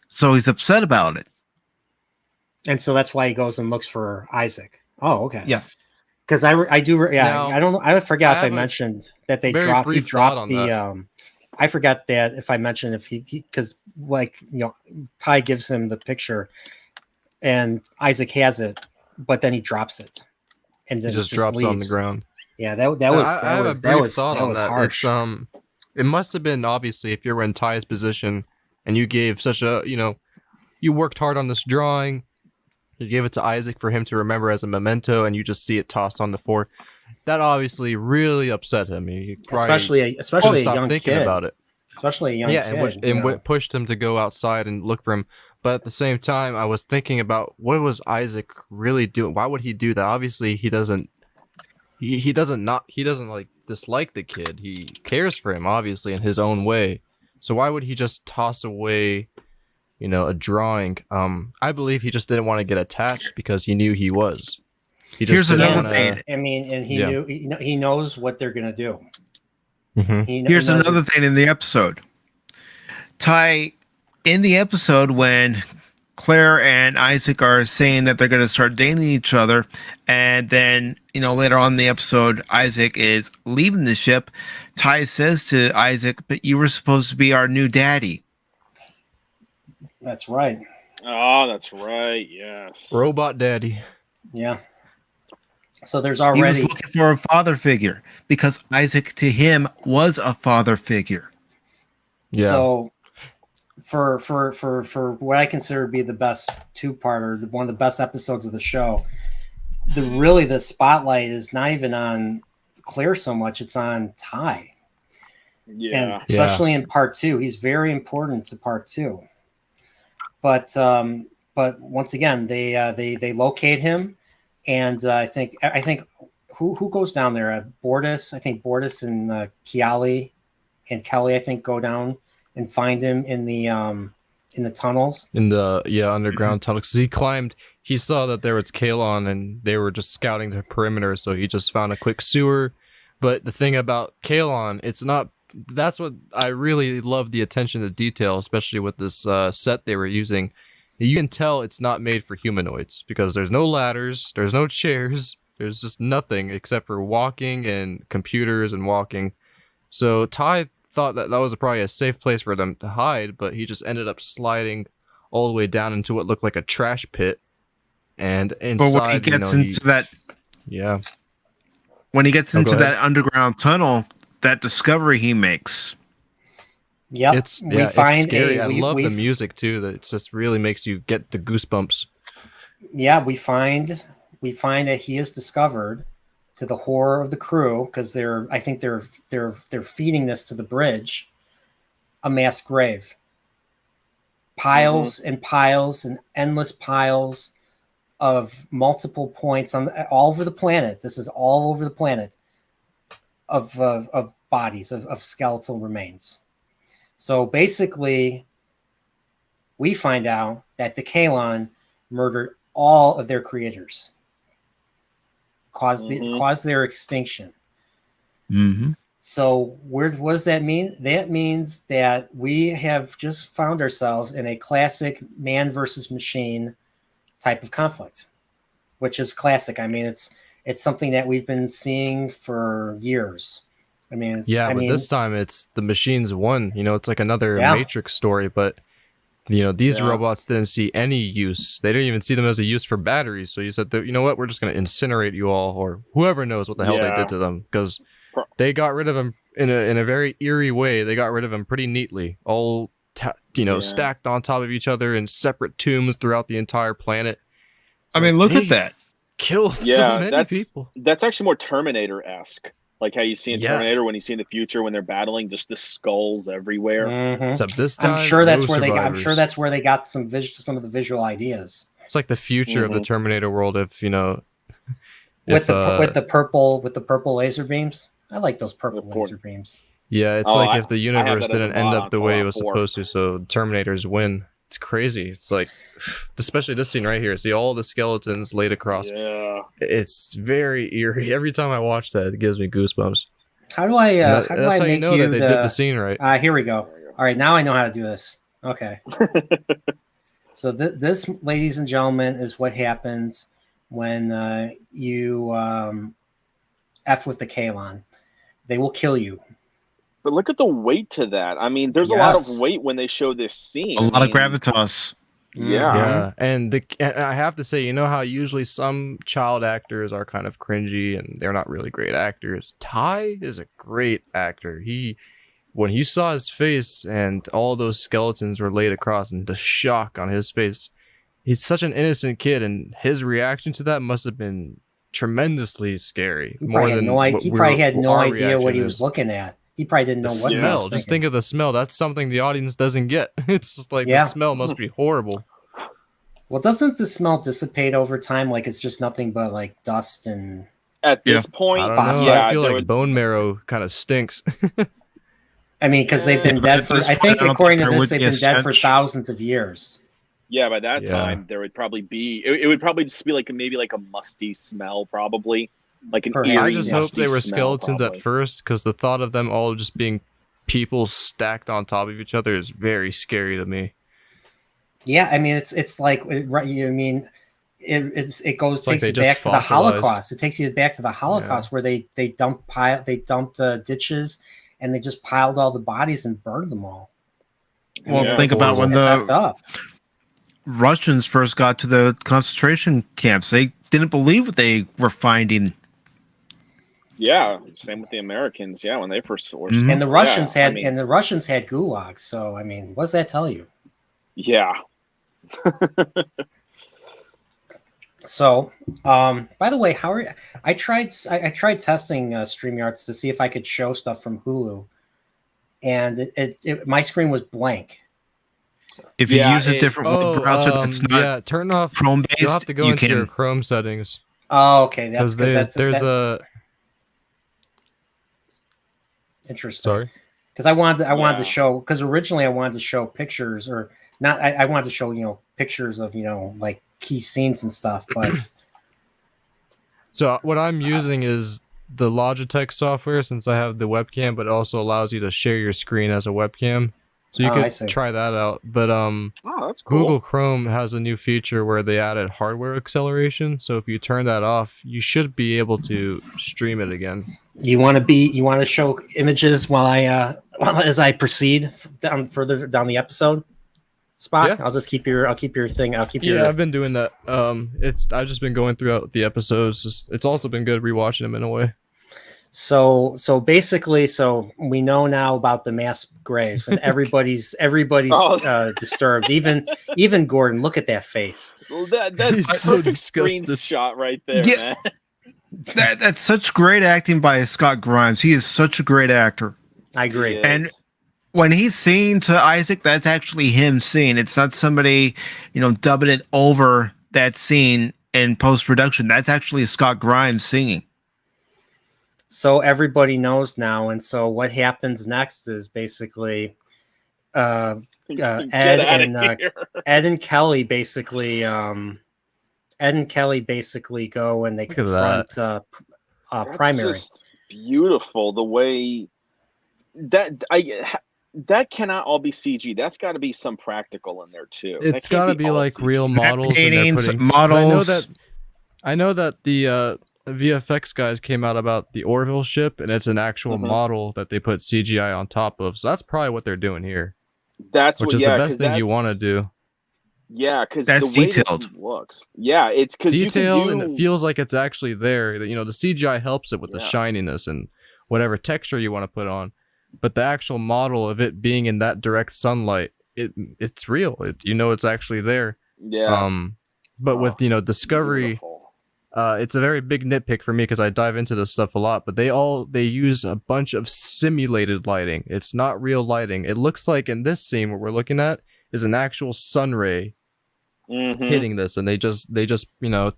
S3: So he's upset about it.
S1: And so that's why he goes and looks for Isaac. Oh, okay.
S3: Yes.
S1: Because I do. Yeah,
S2: Now,
S1: I don't know. I forgot if I
S2: have a
S1: mentioned that he
S2: very brief
S1: dropped
S2: thought on
S1: the. I forgot that if I mentioned if he because Ty gives him the picture, and Isaac has it, but then he drops it, and then
S2: He just drops it on the
S1: leaves.
S2: ground.
S1: Yeah, that was harsh.
S2: It must have been, obviously, if you're in Ty's position and you gave such a, you worked hard on this drawing, you gave it to Isaac for him to remember as a memento, and you just see it tossed on the floor. That obviously really upset him. He
S1: especially a young
S2: thinking
S1: kid.
S2: about it.
S1: Especially a young kid.
S2: And what pushed him to go outside and look for him. But at the same time, I was thinking about, what was Isaac really doing? Why would he do that? Obviously, he doesn't like dislike the kid. He cares for him, obviously, in his own way. So why would he just toss away, a drawing? I believe he just didn't want to get attached because he knew he was.
S3: Here's another thing.
S1: I mean, and he knows what they're gonna do.
S2: Mm-hmm.
S3: Here's another thing in the episode. Ty, in the episode when Claire and Isaac are saying that they're going to start dating each other, and then, later on in the episode, Isaac is leaving the ship, Ty says to Isaac, "But you were supposed to be our new daddy."
S1: That's right.
S4: Oh, that's right. Yes.
S2: Robot daddy.
S1: Yeah. So there's
S3: He
S1: already
S3: was looking for a father figure because Isaac to him was a father figure.
S2: Yeah.
S1: So for what I consider to be the best two-parter, one of the best episodes of the show, the spotlight is not even on Claire so much, it's on Ty. and
S4: Yeah.
S1: especially in part 2, he's very important to part 2. But once again, they locate him, and I think who goes down there? Bortus, I think Bortus and Kiali and Kelly, I think, go down and find him in the tunnels.
S2: In the underground tunnel, because he saw that there was Kalon and they were just scouting the perimeter, so he just found a quick sewer. But the thing about Kalon, that's what I really love, the attention to detail, especially with this set they were using. You can tell it's not made for humanoids because there's no ladders, there's no chairs, there's just nothing except for walking and computers and walking. So Ty thought that was probably a safe place for them to hide, but he just ended up sliding all the way down into what looked like a trash pit. And inside,
S3: but when he gets into that,
S2: yeah,
S3: when he gets into that underground tunnel, that discovery he makes.
S1: Yep,
S2: it's scary. I love the music too. That it just really makes you get the goosebumps.
S1: Yeah, we find that he is discovered, to the horror of the crew, because I think they're feeding this to the bridge, a mass grave. Piles and piles and endless piles of multiple points all over the planet. This is all over the planet of bodies of skeletal remains. So basically, we find out that the Kalon murdered all of their creators, caused their extinction.
S3: Mm-hmm.
S1: So what does that mean? That means that we have just found ourselves in a classic man versus machine type of conflict, which is classic. I mean, it's something that we've been seeing for years. I mean,
S2: this time it's the machines won. It's like another Matrix story, but these robots didn't see any use. They didn't even see them as a use for batteries. So you said that, you know what, we're just going to incinerate you all, or whoever knows what the hell they did to them, because they got rid of them in a very eerie way. They got rid of them pretty neatly, all stacked on top of each other in separate tombs throughout the entire planet.
S3: I mean, look at that.
S2: Killed so many people.
S4: That's actually more Terminator-esque. Like how you see in Terminator when you see in the future when they're battling, just the skulls everywhere.
S1: Mm-hmm.
S2: Except this time,
S1: I'm sure that's where they got some of the visual ideas.
S2: It's like the future of the Terminator world. With
S1: the purple laser beams. I like those purple laser beams.
S2: Yeah, it's like if the universe didn't end up the way it was supposed to, so Terminators win. It's crazy. It's like, especially this scene right here. See all the skeletons laid across.
S4: Yeah.
S2: It's very eerie. Every time I watch that, it gives me goosebumps.
S1: How do I
S2: that's how you know that they did the scene right.
S1: Here we go. All right, now I know how to do this. Okay. So this, ladies and gentlemen, is what happens when you F with the Kalon. They will kill you.
S4: But look at the weight to that. I mean, there's a lot of weight when they show this scene.
S3: A lot of gravitas.
S4: Yeah.
S2: And I have to say, how usually some child actors are kind of cringy and they're not really great actors. Ty is a great actor. When he saw his face and all those skeletons were laid across and the shock on his face, he's such an innocent kid, and his reaction to that must have been tremendously scary.
S1: He probably had no idea what he was looking at. He probably didn't know what
S2: smell.
S1: he was
S2: Just think of the smell. That's something the audience doesn't get. It's just like the smell must be horrible.
S1: Well, doesn't the smell dissipate over time? Like it's just nothing but like dust and.
S4: At this point,
S2: I don't know. I feel like bone marrow kind of stinks.
S1: I mean, because they've been dead for. I think according to this, they've been dead for thousands of years.
S4: Yeah, by that time there would probably be. It would probably just be like maybe like a musty smell, probably. Like an eerie,
S2: I just hope they were
S4: smell,
S2: skeletons
S4: probably.
S2: at first, because the thought of them all just being people stacked on top of each other is very scary to me.
S1: Yeah, I mean it's like right. I mean, takes you back to the Holocaust. It takes you back to the Holocaust where they dumped ditches and they just piled all the bodies and burned them all.
S3: Well, think about when the Russians first got to the concentration camps. They didn't believe what they were finding.
S4: Yeah, same with the Americans. Yeah, when they first sourced,
S1: and the Russians had gulags. So I mean, what does that tell you?
S4: Yeah.
S1: So, by the way, I tried testing StreamYards to see if I could show stuff from Hulu, and my screen was blank. So,
S3: If you use a different web browser that's not
S2: yeah, turn off
S3: Chrome based,
S2: you'll have to go into your Chrome settings.
S1: oh, okay, that's
S2: because there's a
S1: interesting.
S2: sorry.
S1: Because I wanted to show, because originally I wanted to show pictures, or not. I wanted to show pictures of like key scenes and stuff. But
S2: so what I'm using is the Logitech software, since I have the webcam, but it also allows you to share your screen as a webcam. So you could try that out. But
S4: that's cool.
S2: Google Chrome has a new feature where they added hardware acceleration. So if you turn that off, you should be able to stream it again.
S1: You want to show images while as I proceed further down the episode spot? Yeah. I'll keep your thing.
S2: I've been doing that. I've just been going throughout the episodes. It's also been good rewatching them in a way.
S1: So basically, we know now about the mass graves, and everybody's disturbed. Even Gordon, look at that face.
S4: Well, that's
S2: so disgusting.
S4: Screenshot right there,
S3: yeah,
S4: man.
S3: That's such great acting by Scott Grimes. He is such a great actor.
S1: I agree.
S3: And when he's singing to Isaac, that's actually him singing. It's not somebody, dubbing it over that scene in post-production. That's actually Scott Grimes singing.
S1: So everybody knows now, and so what happens next is basically Ed and Kelly basically go and they confront Primary.
S4: Just beautiful the way that cannot all be CG. That's got to be some practical in there too.
S2: It's got to be like CG. Real models.
S3: Paintings, models.
S2: I know that the VFX guys came out about the Orville ship, and it's an actual model that they put CGI on top of. So that's probably what they're doing here. Which is the best thing you want to do.
S4: Yeah, because
S3: that's
S4: the way
S3: detailed.
S4: this looks. Yeah, it's because
S2: detailed, and it feels like it's actually there. The CGI helps it with the shininess and whatever texture you want to put on, but the actual model of it being in that direct sunlight, it's real. It's actually there.
S4: Yeah.
S2: But with Discovery. Beautiful. It's a very big nitpick for me because I dive into this stuff a lot, but they use a bunch of simulated lighting. It's not real lighting. It looks like in this scene what we're looking at is an actual sun ray hitting this, and they just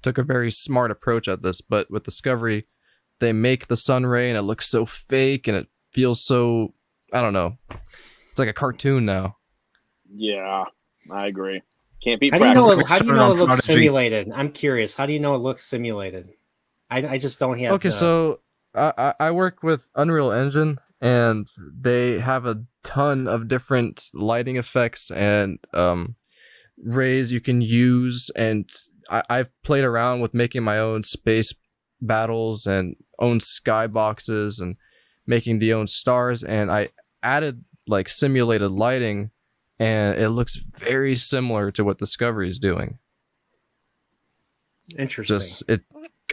S2: took a very smart approach at this. But with Discovery, they make the sun ray and it looks so fake and it feels so, I don't know. It's like a cartoon now.
S4: Yeah, I agree. Can't be.
S1: How do you know it looks simulated? I'm curious. How do you know it looks simulated? I just don't have.
S2: Okay, so I work with Unreal Engine, and they have a ton of different lighting effects and rays you can use. And I've played around with making my own space battles and own skyboxes and making the own stars. And I added like simulated lighting. And it looks very similar to what Discovery is doing.
S1: Interesting.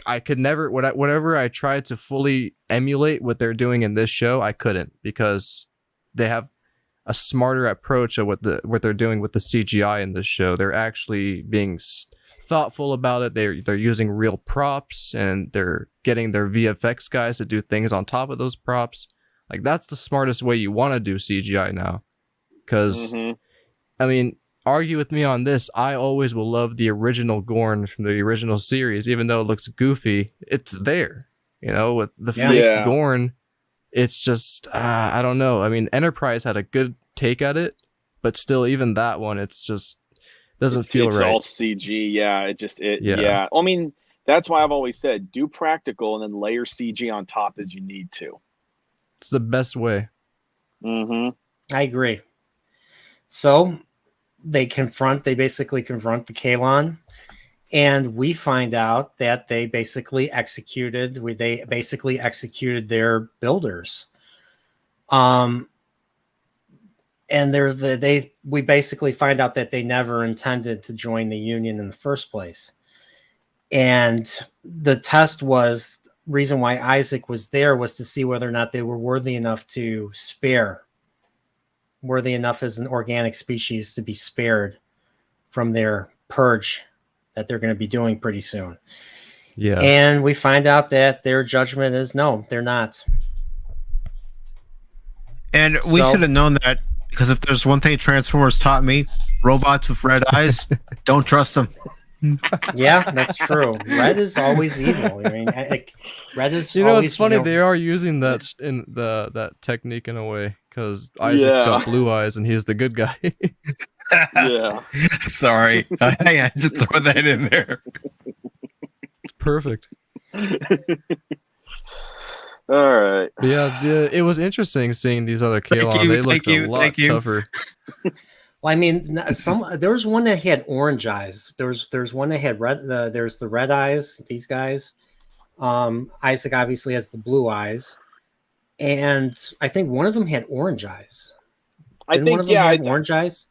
S2: I could never, whatever I tried to fully emulate what they're doing in this show, I couldn't, because they have a smarter approach of what they're doing with the CGI in this show. They're actually being thoughtful about it. They're using real props, and they're getting their VFX guys to do things on top of those props. Like, that's the smartest way you want to do CGI now. Because, I mean, argue with me on this, I always will love the original Gorn from the original series, even though it looks goofy. It's there, with the fake Gorn. It's just, I don't know. I mean, Enterprise had a good take at it, but still, even that one, it's just doesn't feel right.
S4: It's all CG, yeah. I mean, that's why I've always said, do practical and then layer CG on top as you need to.
S2: It's the best way.
S1: I agree. So they basically confront the Kaylon, and we find out that they basically executed their builders. And we basically find out that they never intended to join the Union in the first place. And the test reason why Isaac was there was to see whether or not they were worthy enough as an organic species to be spared from their purge that they're going to be doing pretty soon.
S2: Yeah.
S1: And we find out that their judgment is no, they're not.
S3: And we
S1: So-
S3: should have known that, because if there's one thing Transformers taught me, robots with red eyes, don't trust them.
S1: Yeah, that's true. Red is always evil. I mean, red is
S2: You know,
S1: always,
S2: it's funny
S1: you know,
S2: they are using in that technique in a way because Isaac's got blue eyes and he's the good guy.
S4: Yeah.
S3: Sorry, I had to throw that in there.
S2: It's perfect.
S4: All right.
S2: But yeah, it was interesting seeing these other Kalon.
S3: you,
S2: They looked
S3: thank you,
S2: a lot
S3: thank you.
S2: tougher.
S1: Well, I mean, there was one that had orange eyes. There's one that had red. There's the red eyes. These guys. Isaac obviously has the blue eyes, and I think one of them had orange eyes.
S4: I
S1: Didn't one of
S4: think,
S1: them
S4: yeah,
S1: have orange eyes?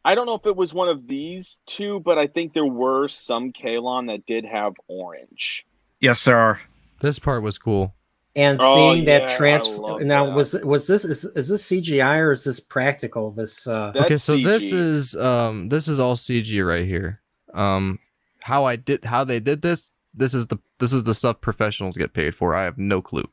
S4: I don't know if it was one of these two, but I think there were some Kalon that did have orange.
S3: Yes, there are.
S2: This part was cool.
S1: And
S4: Oh,
S1: seeing
S4: yeah,
S1: that
S4: I
S1: transfer
S4: love
S1: now
S4: that.
S1: was this is this CGI or is this practical? This
S4: That's
S2: Okay, so
S4: CG.
S2: this is all CG right here. How they did this. This is the stuff professionals get paid for. I have no clue,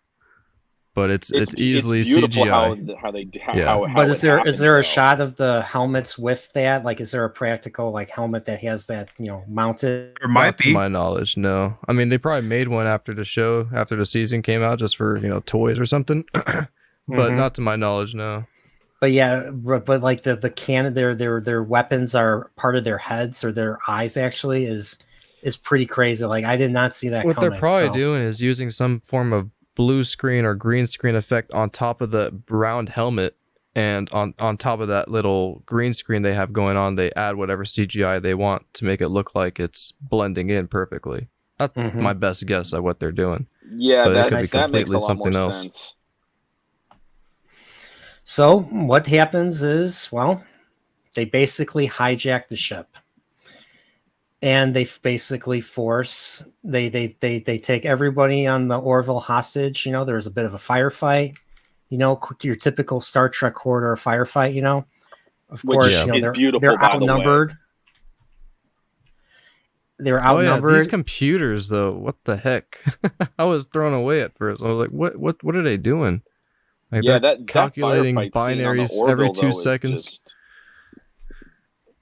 S2: but it's easily
S4: beautiful
S2: CGI.
S4: how they
S2: Yeah.
S4: how
S1: but
S4: it
S1: is there
S4: happens,
S1: a
S4: though.
S1: shot of the helmets with that? Like, is there a practical like helmet that has that, you know, mounted?
S3: There might
S2: Not to
S3: be.
S2: my knowledge, no. I mean, they probably made one after the season came out, just for toys or something. But
S1: Mhm.
S2: not to my knowledge, no.
S1: But yeah, but like the cannon, their weapons are part of their heads or their eyes actually is pretty crazy. Like, I did not see that
S2: What
S1: coming.
S2: they're probably
S1: so-
S2: doing is using some form of blue screen or green screen effect on top of the round helmet, and on top of that little green screen they have going on, they add whatever CGI they want to make it look like it's blending in perfectly. That's
S1: Mhm.
S2: my best guess at what they're doing.
S4: Yeah,
S2: But it
S4: that,
S2: could be
S4: that makes a
S2: completely
S4: lot more
S2: something else.
S4: sense.
S1: So what happens is, well, they basically hijack the ship, and they basically force they take everybody on the Orville hostage. You know, there's a bit of a firefight. You know, your typical Star Trek corridor firefight. You know, of
S4: Which
S1: course,
S2: Yeah.
S1: you know
S4: is beautiful,
S1: they're
S4: by the way.
S1: outnumbered. They're
S2: Oh yeah,
S1: outnumbered.
S2: these computers though, what the heck? I was thrown away at first. I was like, what are they doing? Like,
S4: Yeah,
S2: they're
S4: that
S2: calculating
S4: firefight scene on the
S2: binaries
S4: Orville,
S2: every
S4: though,
S2: 2
S4: is
S2: seconds.
S4: just-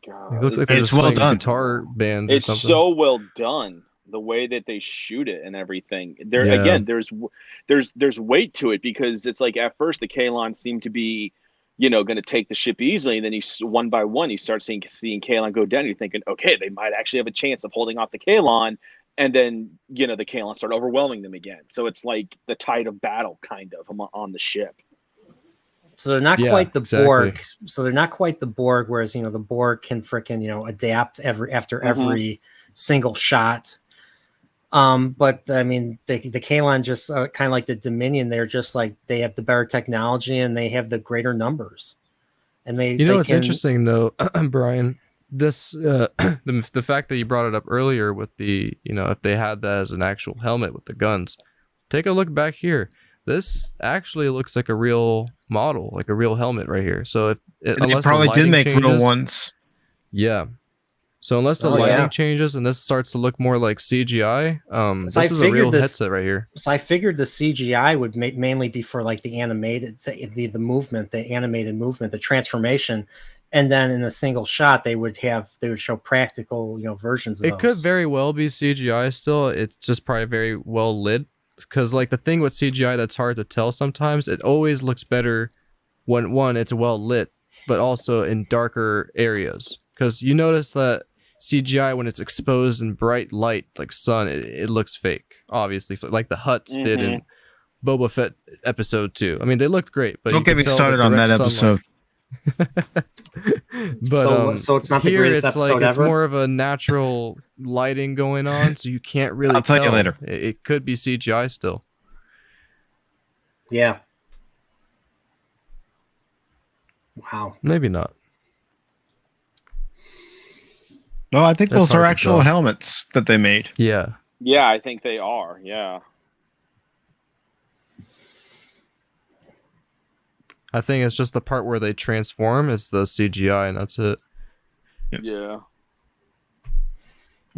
S4: God,
S2: It looks like they're
S3: It's
S2: just
S3: well
S2: playing
S3: done.
S2: a guitar band or
S4: it's
S2: something.
S4: so well done, the way that they shoot it and everything. There
S2: Yeah.
S4: again, there's weight to it, because it's like at first the Kalon seem to be, going to take the ship easily, and then one by one you start seeing Kalon go down. You're thinking, okay, they might actually have a chance of holding off the Kalon, and then the Kalon start overwhelming them again. So it's like the tide of battle kind of on the ship.
S1: So they're not
S2: Yeah,
S1: quite the
S2: exactly.
S1: Borg. So they're not quite the Borg, whereas the Borg can frickin' adapt after
S4: Mhm.
S1: every single shot. But I mean, the Kalon just kind of like the Dominion. They're just like they have the better technology and they have the greater numbers. And they
S2: It's
S1: can,
S2: interesting though, Brian. This the fact that you brought it up earlier with the if they had that as an actual helmet with the guns. Take a look back here. This actually looks like a real model, like a real helmet right here. So
S3: They
S2: unless
S3: probably
S2: the
S3: did
S2: lighting
S3: make real
S2: changes,
S3: ones.
S2: yeah. So unless the
S1: Oh,
S2: lighting
S1: yeah.
S2: changes and this starts to look more like CGI,
S1: So
S2: this
S1: I
S2: is a
S1: figured
S2: real
S1: this-
S2: headset right here.
S1: So I figured the CGI would mainly be for like the animated, the movement, the animated movement, the transformation, and then in a single shot they would show practical versions of
S2: It
S1: those.
S2: could very well be CGI still. It's just probably very well lit. Because like the thing with CGI that's hard to tell sometimes, it always looks better when one, it's well lit, but also in darker areas. Because you notice that CGI when it's exposed in bright light like sun, it looks fake. Obviously, like the Hutts did in Boba Fett episode 2. I mean, they looked great, but
S3: Don't
S2: you
S3: get
S2: could
S3: me
S2: tell the
S3: started on that
S2: direct sunlight.
S3: episode.
S2: But
S1: so it's not the
S2: here
S1: greatest
S2: it's
S1: episode
S2: like it's
S1: ever?
S2: more of a natural lighting going on, so you can't really
S3: I'll tell you later.
S2: It could be CGI still.
S1: Yeah. Wow.
S2: Maybe not.
S3: No, I think
S2: That's
S3: those are
S2: hard to
S3: actual
S2: tell.
S3: helmets that they made.
S2: Yeah.
S4: Yeah, I think they are. Yeah.
S2: I think it's just the part where they transform is the CGI, and that's it.
S4: Yeah.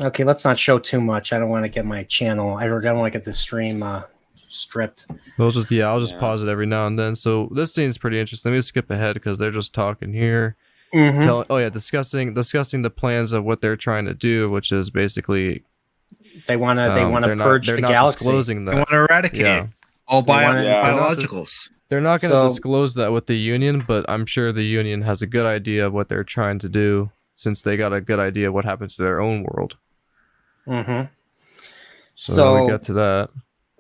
S1: Okay, let's not show too much. I don't want to get my channel. I don't want to get the stream stripped.
S2: I'll just pause it every now and then. So this scene's pretty interesting. Let me skip ahead because they're just talking here. Discussing the plans of what they're trying to do, which is basically
S1: they want to purge the galaxy.
S2: Disclosing that.
S3: They want to eradicate all biologicals.
S2: They're not going to disclose that with the Union, but I'm sure the Union has a good idea of what they're trying to do, since they got a good idea of what happens to their own world. So we get to that.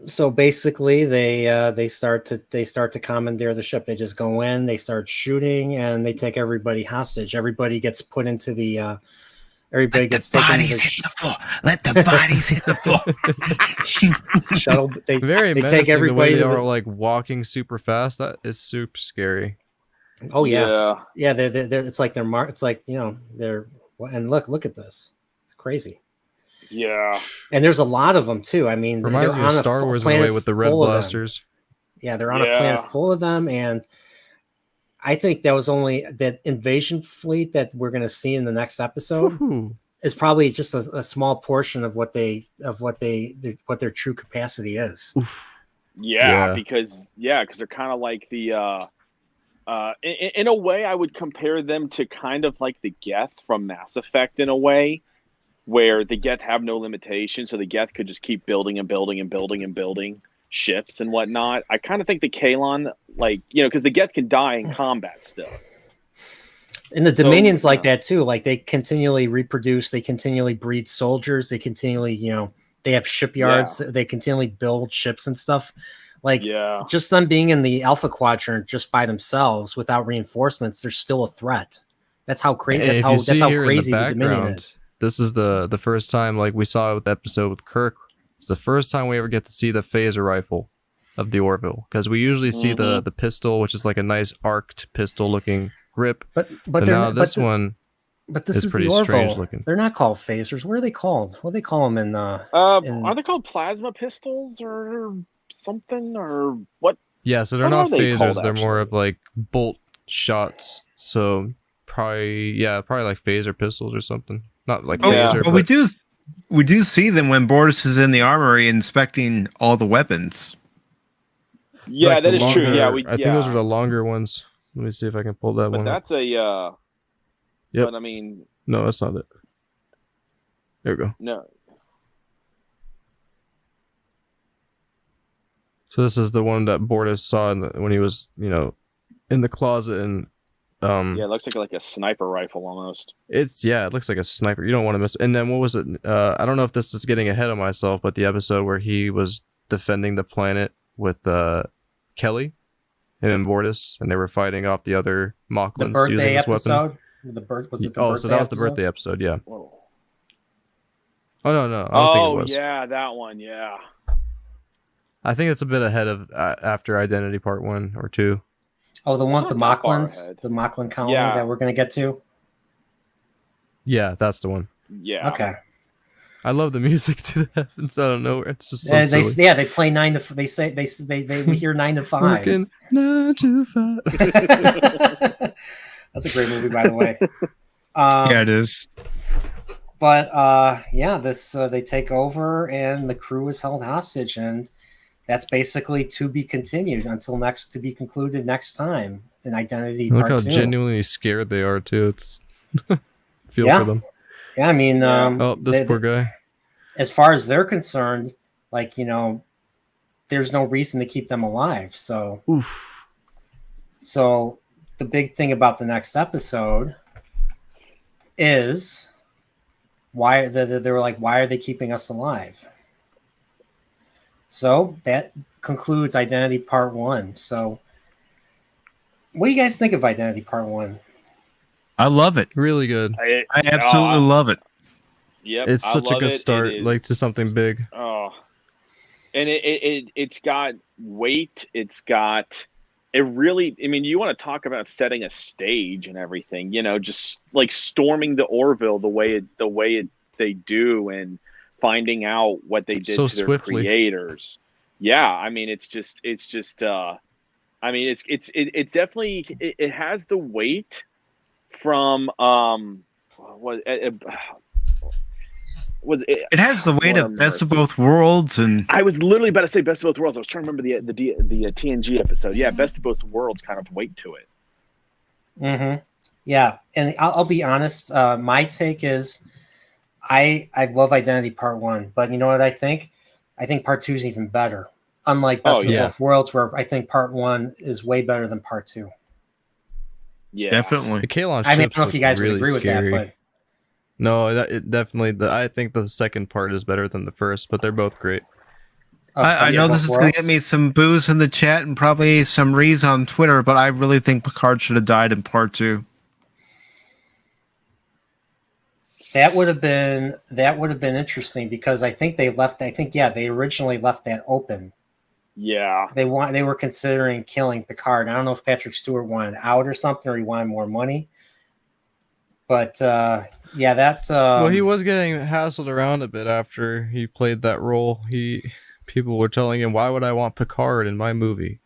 S1: So basically, they start to commandeer the ship. They just go in, they start shooting, and they take everybody hostage. Everybody gets put into the. Everybody gets taken.
S3: Bodies hit the floor. Let the bodies hit the floor.
S1: Shuttle. They
S2: take everybody. The way they are like walking super fast. That is super scary.
S1: Oh yeah. They're it's like they're It's like, you know, they're. And look at this. It's crazy.
S4: Yeah,
S1: and there's a lot of them too. I mean,
S2: reminds me of Star Wars in a way with the red blasters.
S1: Yeah, they're on a planet full of them, and I think that was only that invasion fleet that we're going to see in the next episode is probably just a small portion of what their true capacity is.
S4: Because they're kind of like the in a way I would compare them to kind of like the Geth from Mass Effect in a way, where the Geth have no limitations, so the Geth could just keep building and building and building and building ships and whatnot. I kind of think the Kaylon, like, you know, because the Geth can die in combat still.
S1: And the Dominion's like that too. Like, they continually reproduce, they continually breed soldiers, they continually, you know, they have shipyards, they continually build ships and stuff. Like, just them being in the Alpha Quadrant just by themselves without reinforcements, they're still a threat. That's how crazy. That's how crazy the Dominion is.
S2: This is the first time, like we saw with the episode with Kirk, it's the first time we ever get to see the phaser rifle of the Orville, because we usually see the pistol, which is like a nice arced pistol looking grip. But now this one is pretty strange looking.
S1: They're not called phasers. What are they called? What do they call them in?
S4: Are they called plasma pistols or something, or what?
S2: Yeah, so they're not phasers. They're more of like bolt shots. So probably like phaser pistols or something. Not like phaser,
S3: but we do see them when Bortus is in the armory inspecting all the weapons.
S4: Yeah,
S2: like
S4: that is true. Yeah,
S2: I think those are the longer ones. Let me see if I can pull that one.
S4: But that's a But I mean,
S2: no, that's not it. There we go.
S4: No.
S2: So this is the one that Bortus saw when he was, you know, in the closet, and
S4: it looks like a sniper rifle almost.
S2: It looks like a sniper. You don't want to miss. And then what was it? I don't know if this is getting ahead of myself, but the episode where he was defending the planet with Kelly and Bortus, and they were fighting off the other Mocklins using this weapon. So that was the birthday episode. Yeah.
S4: Whoa.
S2: Oh no, I don't think it was.
S4: Yeah, that one. Yeah.
S2: I think it's a bit ahead of after Identity Part 1 or 2.
S1: Oh, the one with the Mocklins, the Mocklin colony that we're going to get to?
S2: Yeah, that's the one.
S4: Yeah.
S1: Okay.
S2: I love the music to that. It's out of nowhere. It's just so silly.
S1: They play 9 to. They say we hear 9 to 5.
S2: Working 9 to 5.
S1: That's a great movie, by the way.
S3: Yeah, it is.
S1: But they take over, and the crew is held hostage, and that's basically to be continued until to be concluded next time in Identity Part 2.
S2: Look how genuinely scared they are too. It's feel for them.
S1: Yeah, I mean,
S2: this poor guy.
S1: As far as they're concerned, like, you know, there's no reason to keep them alive. So, So the big thing about the next episode is why they were like, why are they keeping us alive? So that concludes Identity Part 1. So what do you guys think of Identity Part 1?
S3: I love it.
S2: Really good.
S3: I absolutely love it.
S4: Yep,
S2: it's such a good start, like, to something big.
S4: Oh, and it's got weight. It's got it really. I mean, you want to talk about setting a stage and everything. You know, just like storming the Orville the way they do, and finding out what they did to their creators. Yeah, I mean, it's just. I mean, it definitely it has the weight from was it?
S3: It has the weight
S4: Lord
S3: of Best of
S4: mercy.
S3: Both Worlds, and
S4: I was literally about to say Best of Both Worlds. I was trying to remember the TNG episode. Yeah, Best of Both Worlds kind of weight to it.
S1: Mm-hmm. Yeah, and I'll be honest. My take is, I love Identity Part 1, but you know what I think? I think Part 2 is even better. Unlike Best of
S2: yeah.
S1: Both Worlds, where I think Part 1 is way better than Part 2.
S4: Yeah,
S3: definitely.
S2: The Kalon
S1: I mean, I
S2: ships
S1: don't know if you guys
S2: really
S1: would agree
S2: scary.
S1: with that, but
S2: No, it definitely. I think the second part is better than the first, but they're both great.
S3: I
S1: Best
S3: know
S1: of
S3: this
S1: Both
S3: is going to
S1: Worlds.
S3: get me some booze in the chat and probably some rees on Twitter, but I really think Picard should have died in Part 2.
S1: That would have been interesting, because I think they originally left that open.
S4: yeah.
S1: They were considering killing Picard. I don't know if Patrick Stewart wanted out or something, or he wanted more money. But yeah, that
S2: Well, he was getting hassled around a bit after he played that role. People were telling him, "Why would I want Picard in my movie?"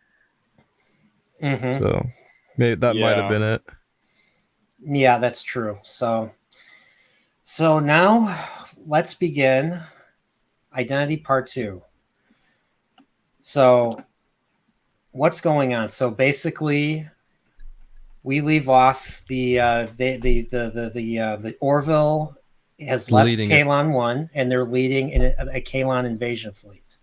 S1: mhm.
S2: So maybe that might have
S4: Yeah.
S2: been it.
S1: Yeah, that's true. So now let's begin Identity Part 2. So what's going on? So basically, we leave off the Orville has left
S2: Leading it.
S1: Kalon 1, and they're leading a Kalon invasion fleet.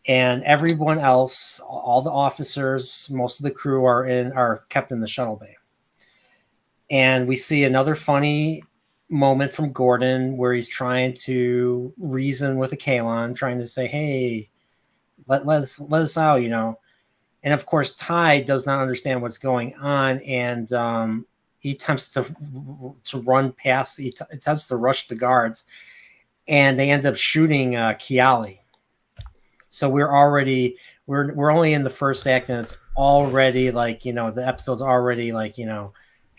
S1: And everyone else, all the officers, most of the crew are kept in the shuttle bay. And we see another funny moment from Gordon where he's trying to reason with a Kalon, trying to say, "Hey, let us out," you know. And of course, Ty does not understand what's going on, and he attempts to run past. He attempts to rush the guards, and they end up shooting Kiali. So we're only in the first act, and it's already like, you know, the episode's already like, you know,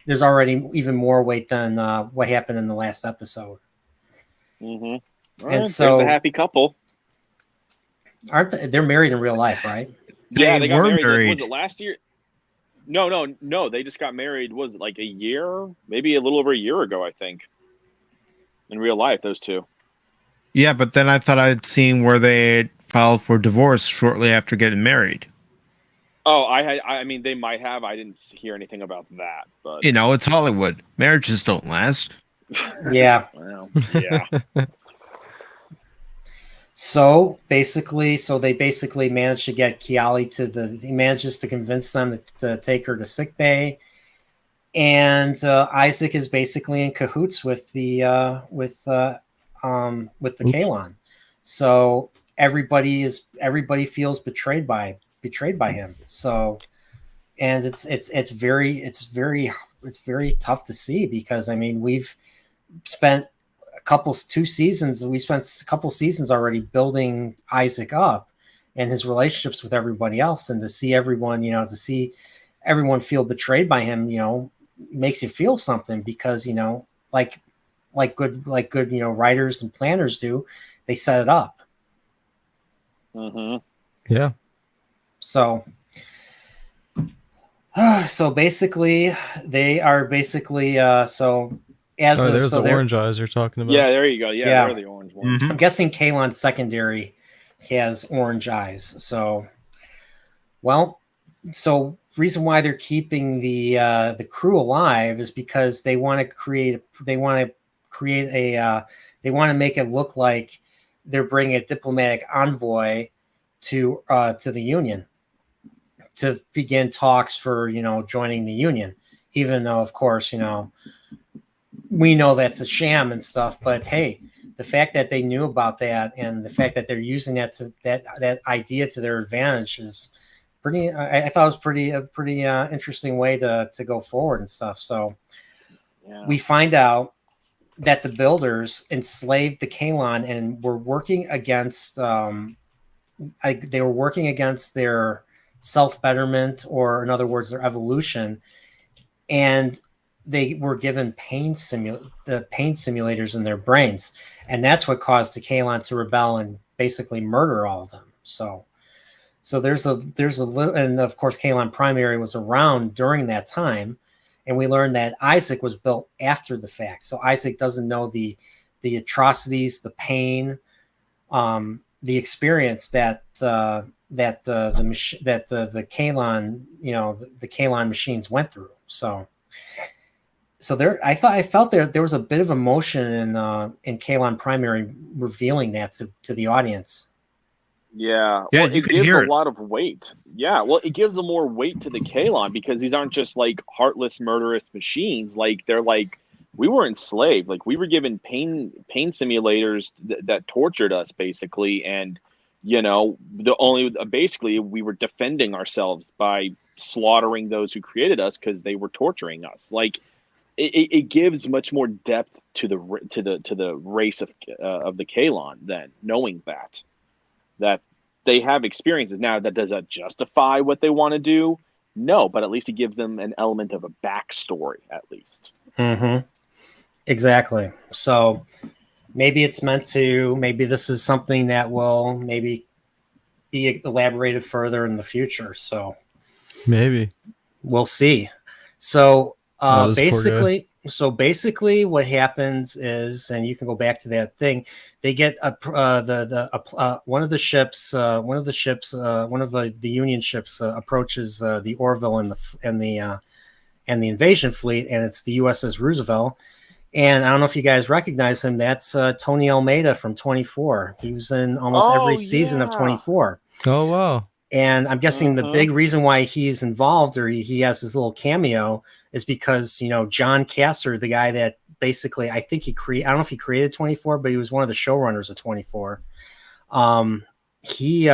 S1: there's already even more weight than what happened in the last episode.
S4: Mm-hmm.
S1: And
S4: There's
S1: so
S4: the happy couple.
S1: they're married in real life, right?
S4: Yeah, they got
S3: were
S4: married.
S3: married.
S4: Was it last year? No. They just got married. Was it like a year? Maybe a little over a year ago, I think. In real life, those two.
S3: Yeah, but then I thought I'd seen where they filed for divorce shortly after getting married.
S4: Oh, I mean, they might have. I didn't hear anything about that, but
S3: You know, it's Hollywood. Marriages don't last.
S1: Yeah.
S4: well, yeah.
S1: So they basically managed to get Kiali he manages to convince them to take her to sick bay. And Isaac is basically in cahoots with the Kalon. So everybody feels betrayed by him. So, and it's very tough to see, because I mean, we've spent a couple seasons already building Isaac up and his relationships with everybody else, and to see everyone feel betrayed by him, you know, makes you feel something, because, you know, like good, you know, writers and planners do, they set it up.
S4: Mm-hmm.
S2: Yeah.
S1: So basically they are basically so as
S2: Oh,
S1: of,
S2: there's
S1: so
S2: the orange eyes you're talking about.
S4: Yeah, there you go. Yeah,
S1: Yeah.
S4: they're the orange ones.
S3: Mhm.
S1: I'm guessing Kalon's secondary has orange eyes. So, well, so reason why they're keeping the crew alive is because they want to make it look like they're bringing a diplomatic envoy to the Union to begin talks for, you know, joining the Union, even though, of course, you know, we know that's a sham and stuff. But hey, the fact that they knew about that, and the fact that they're using that idea to their advantage, is pretty. I thought it was a pretty interesting way to go forward and stuff. So
S4: Yeah.
S1: we find out that the builders enslaved the Kalon and were working against. They were working against their self-betterment, or in other words, their evolution, and they were given the pain simulators in their brains, and that's what caused the Kalon to rebel and basically murder all of them. So there's a little, and of course Kalon Primary was around during that time, and we learned that Isaac was built after the fact. So Isaac doesn't know the the atrocities, the pain, the experience that the Kalon, the Kalon machines went through. So there, I felt there was a bit of emotion in Kalon Primary revealing that to the audience.
S4: Yeah,
S3: Yeah,
S4: well,
S3: you
S4: it
S3: could
S4: gives
S3: hear
S4: a
S3: it.
S4: lot of weight. Yeah, well, it gives a more weight to the Kalon because these aren't just like heartless, murderous machines. Like they're like we were enslaved. Like we were given pain simulators that tortured us basically, and the only basically we were defending ourselves by slaughtering those who created us because they were torturing us. Like it gives much more depth to the race of the Kalon then knowing that they have experiences. Now, that does that justify what they want to do? No, but at least it gives them an element of a backstory, at least.
S1: Mm-hmm. Exactly. So maybe it's meant to. Maybe this is something that will maybe be elaborated further in the future. So
S2: Maybe.
S1: we'll see. So
S2: This poor guy.
S1: basically, what happens is, and you can go back to that thing. They get one of the ships, one of the Union ships approaches the Orville and the invasion fleet, and it's the USS Roosevelt. And I don't know if you guys recognize him. That's Tony Almeida from 24. He was in almost every season of 24.
S2: Oh wow.
S1: And I'm guessing the big reason why he's involved, or he has his little cameo, is because John Castor, the guy that basically I don't know if he created 24, but he was one of the showrunners of 24. He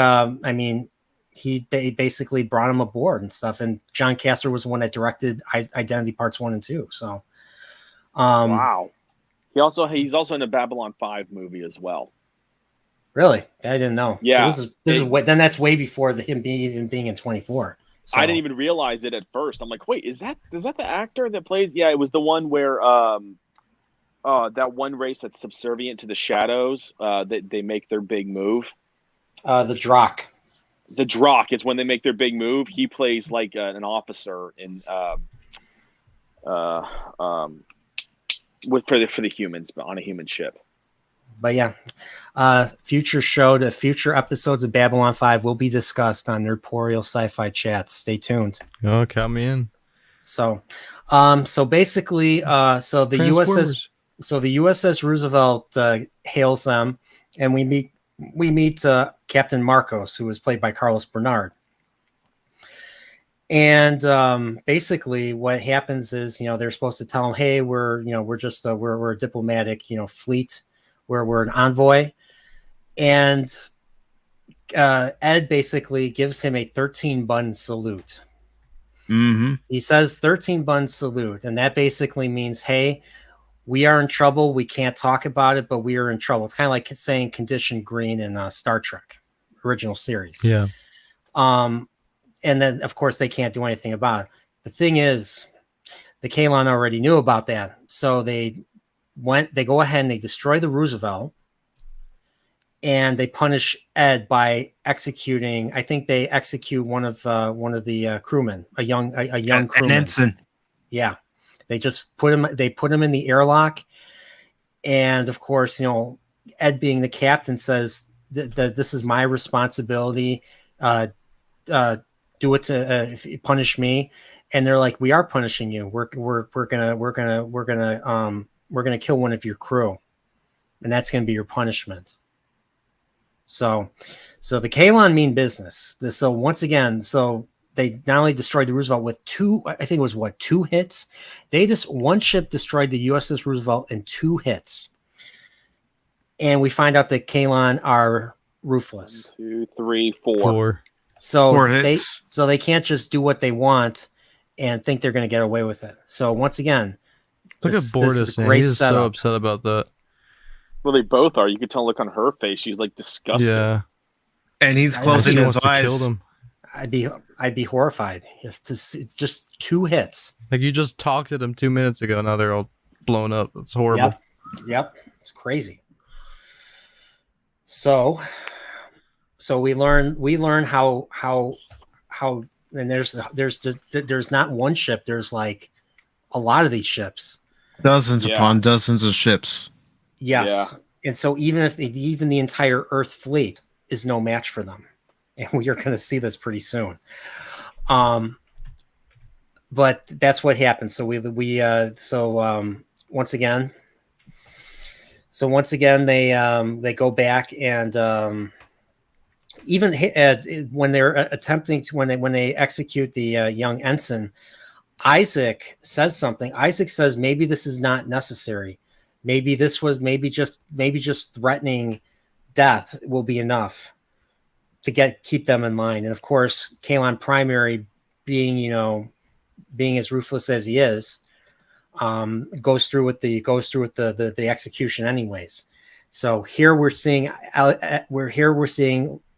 S1: basically brought him aboard and stuff. And John Castor was the one that directed Identity Parts 1 and 2. So,
S4: wow. He's also in the Babylon 5 movie as well.
S1: Really? I didn't know.
S4: Yeah.
S1: So this is then that's way before him being in 24. So.
S4: I didn't even realize it at first. I'm like, wait, is that the actor that plays? Yeah, it was the one where that one race that's subservient to the shadows. That they make their big move.
S1: The Drock.
S4: The Drock is when they make their big move. He plays like an officer in for the humans, but on a human ship.
S1: But yeah, future episodes of Babylon 5 will be discussed on Nerdporeal Sci-Fi Chats. Stay tuned.
S2: Oh, count me in.
S1: So basically, the USS Roosevelt hails them, and we meet Captain Marcos, who was played by Carlos Bernard. And basically, what happens is, they're supposed to tell him, "Hey, we're a diplomatic, fleet." We're an envoy, and Ed basically gives him a 13-bun salute.
S3: Mm-hmm.
S1: He says 13-bun salute, and that basically means, hey, we are in trouble. We can't talk about it, but we are in trouble. It's kind of like saying condition green in Star Trek original series.
S2: Yeah.
S1: And then, of course, they can't do anything about it. The thing is, the Kalon already knew about that, so they go ahead and they destroy the Roosevelt, and they punish Ed by executing. I think they execute one of the crewmen, a young crewman.
S3: An ensign.
S1: Yeah, they just put him in the airlock, and of course, Ed, being the captain, says that this is my responsibility. Do it to punish me, and they're like, we are punishing you. We're gonna kill one of your crew, and that's gonna be your punishment. So the Kalon mean business. So once again, they not only destroyed the Roosevelt with two hits. One ship destroyed the USS Roosevelt in 2 hits, and we find out that Kalon are ruthless.
S4: 1, 2, 3, 4.
S2: 4.
S1: So
S3: 4 hits.
S1: they can't just do what they want and think they're going to get away with it. So once again,
S2: Look at Bortus, man. He's so upset about that.
S4: Well, they both are. You could tell look on her face. She's like disgusted.
S3: Yeah. And he's closing his eyes.
S2: Kill them.
S1: I'd be horrified if it's just 2 hits.
S2: Like, you just talked to them 2 minutes ago. Now they're all blown up. It's horrible.
S1: Yep. It's crazy. So we learn how and there's not one ship. There's like a lot of these ships.
S3: Dozens upon dozens of ships.
S1: Yes. And so even the entire Earth fleet is no match for them. And we are going to see this pretty soon. But that's what happened. So once again they go back, and even when they're attempting to when they execute the young ensign, Isaac says something. Isaac says maybe this is not necessary. Maybe this was maybe just threatening death will be enough to keep them in line. And of course, Kalon Primary, being as ruthless as he is, goes through with the execution anyways. So here we're seeing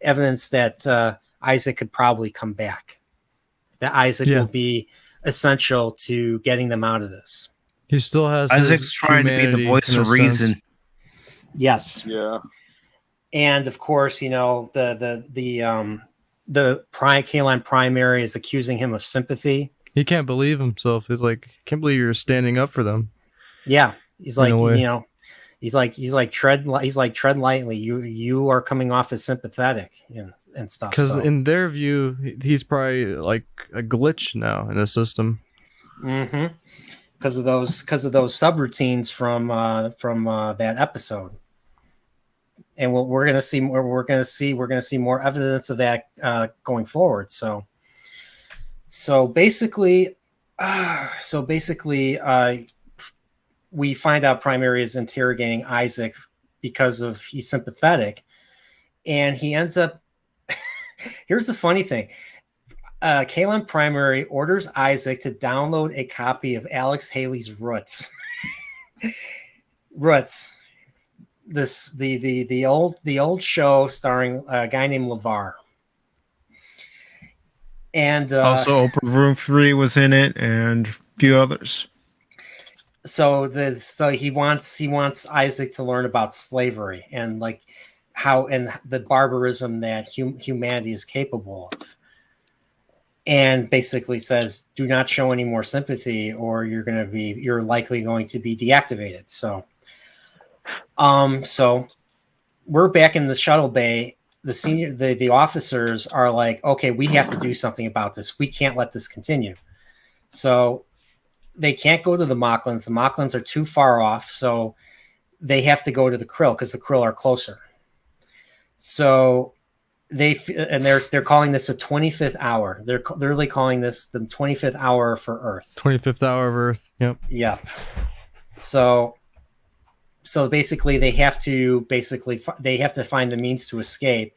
S1: evidence that Isaac could probably come back. That Isaac will be essential to getting them out of this.
S2: He still has
S3: Isaac's trying to be the voice of reason.
S1: Yes.
S4: Yeah.
S1: And of course, the Kalon Primary is accusing him of sympathy.
S2: He can't believe himself. He's like, can't believe you're standing up for them.
S1: Yeah. He's like, he's like tread lightly. You are coming off as sympathetic and stuff.
S2: Because in their view, he's probably like a glitch now in the system.
S1: Mm-hmm. Because of those subroutines from that episode. And we're going to see more. We're going to see more evidence of that going forward. So basically, we find out Primary is interrogating Isaac because he's sympathetic, and he ends up. Here's the funny thing: Kalon Primary orders Isaac to download a copy of Alex Haley's Roots. Roots. The old show starring a guy named LeVar. And
S3: also Oprah Winfrey was in it, and a few others.
S1: So he wants Isaac to learn about slavery and like how and the barbarism that humanity is capable of, and basically says, do not show any more sympathy or you're likely going to be deactivated. So we're back in the shuttle bay. The officers are like, okay, we have to do something about this. We can't let this continue. So they can't go to the Mocklins. The Mocklins are too far off. So they have to go to the Krill because the Krill are closer. So they're calling this a 25th hour. They're literally calling this the 25th hour for Earth.
S2: 25th hour of Earth. Yep.
S1: Yep. So basically they have to find the means to escape.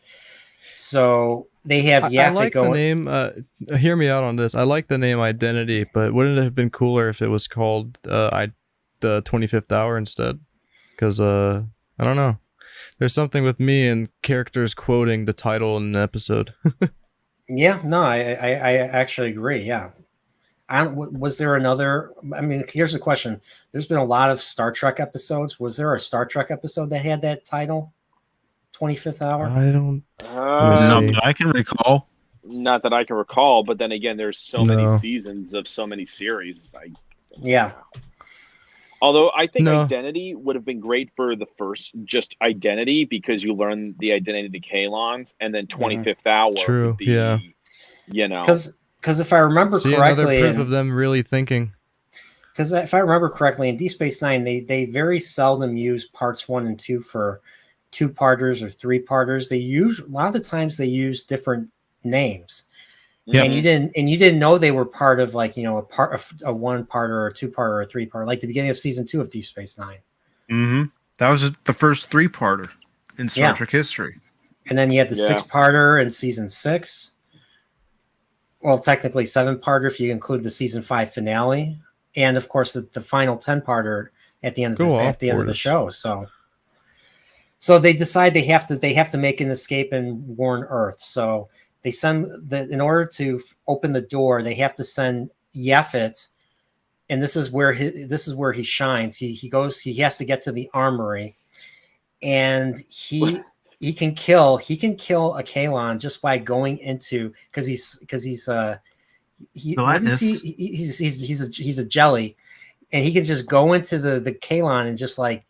S1: So they have
S2: I like the name. Hear me out on this. I like the name Identity, but wouldn't it have been cooler if it was called the 25th Hour instead? Because I don't know. There's something with me and characters quoting the title in an episode.
S1: Yeah, no, I actually agree. Yeah. Was there another? I mean, here's the question. There's been a lot of Star Trek episodes. Was there a Star Trek episode that had that title? 25th Hour?
S2: I don't.
S3: Not that I can recall.
S4: Not that I can recall, but then again, there's so many seasons of so many series.
S1: Yeah.
S4: Although I think Identity would have been great for the first, just Identity, because you learn the identity of the Kalons, and then 25th Hour.
S2: True.
S4: Would be,
S2: yeah.
S1: Because if I remember correctly,
S2: another proof of them really thinking.
S1: Because if I remember correctly, in Deep Space Nine, they very seldom use parts 1 and 2 for 2-parters or 3-parters. A lot of the times they use different names. Yep. And you didn't know they were part of like a 1-parter or a 2-parter or a 3-parter, like the beginning of season 2 of Deep Space Nine.
S3: Mm-hmm. That was the first 3-parter in Star Trek history.
S1: And then you had the 6-parter in season 6. Well, technically 7-parter if you include the season 5 finale, and of course the final 10-parter at the end of the show. So they decide they have to make an escape and warn Earth. So they send in order to open the door, they have to send Yefet, and this is where he shines. He has to get to the armory, and he can kill a Kalon just by going into because he's a jelly, and he can just go into the Kalon and just like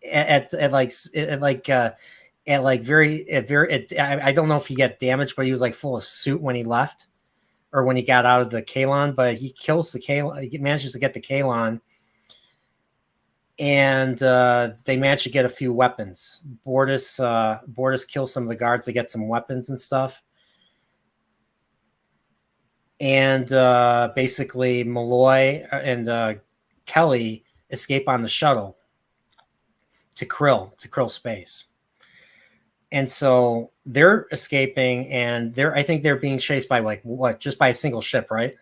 S1: I don't know if he got damaged, but he was like full of soot when he left or when he got out of the Kalon, but he kills the Kalon. He manages to get the Kalon, and they manage to get a few weapons. Bortus kills some of the guards to get some weapons and stuff. And basically Malloy and Kelly escape on the shuttle to Krill space. And so they're escaping, and I think they're being chased by just by a single ship, right?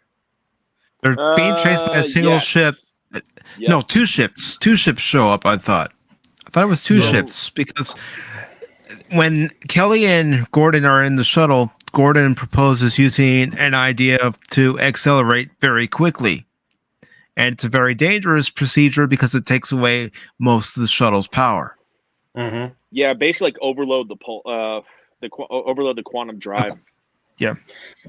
S3: They're being chased by a single ship.
S4: Yep.
S3: No, two ships. Two ships show up, I thought it was two ships, because when Kelly and Gordon are in the shuttle, Gordon proposes using an idea to accelerate very quickly. And it's a very dangerous procedure because it takes away most of the shuttle's power.
S1: Mm-hmm.
S4: Yeah, basically like overload overload the quantum drive.
S3: Yeah.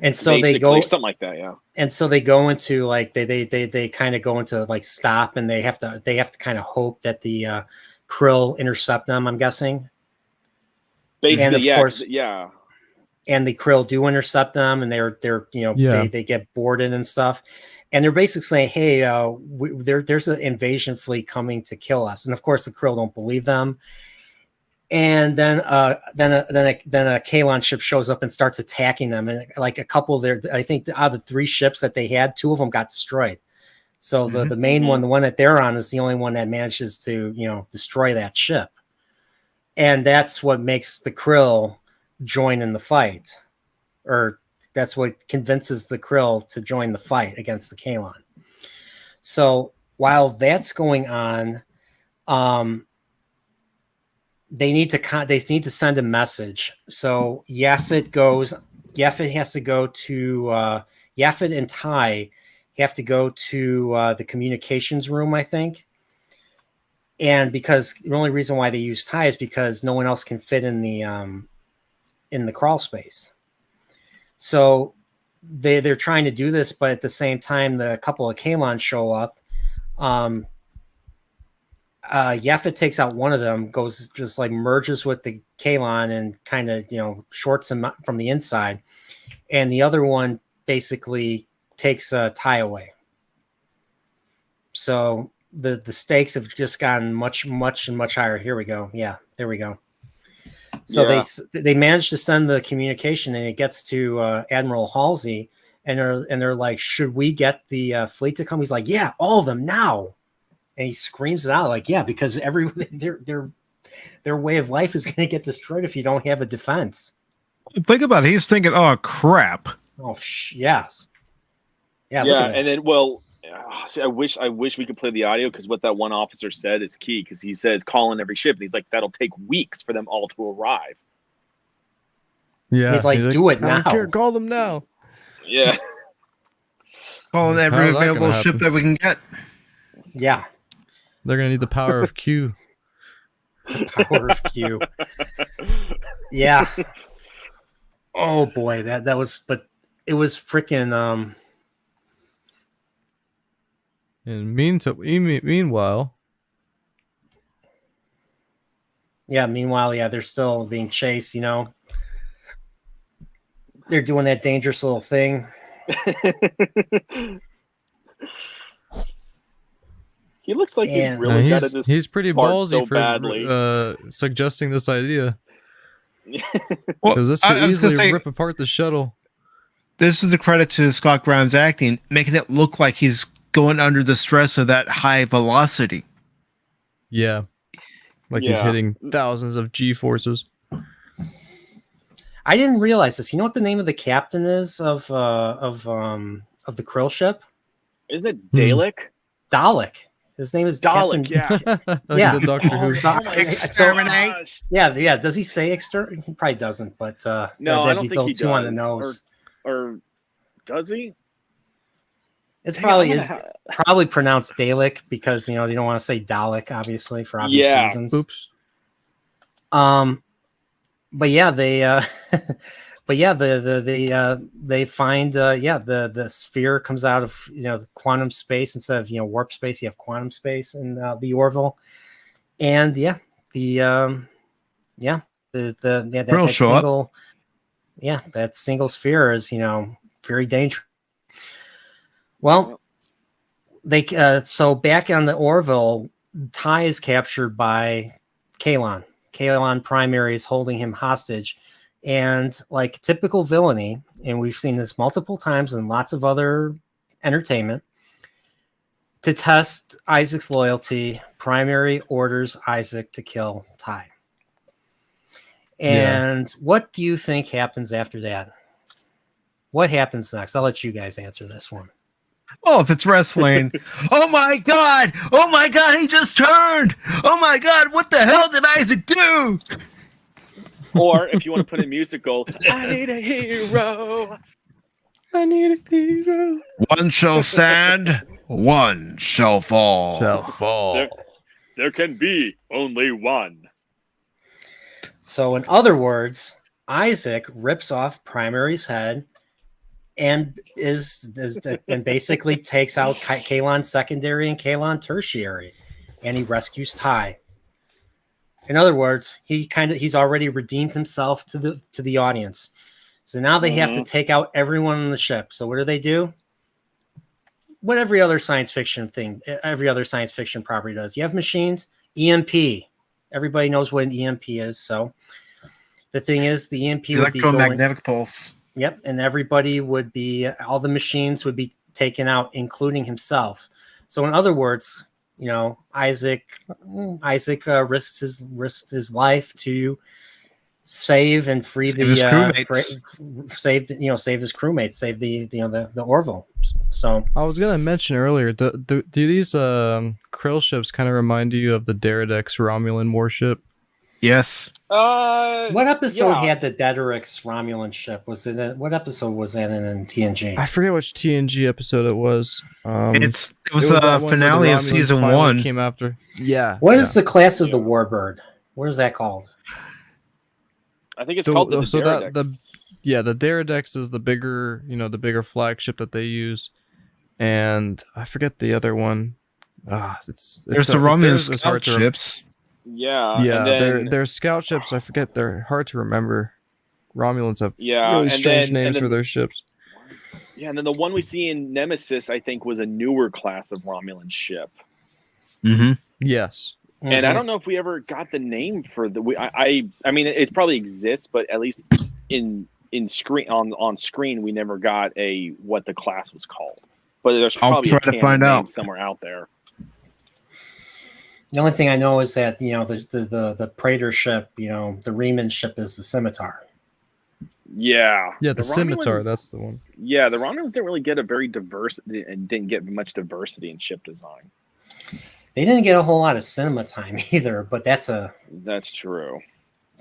S1: And so
S4: basically,
S1: they go
S4: something like that, yeah.
S1: And so they go into like they kind of go into like stop, and they have to kind of hope that the Krill intercept them, I'm guessing.
S4: Basically,
S1: and of course,
S4: yeah.
S1: And the Krill do intercept them, and they're they get boarded and stuff, and they're basically saying, "Hey, there's an invasion fleet coming to kill us." And of course, the Krill don't believe them. And then a Kalon ship shows up and starts attacking them, and like a couple there, I think out of the 3 ships that they had, 2 of them got destroyed. So the main one, the one that they're on, is the only one that manages to destroy that ship, and that's what makes the Krill join in the fight, or that's what convinces the Krill to join the fight against the Kalon. So while that's going on, they need to send a message. So Yaphet has to go to Yaphet and Ty have to go to the communications room, I think. And because the only reason why they use Ty is because no one else can fit in the crawl space. So they're trying to do this, but at the same time, the couple of Kalon show up. Yaphet takes out one of them, goes just like merges with the Kalon and kind of shorts him from the inside, and the other one basically takes Ty away. So the stakes have just gotten much higher. Here we go. Yeah, there we go. So they managed to send the communication, and it gets to Admiral Halsey, and they're like, "Should we get the fleet to come?" He's like, "Yeah, all of them now." And he screams it out like, "Yeah, because their way of life is going to get destroyed if you don't have a defense."
S3: Think about it. He's thinking, "Oh crap."
S1: Oh yes. Yeah.
S4: And then see, I wish we could play the audio, because what that one officer said is key, because he says call in every ship, and he's like, that'll take weeks for them all to arrive.
S2: Yeah,
S1: he's like, do it now.
S2: Call them now.
S4: Yeah.
S3: Call in every available ship that we can get.
S1: Yeah.
S2: They're going to need the power of Q.
S1: The power of Q. Yeah. Oh boy, that was, but it was freaking
S2: And meanwhile,
S1: they're still being chased, They're doing that dangerous little thing.
S4: He looks like he's really got this.
S2: He's pretty ballsy
S4: so
S2: for
S4: badly.
S2: Suggesting this idea.
S3: Well,
S2: Because this could easily rip apart the shuttle.
S3: This is a credit to Scott Grimes' acting, making it look like he's going under the stress of that high velocity.
S2: Yeah. He's hitting thousands of G-forces.
S1: I didn't realize this. You know what the name of the captain is of the Krill ship?
S4: Isn't it Dalek?
S1: Dalek. His name is
S4: Dalek.
S1: Captain...
S2: Yeah.
S1: Yeah.
S2: The Doctor Who.
S3: Exterminate.
S1: Yeah. Does he say exterminate? He probably doesn't, but
S4: no, I don't think he does.
S1: On the nose.
S4: Or does he?
S1: It's probably pronounced Dalek, because they don't want to say Dalek, obviously, for obvious reasons.
S2: Oops.
S1: But yeah, they they find the sphere comes out of quantum space instead of warp space. You have quantum space in the Orville, And yeah, that
S3: Krill show up.
S1: single, that single sphere is very dangerous. Well, they so back on the Orville, Ty is captured by Kalon. Kalon Primary is holding him hostage, and like typical villainy, and we've seen this multiple times in lots of other entertainment. To test Isaac's loyalty, Primary orders Isaac to kill Ty. And what do you think happens after that? What happens next? I'll let you guys answer this one.
S3: Oh, if it's wrestling. Oh my God, he just turned. Oh my God, what the hell did Isaac do?
S4: Or if you want to put in musical, I need a hero.
S2: I need a hero.
S3: One shall stand, one shall fall.
S4: There can be only one.
S1: So in other words, Isaac rips off Primary's head and and basically takes out Kalon Secondary and Kalon Tertiary, and he rescues Ty. In other words, he's already redeemed himself to the audience. So now they have to take out everyone on the ship. So what do? What every other science fiction property does. You have machines, EMP. Everybody knows what an EMP is. So the thing is, the EMP would be
S3: electromagnetic pulse.
S1: Yep, and all the machines would be taken out, including himself. So in other words, Isaac risks his life to save and free
S3: save his
S1: crewmates, save the Orville. So
S2: I was gonna mention earlier, do these krill ships kind of remind you of the Deredex Romulan warship?
S3: Yes.
S1: What episode had the Deredex Romulan ship? What episode was that in TNG?
S2: I forget which TNG episode it was.
S3: It was the finale of season 1.
S2: Came after. Yeah.
S1: What is the class of the Warbird? What is that called?
S4: I think it's called the Deredex.
S2: The Deredex is the bigger, the bigger flagship that they use, and I forget the other one. There's
S3: the Romulan scout ships.
S4: Yeah,
S2: and they're scout ships. I forget. They're hard to remember. Romulans have really strange names for their ships.
S4: Yeah, and then the one we see in Nemesis, I think, was a newer class of Romulan ship.
S3: Mm-hmm.
S2: Yes.
S1: Mm-hmm.
S4: And I don't know if we ever got the name for the. I mean, it probably exists, but at least in screen on screen, we never got what the class was called. But there's probably
S3: I'll try to find out
S4: somewhere out there.
S1: The only thing I know is that the Praetor ship, the Riemann ship is the Scimitar.
S4: Yeah.
S2: Yeah, the Scimitar, that's the one.
S4: Yeah, the Romulans didn't really get a very diverse and didn't get much diversity in ship design.
S1: They didn't get a whole lot of cinema time either, but that's
S4: true.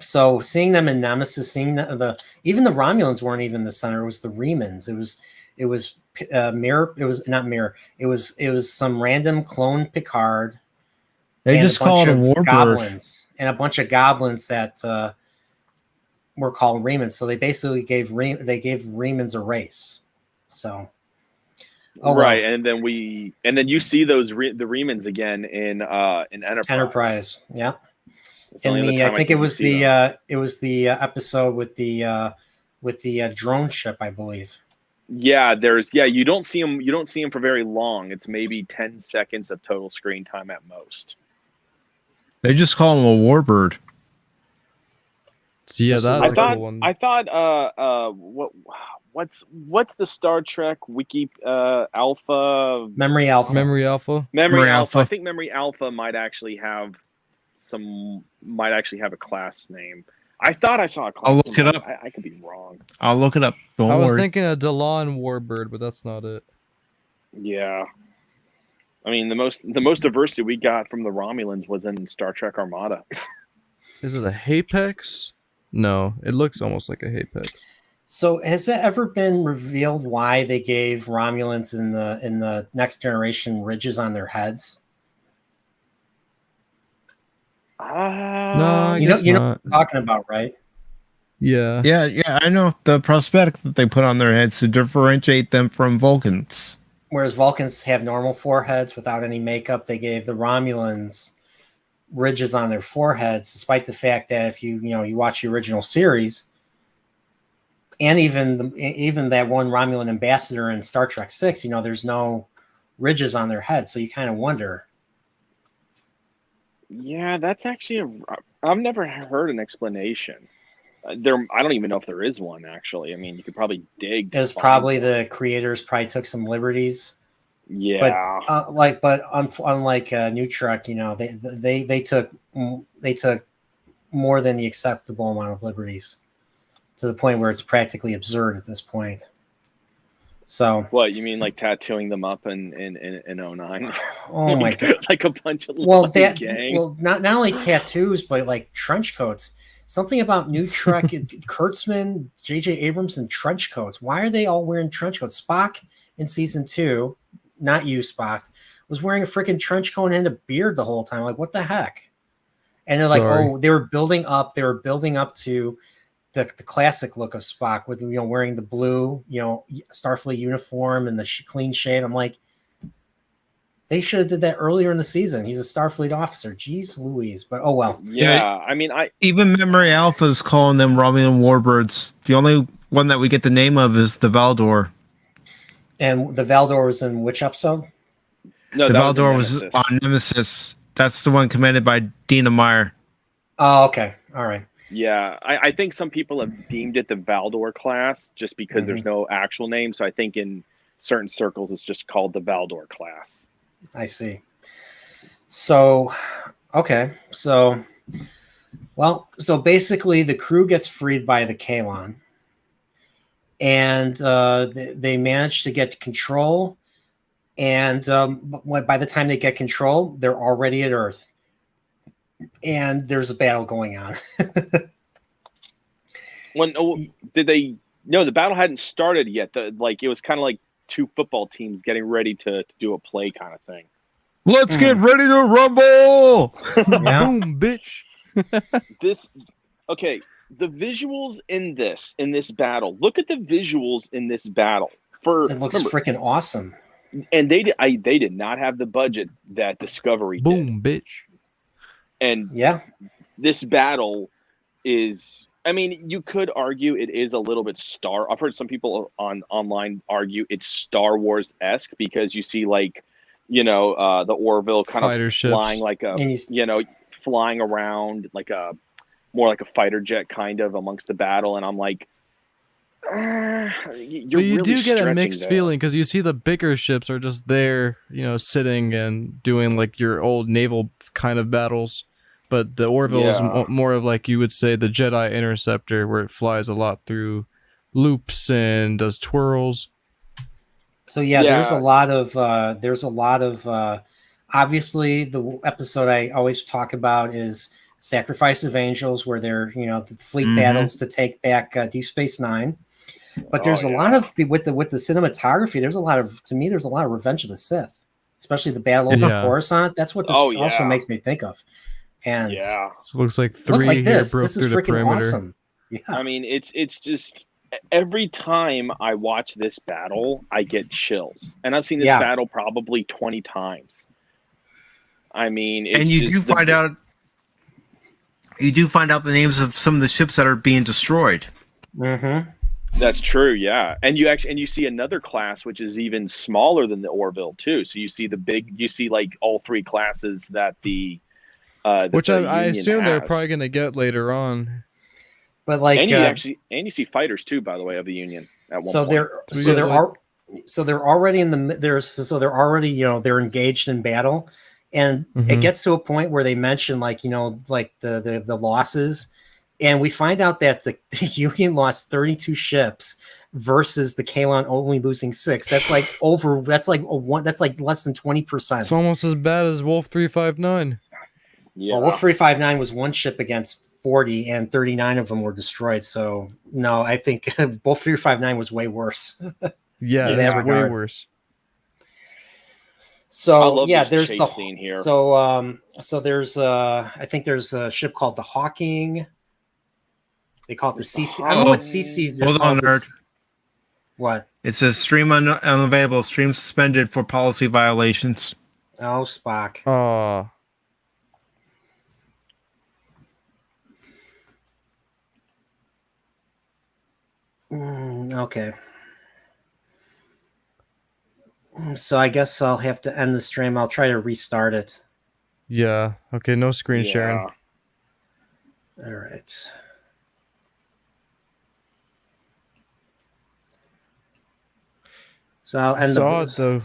S1: So seeing them in Nemesis, seeing even the Romulans weren't even the center. It was the Riemans. It was Mirror. It was not Mirror. It was some random clone Picard.
S3: They just call it a Warbird.
S1: Goblins and a bunch of goblins that were called Riemans. So they basically gave Riemans a race. So.
S4: Right, well. and then you see the Riemans again in Enterprise.
S1: Enterprise, yeah. I think it was the episode with the drone ship, I believe.
S4: Yeah, you don't see him for very long. It's maybe 10 seconds of total screen time at most.
S3: They just call him a Warbird.
S2: So yeah, that's a cool one.
S4: I thought what's the Star Trek wiki alpha?
S1: Memory Alpha.
S2: Memory Alpha.
S4: Memory Alpha. I think Memory Alpha might actually have a class name. I thought I saw a class.
S3: I'll look it up.
S4: I could be wrong.
S3: I'll look it up. Don't
S2: I was
S3: worry.
S2: thinking a Delon Warbird, but that's not it.
S4: Yeah. I mean, the most diversity we got from the Romulans was in Star Trek Armada.
S2: Is it a Hapex? No, it looks almost like a Hapex.
S1: So has it ever been revealed why they gave Romulans in the Next Generation ridges on their heads?
S2: No, I guess
S1: you know
S2: not.
S1: what I'm talking about, right?
S2: Yeah.
S3: Yeah. I know the prosthetic that they put on their heads to differentiate them from Vulcans.
S1: Whereas Vulcans have normal foreheads without any makeup, they gave the Romulans ridges on their foreheads, despite the fact that if you watch the original series, and even that one Romulan ambassador in Star Trek 6, there's no ridges on their head, so you kind of wonder.
S4: Yeah, that's actually I've never heard an explanation. I don't even know if there is one, actually. I mean, you could probably dig.
S1: It was probably the creators probably took some liberties.
S4: Yeah.
S1: But unlike New Trek, they took more than the acceptable amount of liberties, to the point where it's practically absurd at this point. So
S4: what you mean, like tattooing them up in 09?
S1: Oh my god!
S4: Like a bunch of gang.
S1: Well, not only tattoos, but like trench coats. Something about New Trek, Kurtzman, J.J. Abrams, and trench coats. Why are they all wearing trench coats? Spock in season 2, not you, Spock, was wearing a freaking trench coat and a beard the whole time. Like, what the heck? And they're like, oh, they were building up to the classic look of Spock with wearing the blue Starfleet uniform and the clean shade. I'm like, they should have did that earlier in the season. He's a Starfleet officer. Jeez Louise. But oh well.
S4: Yeah, I mean,
S3: even Memory Alpha's calling them Romulan warbirds. The only one that we get the name of is the Valdor.
S1: And the Valdor was in which episode?
S4: No,
S3: the Valdor was on Nemesis. That's the one commanded by Dina Meyer.
S1: Oh, okay. All right.
S4: Yeah, I think some people have deemed it the Valdor class just because there's no actual name. So I think in certain circles it's just called the Valdor class.
S1: I see. So, okay. So basically the crew gets freed by the Kaylon, and they manage to get control. And by the time they get control, they're already at Earth. And there's a battle going on.
S4: Did they? No, the battle hadn't started yet. It was kind of like two football teams getting ready to do a play kind of thing.
S3: Let's get ready to rumble!
S2: Boom, bitch.
S4: The visuals in this battle. Look at the visuals in this battle.
S1: It looks freaking awesome.
S4: And they did not have the budget that Discovery did.
S2: Boom, bitch.
S4: And
S1: yeah,
S4: this battle is, I mean, you could argue it is a little bit I've heard some people online argue it's Star Wars-esque because you see the Orville kind
S2: fighter
S4: of
S2: ships.
S4: Flying flying around more like a fighter jet kind of amongst the battle. And I'm like, you really
S2: do get a mixed
S4: there.
S2: feeling because you see the bigger ships are just there, sitting and doing like your old naval kind of battles. But the Orville is more of like you would say the Jedi Interceptor, where it flies a lot through loops and does twirls.
S1: So there's a lot of obviously the episode I always talk about is Sacrifice of Angels, where they're the fleet battles to take back Deep Space Nine. But there's a lot of with the cinematography. There's a lot of Revenge of the Sith, especially the battle over Coruscant. That's what this also makes me think of. And
S2: so it looks like three here broke through the perimeter.
S1: Awesome. Yeah.
S4: I mean, it's just every time I watch this battle, I get chills, and I've seen this battle probably 20 times. I mean,
S3: and you do find out the names of some of the ships that are being destroyed.
S1: Mm-hmm.
S4: That's true, yeah. And you see another class which is even smaller than the Orville too. So you see like all three classes that which
S2: I assume they're probably going to get later on.
S1: But like,
S4: and you see fighters too, by the way, of the Union at one point.
S1: They're already they're engaged in battle, and it gets to a point where they mention the losses, and we find out that the Union lost 32 ships versus the Kaylon only losing 6. That's like less than 20%.
S2: It's almost as bad as Wolf 359.
S1: Yeah. Well, Wolf 359 was one ship against 40, and 39 of them were destroyed. So no, I think Wolf 359 was way worse.
S2: Yeah, way worse.
S1: So there's
S4: the scene here.
S1: So there's I think there's a ship called the Hawking. They call it the CC. I don't know what CC.
S3: Hold on, nerd.
S1: What?
S3: It says stream unavailable. Stream suspended for policy violations.
S1: Oh, Spock.
S2: Oh.
S1: Okay. So I guess I'll have to end the stream. I'll try to restart it.
S2: Yeah. Okay. No screen sharing.
S1: All right. So I'll
S2: I
S1: end
S2: saw
S1: the.
S2: though